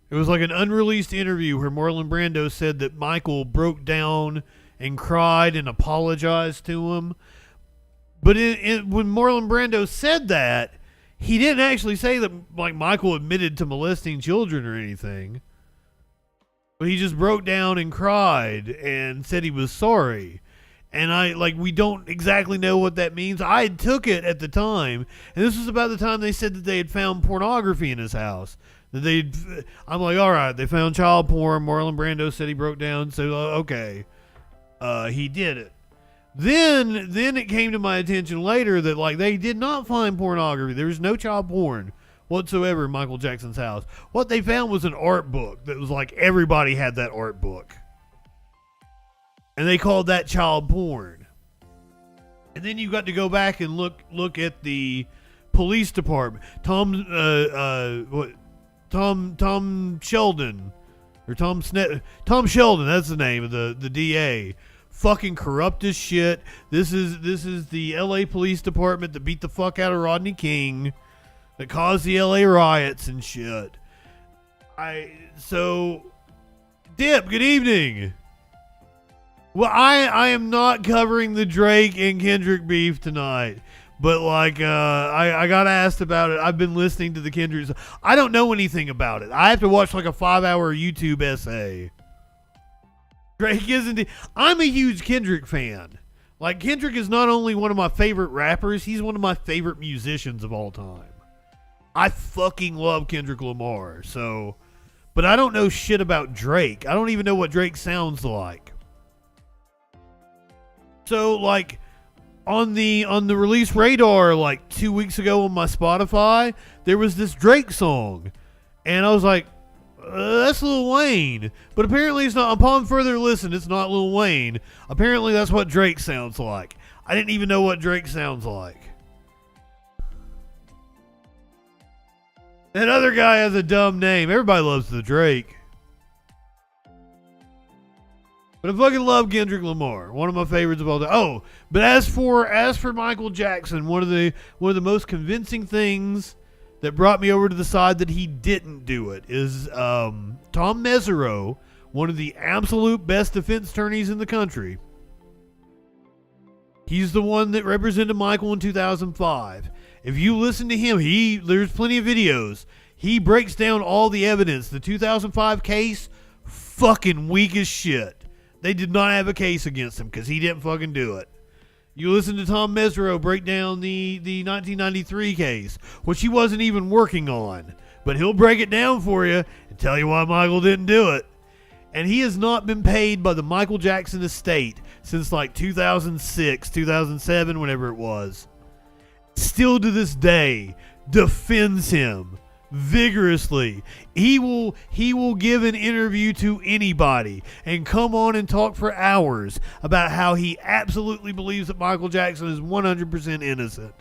It was like an unreleased interview where Marlon Brando said that Michael broke down and cried and apologized to him. But when Marlon Brando said that, he didn't actually say that like Michael admitted to molesting children or anything. But he just broke down and cried and said he was sorry. And we don't exactly know what that means. I took it at the time, and this was about the time they said that they had found pornography in his house. I'm like, all right, they found child porn. Marlon Brando said he broke down, so okay, he did it. Then it came to my attention later that like they did not find pornography. There was no child porn whatsoever in Michael Jackson's house. What they found was an art book that was like everybody had that art book. And they called that child porn. And then you got to go back and look at the police department. Tom Sheldon, Tom Sheldon, that's the name of the DA. Fucking corrupt as shit. This is the LA Police Department that beat the fuck out of Rodney King, that caused the LA riots and shit. Dip, good evening. Well, I am not covering the Drake and Kendrick beef tonight, but like I got asked about it. I've been listening to the Kendrick. I don't know anything about it. I have to watch like a 5-hour YouTube essay. Drake isn't. I'm a huge Kendrick fan. Like, Kendrick is not only one of my favorite rappers, he's one of my favorite musicians of all time. I fucking love Kendrick Lamar. So, but I don't know shit about Drake. I don't even know what Drake sounds like. So, like, on the release radar, like 2 weeks ago on my Spotify, there was this Drake song, and I was like, that's Lil Wayne. But apparently it's not. Upon further listen, it's not Lil Wayne. Apparently that's what Drake sounds like. I didn't even know what Drake sounds like. That other guy has a dumb name. Everybody loves the Drake. But I fucking love Kendrick Lamar. One of my favorites of all time. Oh, but as for Michael Jackson, one of the most convincing things that brought me over to the side that he didn't do it is Tom Mesereau, one of the absolute best defense attorneys in the country. He's the one that represented Michael in 2005. If you listen to him, there's plenty of videos. He breaks down all the evidence. The 2005 case, fucking weak as shit. They did not have a case against him because he didn't fucking do it. You listen to Tom Mesereau break down the 1993 case, which he wasn't even working on. But he'll break it down for you and tell you why Michael didn't do it. And he has not been paid by the Michael Jackson estate since like 2006, 2007, whenever it was. Still to this day, defends him vigorously. He will give an interview to anybody and come on and talk for hours about how he absolutely believes that Michael Jackson is 100% innocent.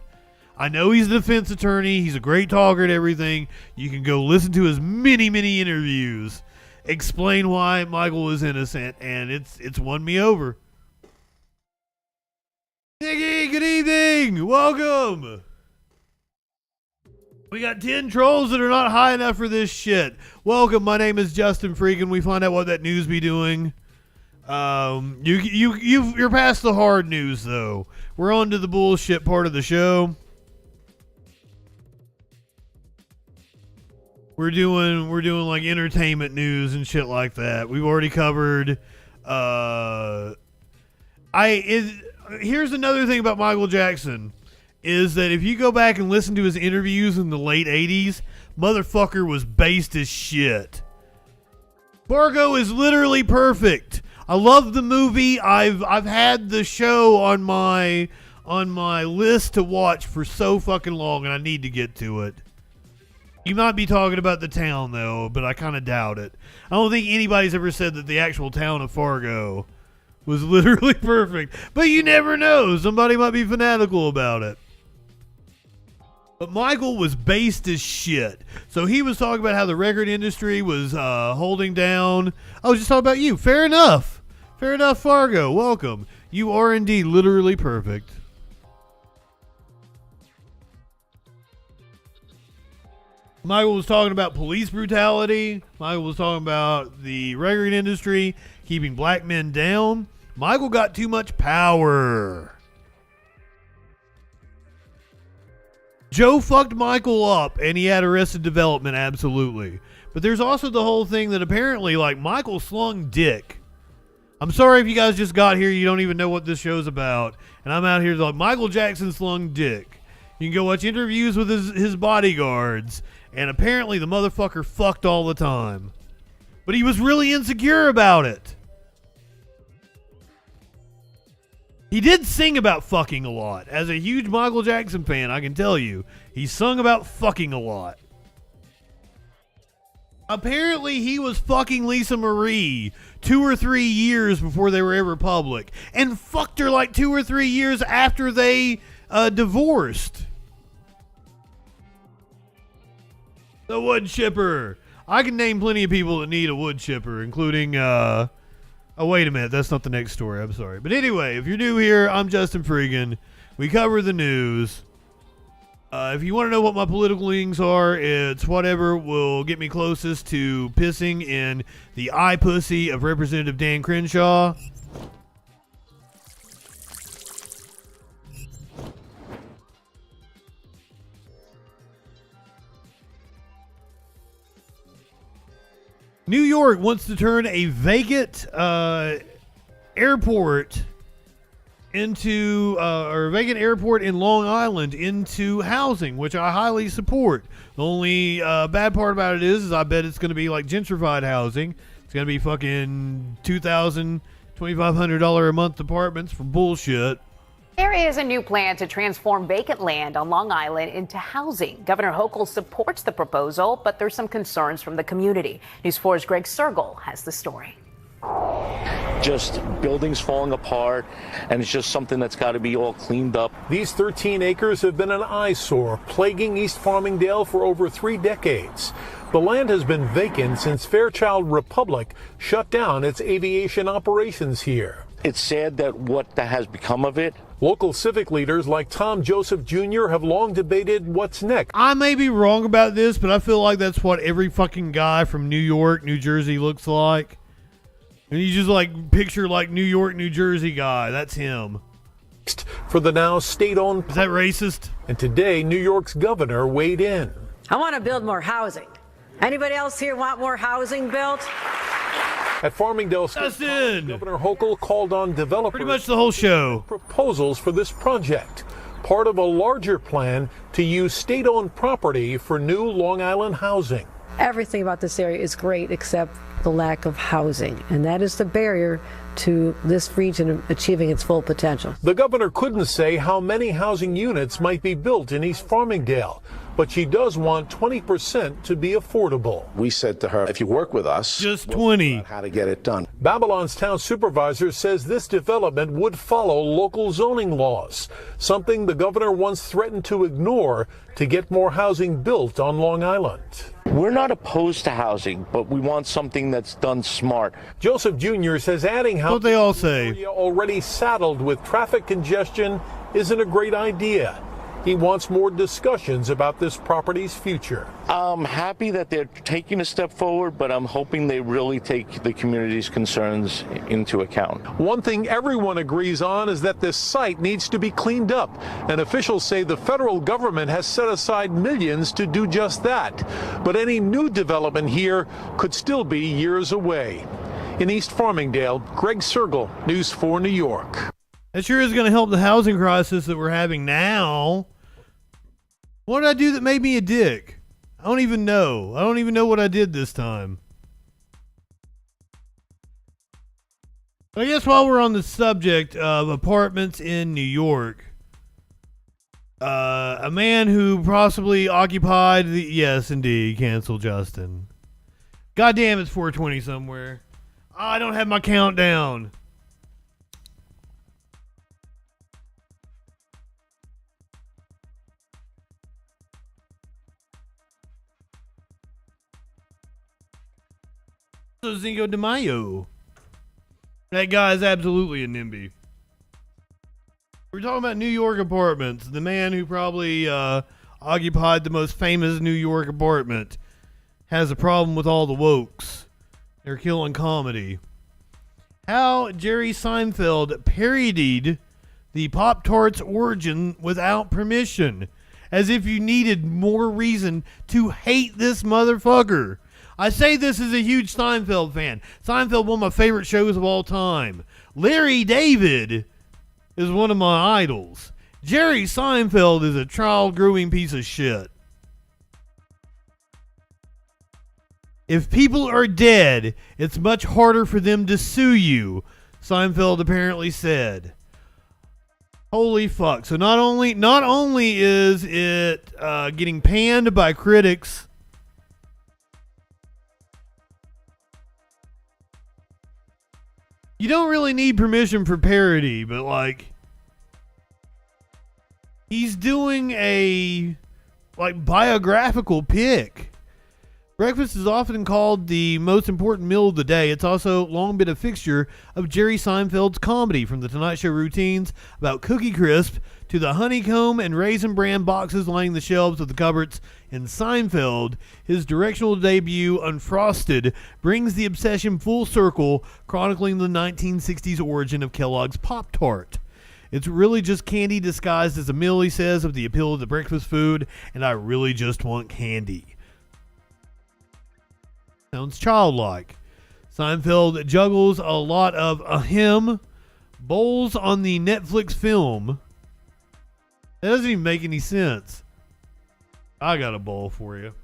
I know he's a defense attorney. He's a great talker and everything. You can go listen to his many interviews, explain why Michael is innocent, and it's won me over. Nikki, good evening. Welcome. We got 10 trolls that are not high enough for this shit. Welcome. My name is JustinFREAKIN. We find out what that news be doing. You're past the hard news though. We're on to the bullshit part of the show. We're doing like entertainment news and shit like that. We've already covered. Here's another thing about Michael Jackson, is that if you go back and listen to his interviews in the late 80s, motherfucker was based as shit. Fargo is literally perfect. I love the movie. I've had the show on my list to watch for so fucking long, and I need to get to it. You might be talking about the town though, but I kind of doubt it. I don't think anybody's ever said that the actual town of Fargo was literally perfect, but you never know. Somebody might be fanatical about it. But Michael was based as shit. So he was talking about how the record industry was holding down. I was just talking about you. Fair enough. Fair enough, Fargo. Welcome. You are indeed literally perfect. Michael was talking about police brutality. Michael was talking about the record industry keeping black men down. Michael got too much power. Joe fucked Michael up and he had Arrested Development, absolutely. But there's also the whole thing that apparently, like, Michael slung dick. I'm sorry if you guys just got here, you don't even know what this show's about. And I'm out here like, Michael Jackson slung dick. You can go watch interviews with his bodyguards. And apparently the motherfucker fucked all the time. But he was really insecure about it. He did sing about fucking a lot. As a huge Michael Jackson fan, I can tell you, he sung about fucking a lot. Apparently, he was fucking Lisa Marie 2 or 3 years before they were ever public. And fucked her like 2 or 3 years after they divorced. The wood chipper. I can name plenty of people that need a wood chipper, including, oh, wait a minute. That's not the next story. I'm sorry. But anyway, if you're new here, I'm JustinFREAKIN. We cover the news. If you want to know what my political leanings are, it's whatever will get me closest to pissing in the eye pussy of Representative Dan Crenshaw. New York wants to turn a vacant airport into or a vacant airport in Long Island into housing, which I highly support. The only bad part about it is I bet it's going to be like gentrified housing. It's going to be fucking $2,000, $2,500 a month apartments for bullshit. There is a new plan to transform vacant land on Long Island into housing. Governor Hochul supports the proposal, but there's some concerns from the community. News 4's Greg Sergel has the story. Just buildings falling apart, and it's just something that's got to be all cleaned up. These 13 acres have been an eyesore, plaguing East Farmingdale for over 3 decades. The land has been vacant since Fairchild Republic shut down its aviation operations here. It's sad that what has become of it. Local civic leaders like Tom Joseph Jr. have long debated what's next. I may be wrong about this, but I feel like that's what every fucking guy from New York, New Jersey looks like. And you just like picture like New York, New Jersey guy. That's him. For the now state-owned... Is that racist? And today, New York's governor weighed in. I want to build more housing. Anybody else here want more housing built? At Farmingdale State, Governor Hochul called on developers pretty much the whole show proposals for this project, part of a larger plan to use state-owned property for new Long Island housing. Everything about this area is great except the lack of housing, and that is the barrier to this region achieving its full potential. The governor couldn't say how many housing units might be built in East Farmingdale, but she does want 20% to be affordable. We said to her, if you work with us, just 20. How to get it done. Babylon's town supervisor says this development would follow local zoning laws, something the governor once threatened to ignore to get more housing built on Long Island. We're not opposed to housing, but we want something that's done smart. Joseph Jr. says adding what they all say. area already saddled with traffic congestion isn't a great idea. He wants more discussions about this property's future. I'm happy that they're taking a step forward, but I'm hoping they really take the community's concerns into account. One thing everyone agrees on is that this site needs to be cleaned up, and officials say the federal government has set aside millions to do just that. But any new development here could still be years away. In East Farmingdale, Greg Sergel, News 4 New York. That sure is going to help the housing crisis that we're having now. What did I do that made me a dick? I don't even know. I don't even know what I did this time. I guess while we're on the subject of apartments in New York, a man who possibly occupied the... Yes, indeed. Cancel Justin. Goddamn, it's 4:20 somewhere. Oh, I don't have my countdown. Cinco de Mayo. That guy is absolutely a NIMBY. We're talking about New York apartments. The man who probably occupied the most famous New York apartment has a problem with all the wokes. They're killing comedy. How Jerry Seinfeld parodied the Pop-Tarts origin without permission, as if you needed more reason to hate this motherfucker. I say this as a huge Seinfeld fan. Seinfeld, one of my favorite shows of all time. Larry David is one of my idols. Jerry Seinfeld is a child-grooming piece of shit. If people are dead, it's much harder for them to sue you, Seinfeld apparently said. Holy fuck. So not only is it getting panned by critics, you don't really need permission for parody, but like, he's doing a biographical pick. Breakfast is often called the most important meal of the day. It's also long been a fixture of Jerry Seinfeld's comedy, from the Tonight Show routines about Cookie Crisp to the honeycomb and raisin bran boxes lining the shelves of the cupboards. In Seinfeld, his directional debut, Unfrosted, brings the obsession full circle, chronicling the 1960s origin of Kellogg's Pop-Tart. It's really just candy disguised as a meal, he says, of the appeal of the breakfast food, and I really just want candy. Sounds childlike. Seinfeld juggles a lot of bowls on the Netflix film. That doesn't even make any sense. I got a bowl for you.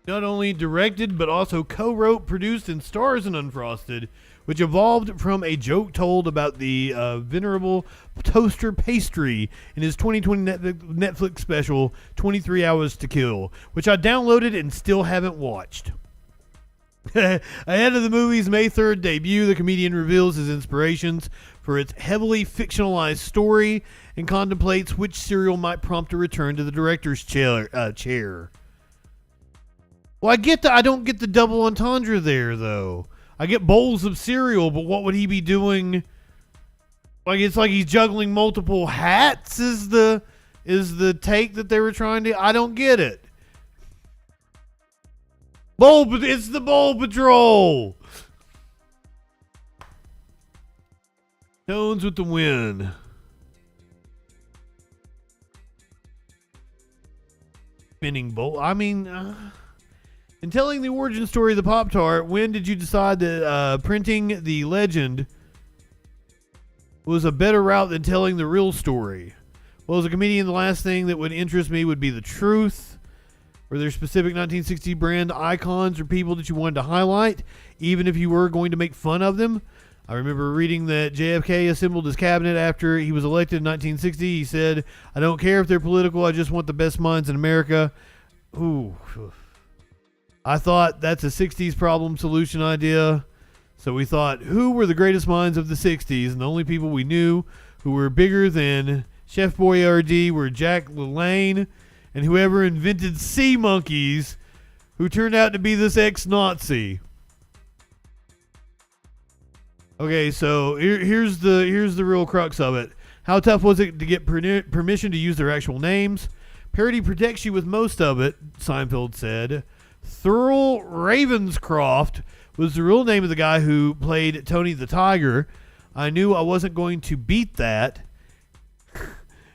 Not only directed, but also co-wrote, produced, and stars in Unfrosted, which evolved from a joke told about the venerable toaster pastry in his 2020 Netflix special, 23 Hours to Kill, which I downloaded and still haven't watched. Ahead of the movie's May 3rd debut, the comedian reveals his inspirations for its heavily fictionalized story and contemplates which cereal might prompt a return to the director's chair. Well, I don't get the double entendre there, though. I get bowls of cereal, but what would he be doing? Like, it's like he's juggling multiple hats is the take that they were trying to... I don't get it. It's the Bowl Patrol! Tones with the win. Spinning bowl. I mean... in telling the origin story of the Pop-Tart, when did you decide that printing the legend was a better route than telling the real story? Well, as a comedian, the last thing that would interest me would be the truth. Were there specific 1960 brand icons or people that you wanted to highlight, even if you were going to make fun of them? I remember reading that JFK assembled his cabinet after he was elected in 1960. He said, "I don't care if they're political, I just want the best minds in America." Ooh. I thought that's a 60s problem solution idea. So we thought, who were the greatest minds of the 60s? And the only people we knew who were bigger than Chef Boyardee were Jack LaLanne and whoever invented sea monkeys, who turned out to be this ex-Nazi. Okay, so here's the real crux of it. How tough was it to get permission to use their actual names? Parody protects you with most of it, Seinfeld said. Thur Ravenscroft was the real name of the guy who played Tony the Tiger. I knew I wasn't going to beat that.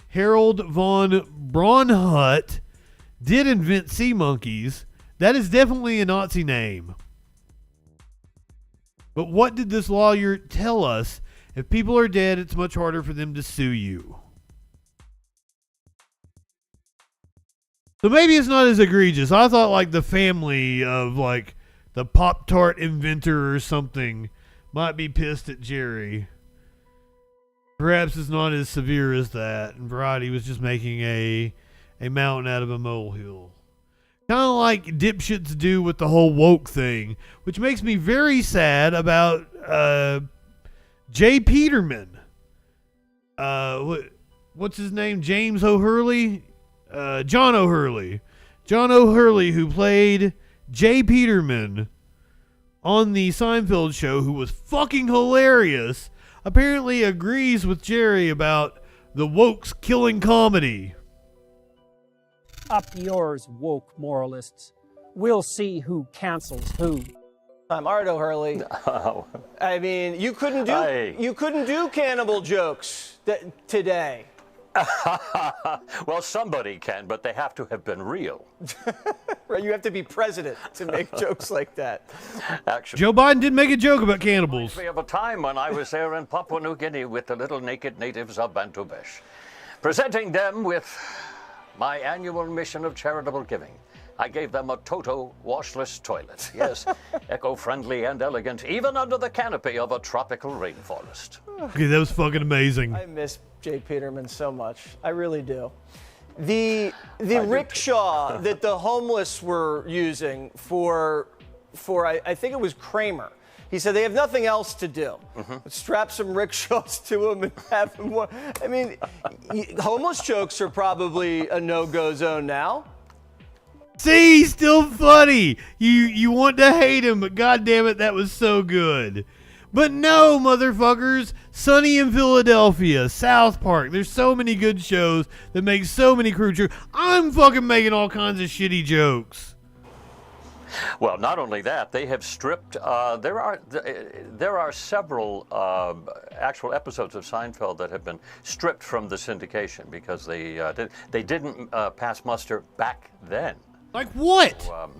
Harold von Braunhut did invent sea monkeys. That is definitely a Nazi name. But what did this lawyer tell us? If people are dead, it's much harder for them to sue you. So maybe it's not as egregious. I thought like the family of like the Pop-Tart inventor or something might be pissed at Jerry. Perhaps it's not as severe as that. And Variety was just making a mountain out of a molehill. Kind of like dipshits do with the whole woke thing, which makes me very sad about Jay Peterman. What's his name? James O'Hurley? John O'Hurley. John O'Hurley, who played Jay Peterman on the Seinfeld show, who was fucking hilarious, apparently agrees with Jerry about the wokes killing comedy. Up yours, woke moralists. We'll see who cancels who. I'm Art O'Hurley. Oh. I mean, you couldn't do cannibal jokes today. Well, somebody can, but they have to have been real. Right, you have to be president to make jokes like that. Actually, Joe Biden did make a joke about cannibals. reminds me of a time when I was there in Papua New Guinea with the little naked natives of Bantubesh, presenting them with my annual mission of charitable giving. I gave them a Toto washless toilet. Yes, eco-friendly and elegant, even under the canopy of a tropical rainforest. Okay, that was fucking amazing. I miss Jay Peterman so much. I really do. The rickshaw that the homeless were using for I think it was Kramer. He said they have nothing else to do. Strap some rickshaws to them and have them. I mean, homeless jokes are probably a no-go zone now. See, he's still funny. You want to hate him, but goddamn it, that was so good. But no, motherfuckers, Sunny in Philadelphia, South Park. There's so many good shows that make so many crude jokes. I'm fucking making all kinds of shitty jokes. Well, not only that, they have stripped. There are several actual episodes of Seinfeld that have been stripped from the syndication because they didn't pass muster back then. Like what? So,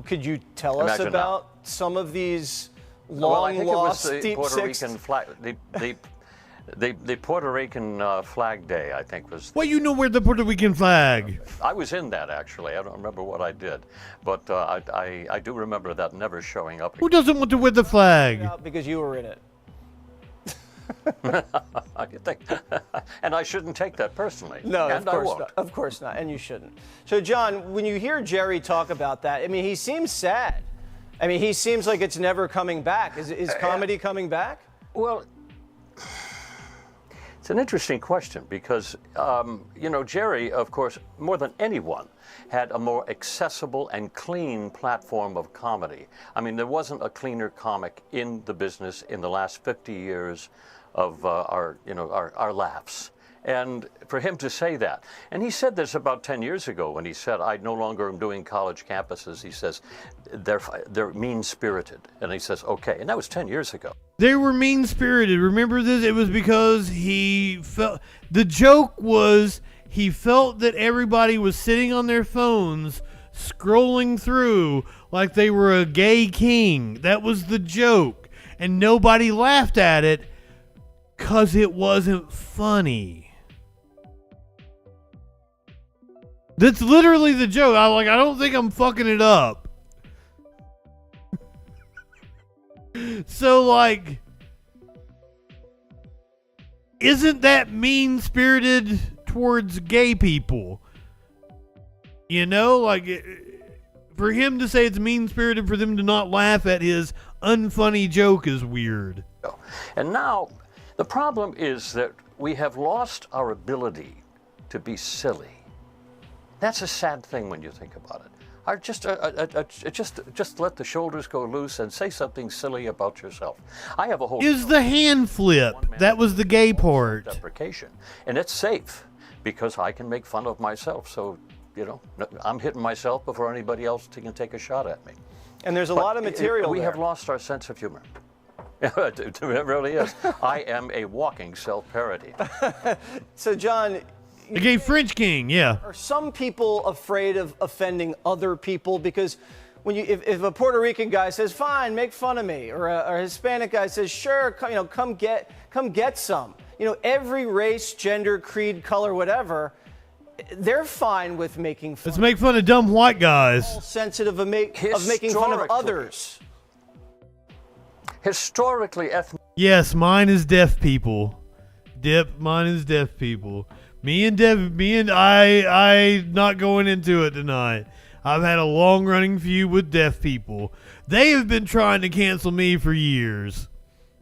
could you tell us about some of these long-lost deep Puerto six? Rican flag, the Puerto Rican Flag Day, I think was. Well, you know where the Puerto Rican flag? I was in that actually. I don't remember what I did, but I do remember that never showing up. Who doesn't want to wear the flag? Because you were in it. And I shouldn't take that personally. No, and of course I won't. not. Of course not, and you shouldn't. So, John, when you hear Jerry talk about that, I mean, he seems sad. I mean, he seems like it's never coming back. Is comedy coming back? Well, it's an interesting question because, Jerry, of course, more than anyone, had a more accessible and clean platform of comedy. I mean, there wasn't a cleaner comic in the business in the last 50 years of our laughs. And for him to say that, and he said this about 10 years ago when he said, I no longer am doing college campuses. He says, they're mean-spirited. And he says, okay. And that was 10 years ago. They were mean-spirited. Remember this? It was because he felt, the joke was he felt that everybody was sitting on their phones scrolling through like they were a gay king. That was the joke. And nobody laughed at it because it wasn't funny. That's literally the joke. I don't think I'm fucking it up. So, like, isn't that mean-spirited towards gay people? You know, like, for him to say it's mean-spirited for them to not laugh at his unfunny joke is weird. And now, the problem is that we have lost our ability to be silly. That's a sad thing when you think about it. Just let the shoulders go loose and say something silly about yourself. I have a whole Is the hand flip. That was the gay part. deprecation, and it's safe because I can make fun of myself. So, you know, I'm hitting myself before anybody else can take a shot at me. And there's a lot of material We there. have lost our sense of humor. It really is. I am a walking self-parody. So, John, the gay French king, yeah. Are some people afraid of offending other people? Because when if a Puerto Rican guy says, "Fine, make fun of me," or a Hispanic guy says, "Sure, come get some," every race, gender, creed, color, whatever, they're fine with making fun. Let's make fun of dumb white guys. Sensitive of making fun of others. Historically, Yes, mine is deaf people. Mine is deaf people. Me and I not going into it tonight. I've had a long-running feud with deaf people. They have been trying to cancel me for years.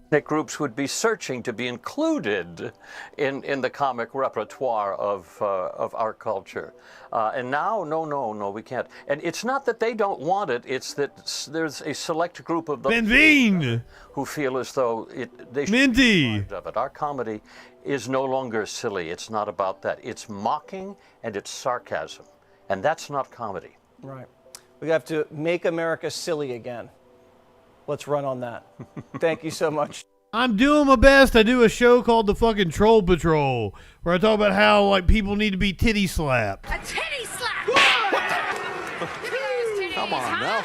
Ethnic groups would be searching to be included in the comic repertoire of our culture. And now, no, we can't. And it's not that they don't want it, it's that there's a select group of those who feel as though they should be deprived of it. Our comedy is no longer silly. It's not about that. It's mocking and it's sarcasm. And that's not comedy. Right. We have to make America silly again. Let's run on that. Thank you so much. I'm doing my best. I do a show called the fucking Troll Patrol, where I talk about how people need to be titty slapped. A titty slap! Come on now.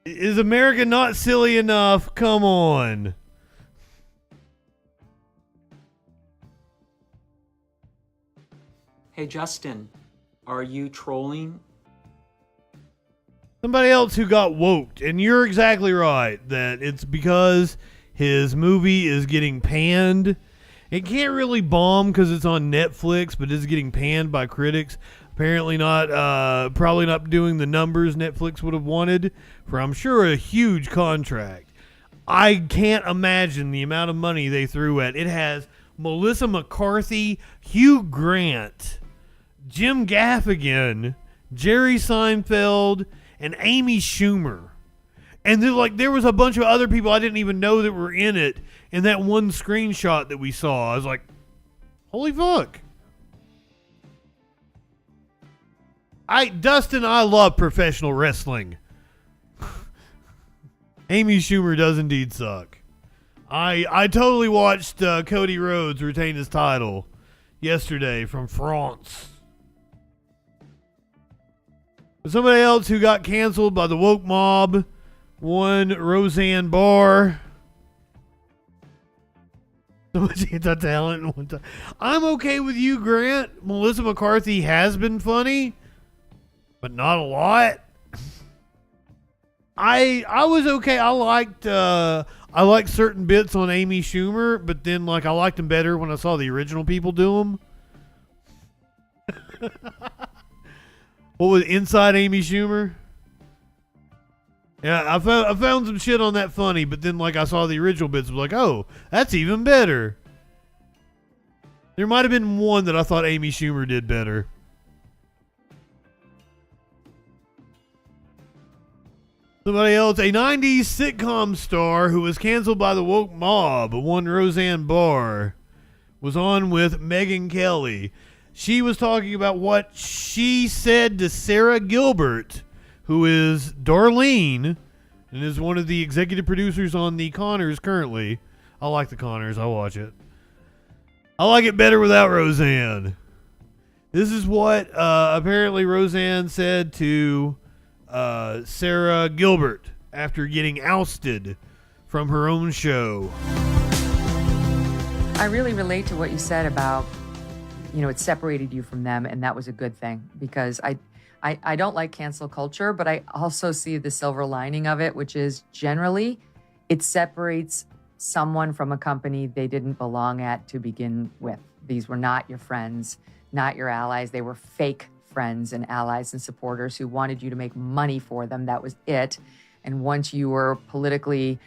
Is America not silly enough? Come on. Hey, Justin, are you trolling? Somebody else who got woked, and you're exactly right that it's because his movie is getting panned. It can't really bomb because it's on Netflix, but it's getting panned by critics. Apparently not, probably not doing the numbers Netflix would have wanted for, I'm sure, a huge contract. I can't imagine the amount of money they threw at. It has Melissa McCarthy, Hugh Grant, Jim Gaffigan, Jerry Seinfeld, and Amy Schumer. And then, there was a bunch of other people I didn't even know that were in it in that one screenshot that we saw. I was like, holy fuck. Dustin, I love professional wrestling. Amy Schumer does indeed suck. I totally watched Cody Rhodes retain his title yesterday from France. Somebody else who got canceled by the woke mob, one Roseanne Barr. So much anti-talent in one time. I'm okay with you, Grant. Melissa McCarthy has been funny, but not a lot. I was okay. I liked certain bits on Amy Schumer, but then I liked them better when I saw the original people do them. What was Inside Amy Schumer? Yeah, I found some shit on that funny, but then I saw the original bits, I was like, oh, that's even better. There might have been one that I thought Amy Schumer did better. Somebody else, a 90s sitcom star who was canceled by the woke mob, one Roseanne Barr, was on with Megyn Kelly. She was talking about what she said to Sarah Gilbert, who is Darlene and is one of the executive producers on The Conners currently. I like The Conners. I watch it. I like it better without Roseanne. This is what apparently Roseanne said to Sarah Gilbert after getting ousted from her own show. I really relate to what you said about, it separated you from them, and that was a good thing, because I don't like cancel culture, but I also see the silver lining of it, which is generally it separates someone from a company they didn't belong at to begin with. These were not your friends, not your allies. They were fake friends and allies and supporters who wanted you to make money for them. That was it. And once you were politically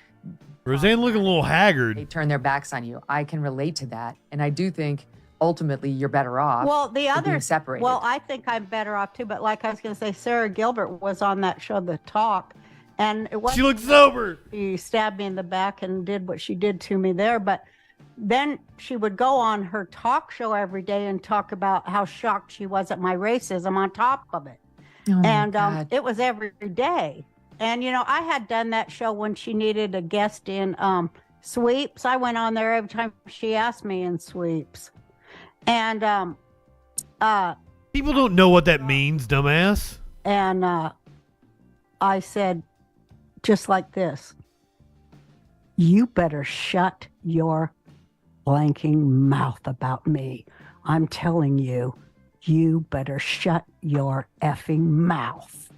Roseanne looking a little haggard. They turn their backs on you. I can relate to that. And I do think ultimately you're better off. Well, the for other being separated. Well, I think I'm better off too. But like I was going to say, Sarah Gilbert was on that show, The Talk, and it was She looked sober. She stabbed me in the back and did what she did to me there. But then she would go on her talk show every day and talk about how shocked she was at my racism on top of it. Oh my And God. it was every day. And you know, I had done that show when she needed a guest in Sweeps. I went on there every time she asked me in Sweeps. And People don't know what that means, dumbass. and I said, just like this, you better shut your blanking mouth about me. I'm telling you, you better shut your effing mouth.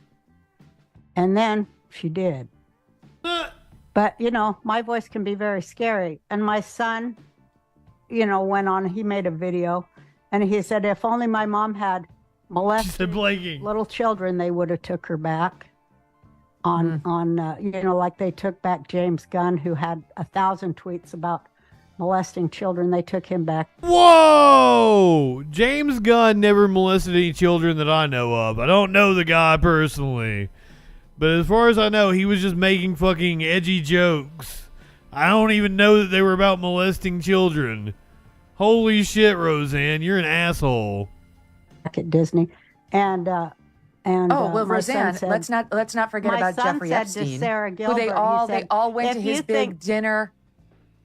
And then she did. But, you know, my voice can be very scary. And my son, you know, went on, he made a video, and he said, if only my mom had molested little children, they would have took her back. You know, like they took back James Gunn, who had 1,000 tweets about molesting children. They took him back. Whoa! James Gunn never molested any children that I know of. I don't know the guy personally. But as far as I know, he was just making fucking edgy jokes. I don't even know that they were about molesting children. Holy shit, Roseanne, you're an asshole. Back at Disney. And Oh well, my Roseanne, son said, let's not forget my about son Jeffrey said Epstein, to Sarah Gilbert, who he they said, all went if to you his big think- dinner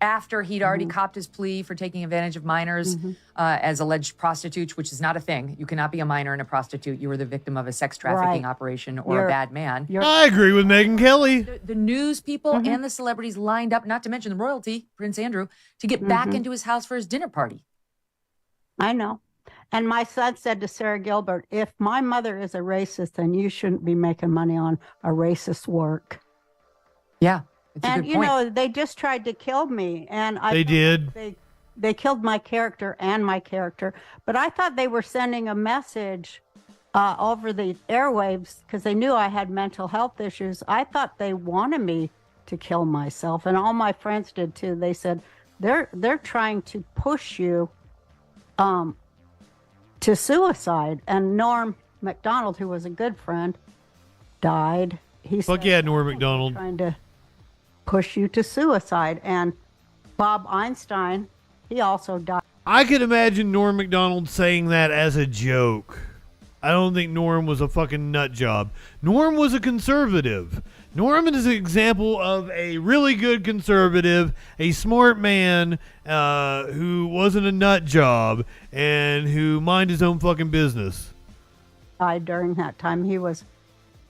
after he'd already copped his plea for taking advantage of minors as alleged prostitutes, which is not a thing. You cannot be a minor and a prostitute. You were the victim of a sex trafficking Right. operation or You're- a bad man. I agree with Megyn Kelly. The news people and the celebrities lined up, not to mention the royalty, Prince Andrew, to get back into his house for his dinner party. I know. And my son said to Sarah Gilbert, if my mother is a racist, then you shouldn't be making money on a racist work. Yeah. It's a And good you point. know, they just tried to kill me, and They did. They killed my character and my character, but I thought they were sending a message over the airwaves because they knew I had mental health issues. I thought they wanted me to kill myself, and all my friends did too. They said they're trying to push you to suicide. And Norm Macdonald, who was a good friend, died. He Fuck said, yeah, Norm Macdonald. trying to push you to suicide. And Bob Einstein, he also died. I could imagine Norm Macdonald saying that as a joke. I don't think Norm was a fucking nut job. Norm was a conservative. Norm is an example of a really good conservative, a smart man who wasn't a nut job and who minded his own fucking business. Died during that time. He was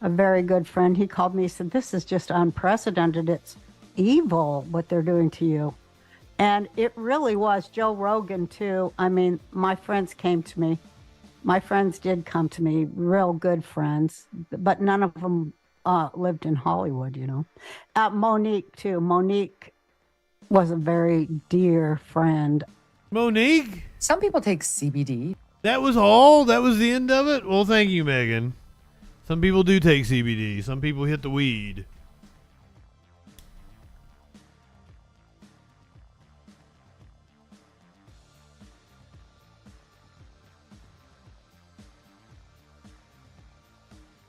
a very good friend. He called me, he said, this is just unprecedented. It's evil what they're doing to you. And it really was. Joe Rogan too. I mean, my friends came to me. My friends did come to me, real good friends, but none of them lived in Hollywood, you know. Monique too. Monique was a very dear friend. Monique? Some people take CBD. That was all? That was the end of it? Well, thank you, Megan. Some people do take CBD. Some people hit the weed.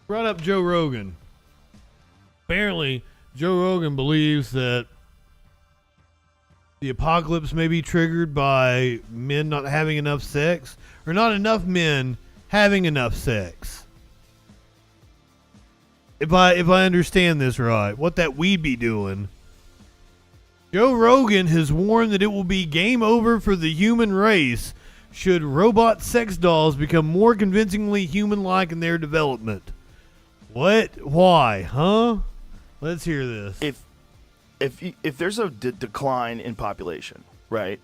Brought up Joe Rogan. Apparently, Joe Rogan believes that the apocalypse may be triggered by men not having enough sex, or not enough men having enough sex. If I understand this right, what that we be doing. Joe Rogan has warned that it will be game over for the human race should robot sex dolls become more convincingly human-like in their development. What? Why? Huh? Let's hear this. If there's a decline in population, right?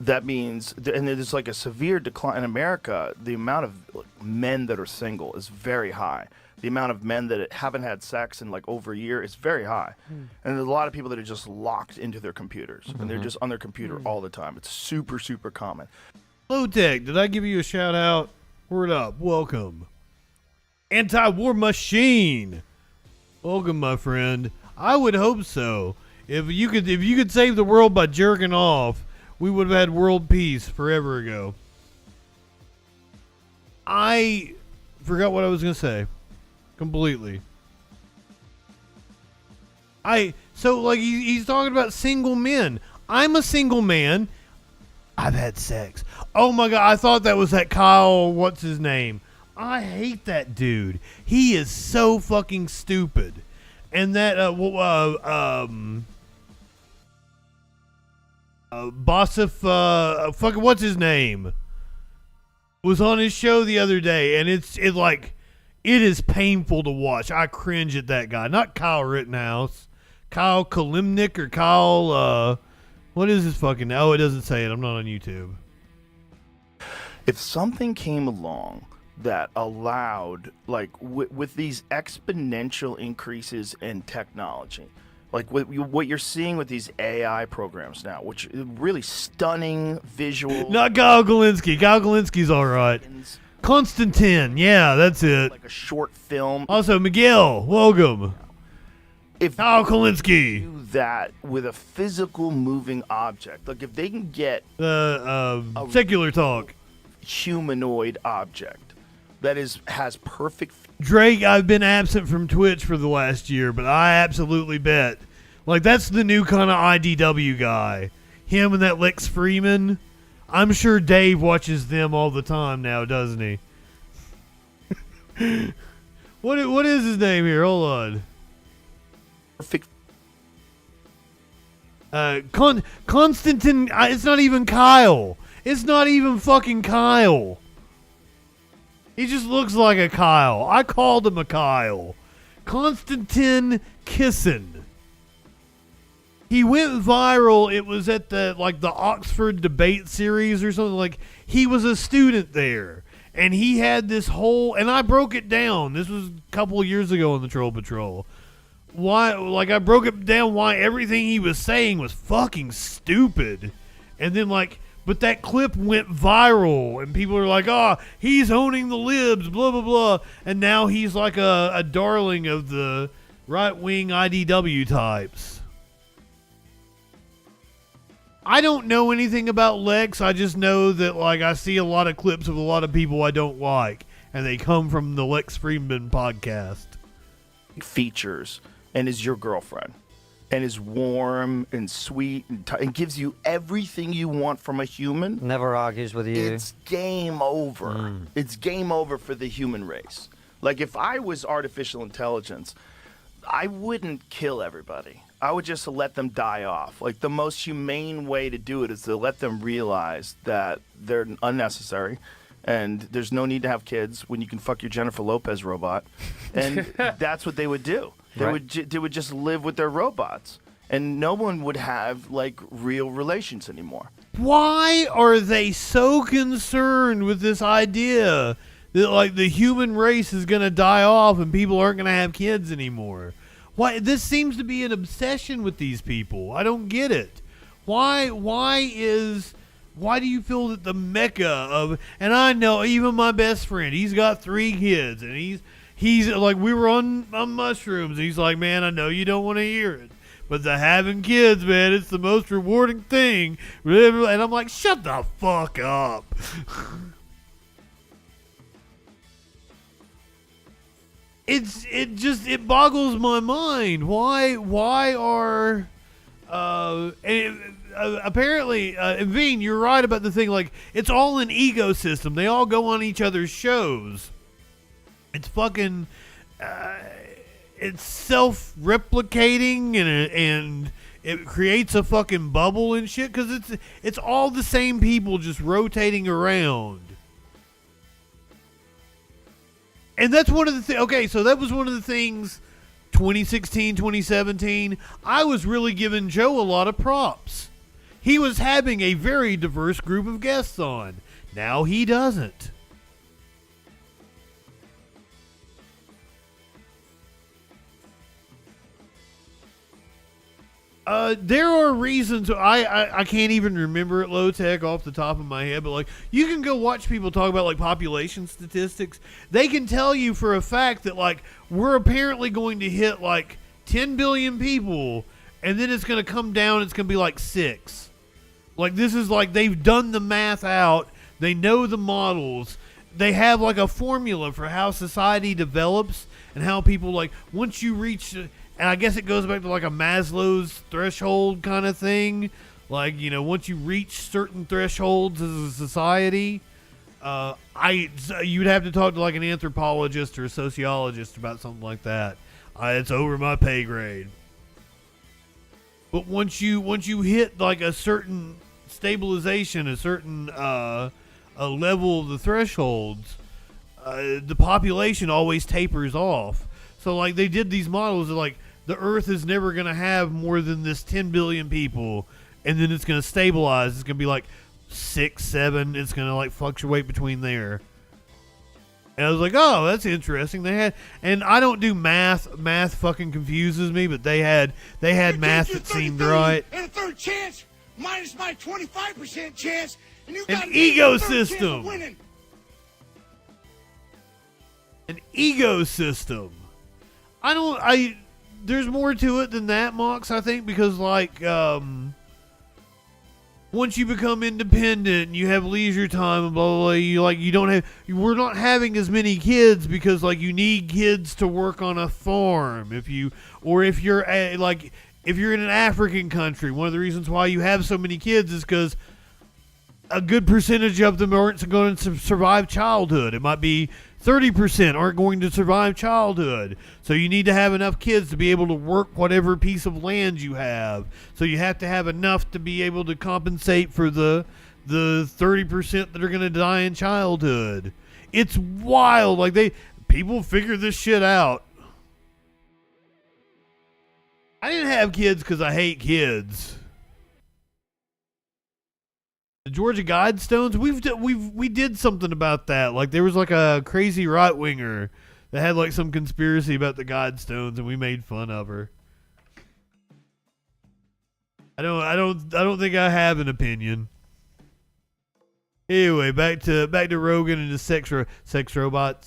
That means, and there's like a severe decline in America. The amount of men that are single is very high. The amount of men that haven't had sex in like over a year is very high. And there's a lot of people that are just locked into their computers, and they're just on their computer all the time. It's super, super common. Low Tech, did I give you a shout out? Word up, welcome. Anti-war machine, welcome, my friend. I would hope so. If you could save the world by jerking off, we would have had world peace forever ago. I forgot what I was gonna say completely. He's talking about single men. I'm a single man. I've had sex. Oh my God, I thought that was that Kyle, what's his name? I hate that dude. He is so fucking stupid. And that Bossif, fucking what's his name? Was on his show the other day, and it is painful to watch. I cringe at that guy. Not Kyle Rittenhouse. Kyle Kalimnik or Kyle, what is his fucking, oh, it doesn't say it. I'm not on YouTube. If something came along that allowed, like, with these exponential increases in technology, like what you're seeing with these AI programs now, which are really stunning visual. Not Kyle Galinsky. Kyle Galinsky's all right. Constantine, yeah, that's it. Like a short film. Also, Miguel, welcome. If Kyle Galinsky do that with a physical moving object, like if they can get secular talk humanoid object that has perfect. Drake, I've been absent from Twitch for the last year, but I absolutely bet. Like, that's the new kind of IDW guy. Him and that Lex Freeman. I'm sure Dave watches them all the time now, doesn't he? What is his name here? Hold on. Perfect. Constantine. It's not even Kyle. It's not even fucking Kyle. He just looks like a Kyle. I called him a Kyle. Constantine Kissin. He went viral. It was at the Oxford debate series or something. Like, he was a student there, and he had this whole, and I broke it down. This was a couple of years ago on the Troll Patrol. I broke it down why everything he was saying was fucking stupid. And then, but that clip went viral, and people are like, oh, he's owning the libs, blah, blah, blah. And now he's like a darling of the right-wing IDW types. I don't know anything about Lex. I just know that, I see a lot of clips of a lot of people I don't like, and they come from the Lex Freeman podcast. Features, and is your girlfriend, and is warm and sweet and gives you everything you want from a human. Never argues with you. It's game over. It's game over for the human race. Like, if I was artificial intelligence, I wouldn't kill everybody. I would just let them die off. Like, the most humane way to do it is to let them realize that they're unnecessary and there's no need to have kids when you can fuck your Jennifer Lopez robot. And that's what they would do. They would just live with their robots, and no one would have real relations anymore. Why are they so concerned with this idea that the human race is going to die off and people aren't going to have kids anymore? Why? This seems to be an obsession with these people. I don't get it. Why do you feel that the mecca of, and I know even my best friend, he's got 3 kids, and he's like, we were on mushrooms. He's like, man, I know you don't want to hear it, but the having kids, man, it's the most rewarding thing. And I'm like, shut the fuck up. It boggles my mind. Why are apparently, Veen, you're right about the thing. It's all an ecosystem. They all go on each other's shows. It's fucking, it's self-replicating and it creates a fucking bubble and shit because it's all the same people just rotating around. And that's one of the things. Okay, so that was one of the things 2016, 2017. I was really giving Joe a lot of props. He was having a very diverse group of guests on. Now he doesn't. There are reasons. I can't even remember it, low tech, off the top of my head, but you can go watch people talk about population statistics. They can tell you for a fact that we're apparently going to hit 10 billion people, and then it's going to come down. It's going to be like 6. Like, this is like they've done the math out. They know the models. They have like a formula for how society develops and how people, like, once you reach, and I guess it goes back to like a Maslow's threshold kind of thing. Like, you know, once you reach certain thresholds as a society, you'd have to talk to like an anthropologist or a sociologist about something like that. It's over my pay grade. But once you hit like a certain stabilization, a certain a level of the thresholds, the population always tapers off. So like they did these models of like the Earth is never going to have more than this 10 billion people, and then it's going to stabilize. It's going to be like 6, 7. It's going to like fluctuate between there. And I was like, oh, that's interesting. They had, and I don't do math. Math fucking confuses me, but they had math that seemed right. And a third chance minus my 25% chance, and you got An ecosystem. An ecosystem. There's more to it than that, Mox, I think, because like once you become independent and you have leisure time and blah blah blah, we're not having as many kids because like you need kids to work on a farm. If you're in an African country, one of the reasons why you have so many kids is because a good percentage of them aren't going to survive childhood. It might be 30% aren't going to survive childhood. So you need to have enough kids to be able to work whatever piece of land you have. So you have to have enough to be able to compensate for the 30% that are going to die in childhood. It's wild. Like people figure this shit out. I didn't have kids because I hate kids. The Georgia Guidestones, we did something about that. Like there was like a crazy right winger that had like some conspiracy about the Guidestones, and we made fun of her. I don't think I have an opinion. Anyway, back to Rogan and his sex robot.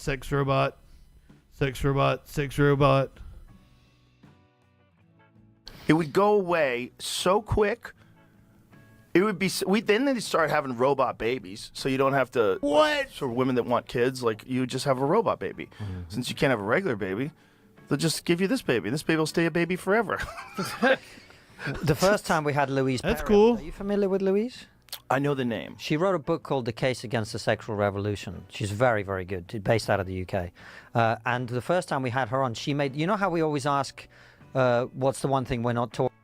It would go away so quick. It would be. Then they start having robot babies, so you don't have to. What? For women that want kids, like you just have a robot baby. Mm-hmm. Since you can't have a regular baby, they'll just give you this baby. This baby will stay a baby forever. The first time we had Louise That's Perry. cool. Are you familiar with Louise? I know the name. She wrote a book called The Case Against the Sexual Revolution. She's very, very good. Based out of the UK. And the first time we had her on, she made. You know how we always ask, what's the one thing we're not talking?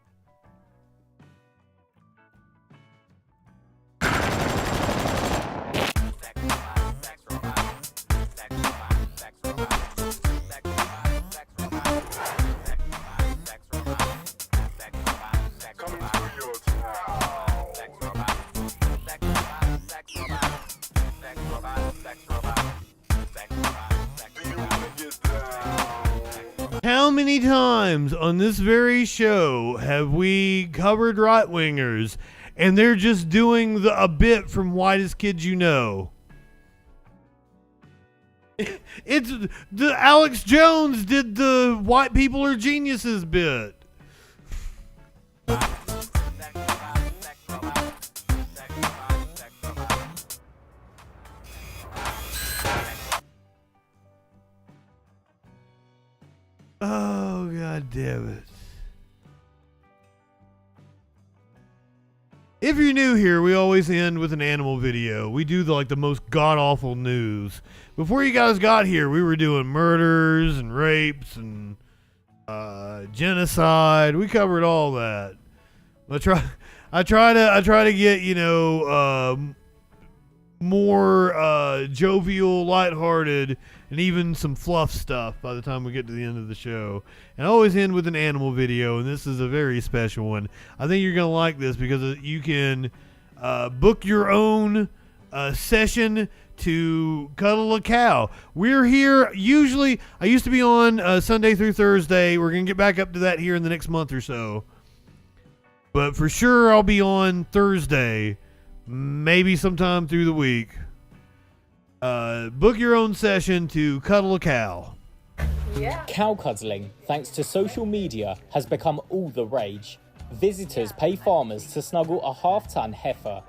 How many times on this very show have we covered right-wingers and they're just doing a bit from Whitest Kids You Know? It's the Alex Jones did the white people are geniuses bit. Oh, God damn it. If you're new here, we always end with an animal video. We do the most god-awful news. Before you guys got here, we were doing murders and rapes and genocide. We covered all that. I try to get, more jovial, lighthearted, and even some fluff stuff by the time we get to the end of the show. And I always end with an animal video, and this is a very special one. I think you're going to like this because you can book your own session to cuddle a cow. We're here usually, I used to be on Sunday through Thursday. We're going to get back up to that here in the next month or so. But for sure, I'll be on Thursday, maybe sometime through the week. Book your own session to cuddle a cow. Cow cuddling, thanks to social media, has become all the rage. Visitors pay farmers to snuggle a half-ton heifer.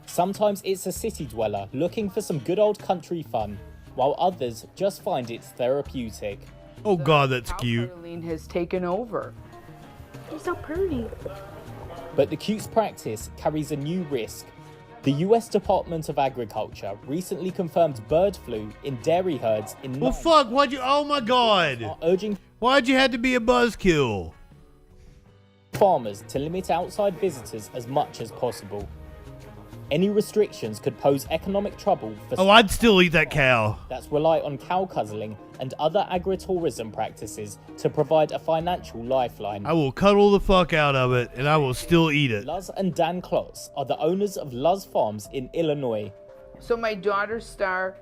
Sometimes it's a city dweller looking for some good old country fun, while others just find it therapeutic. Oh God, that's cute. Caroline has taken over. You're so pretty. But the cute's practice carries a new risk. The US Department of Agriculture recently confirmed bird flu in dairy herds in Well, fuck, why'd you, oh my God. Urging Why'd you have to be a buzzkill? farmers to limit outside visitors as much as possible. Any restrictions could pose economic trouble for Oh, I'd still eat that cow. that rely on cow cuddling and other agritourism practices to provide a financial lifeline. I will cuddle the fuck out of it, and I will still eat it. Luz and Dan Klotz are the owners of Luz Farms in Illinois. So my daughter Star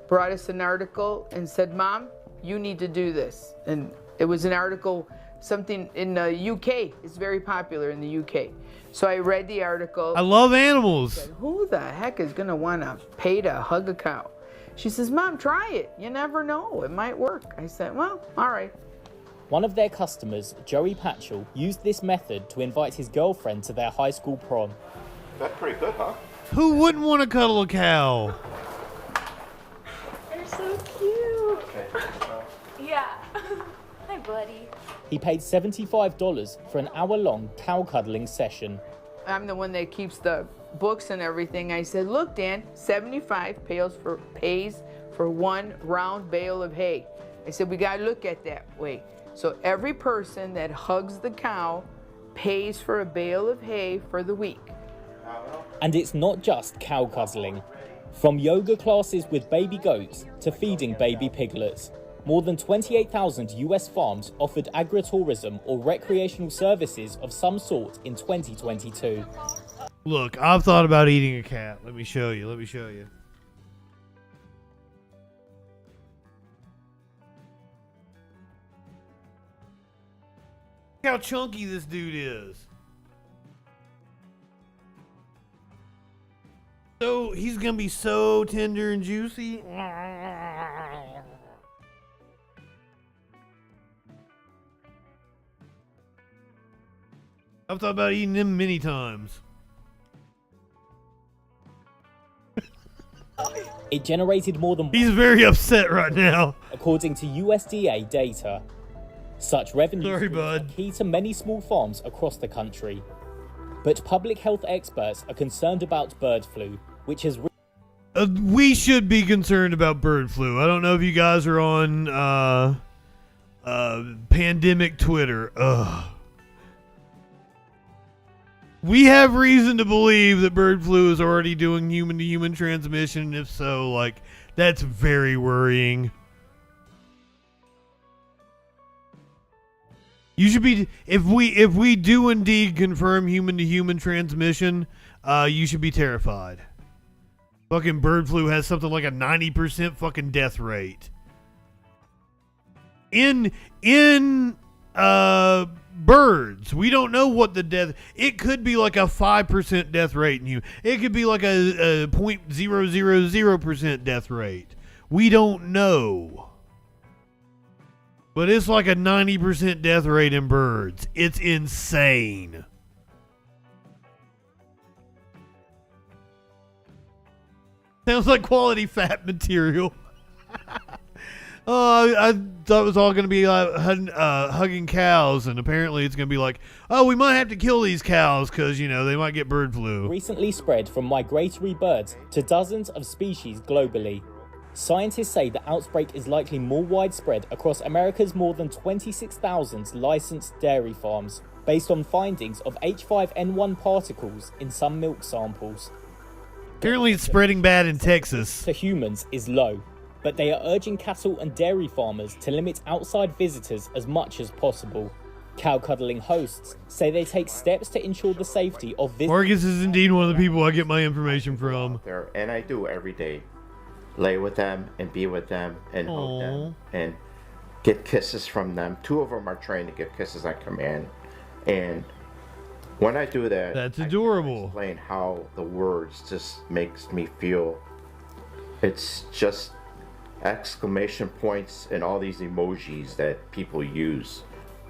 brought us an article and said, Mom, you need to do this. And it was an article, something in the UK. It's very popular in the UK. So I read the article. I love animals. Said, who the heck is going to want to pay to hug a cow? She says, Mom, try it. You never know. It might work. I said, well, all right. One of their customers, Joey Patchell, used this method to invite his girlfriend to their high school prom. That's pretty good, huh? Who wouldn't want to cuddle a cow? They're so cute. Yeah. Hi, buddy. He paid $75 for an hour-long cow cuddling session. I'm the one that keeps the books and everything. I said, look, Dan, 75 pays for one round bale of hay. I said, we got to look at that way. So every person that hugs the cow pays for a bale of hay for the week. And it's not just cow cuddling. From yoga classes with baby goats to feeding baby piglets, more than 28,000 US farms offered agritourism or recreational services of some sort in 2022. Look, I've thought about eating a cat. Let me show you. Let me show you. Look how chunky this dude is. So he's gonna be so tender and juicy. I've thought about eating them many times. It generated more than... He's very upset right now. According to USDA data. Such revenues are key to many small farms across the country. But public health experts are concerned about bird flu, which has... We should be concerned about bird flu. I don't know if you guys are on pandemic Twitter. Ugh. We have reason to believe that bird flu is already doing human-to-human transmission, and if so, like, that's very worrying. You should be, if we do indeed confirm human-to-human transmission, you should be terrified. Fucking bird flu has something like a 90% fucking death rate. In birds, we don't know what the death. It could be like a 5% death rate in you. It could be like a 0.000% death rate. We don't know. But it's like a 90% death rate in birds. It's insane. Sounds like quality fat material. Oh, I thought it was all going to be like hugging cows, and apparently it's going to be like, oh, we might have to kill these cows because, you know, they might get bird flu. Recently spread from migratory birds to dozens of species globally. Scientists say the outbreak is likely more widespread across America's more than 26,000 licensed dairy farms, based on findings of H5N1 particles in some milk samples. Apparently it's spreading bad in Texas. To humans is low, but they are urging cattle and dairy farmers to limit outside visitors as much as possible. Cow cuddling hosts say they take steps to ensure the safety of visitors. Marcus is indeed one of the people I get my information from. And I do every day. Lay with them and be with them and hold them and get kisses from them. 2 of them are trained to give kisses on command. And when I do that, that's adorable. I explain how the words just makes me feel. It's just exclamation points and all these emojis that people use.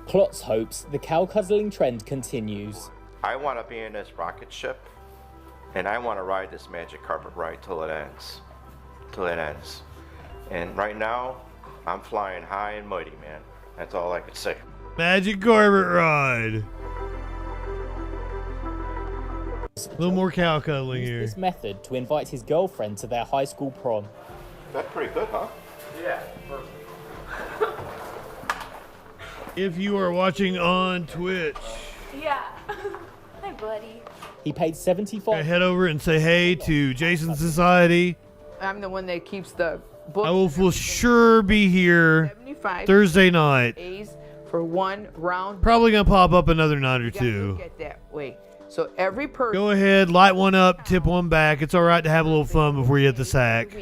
Klotz hopes the cow cuddling trend continues. I want to be in this rocket ship, and I want to ride this magic carpet ride till it ends. Till it ends. And right now, I'm flying high and mighty, man. That's all I can say. Magic carpet ride. A little more cow cuddling here. This method to invite his girlfriend to their high school prom. That's pretty good, huh? Yeah. If you are watching on Twitch, Yeah. Hi, buddy. He paid $75. head over and say hey to Jason Society. I'm the one that keeps the books. I will for sure be here 75 Thursday night. A's for one round. Probably gonna pop up another night or You gotta two. look at that way. So every person. Go ahead, light one up, tip one back. It's all right to have a little fun before you hit the sack.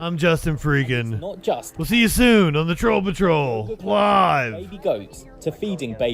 I'm JustinFREAKIN. Not just We'll see you soon on the Troll Patrol live. baby goats to feeding baby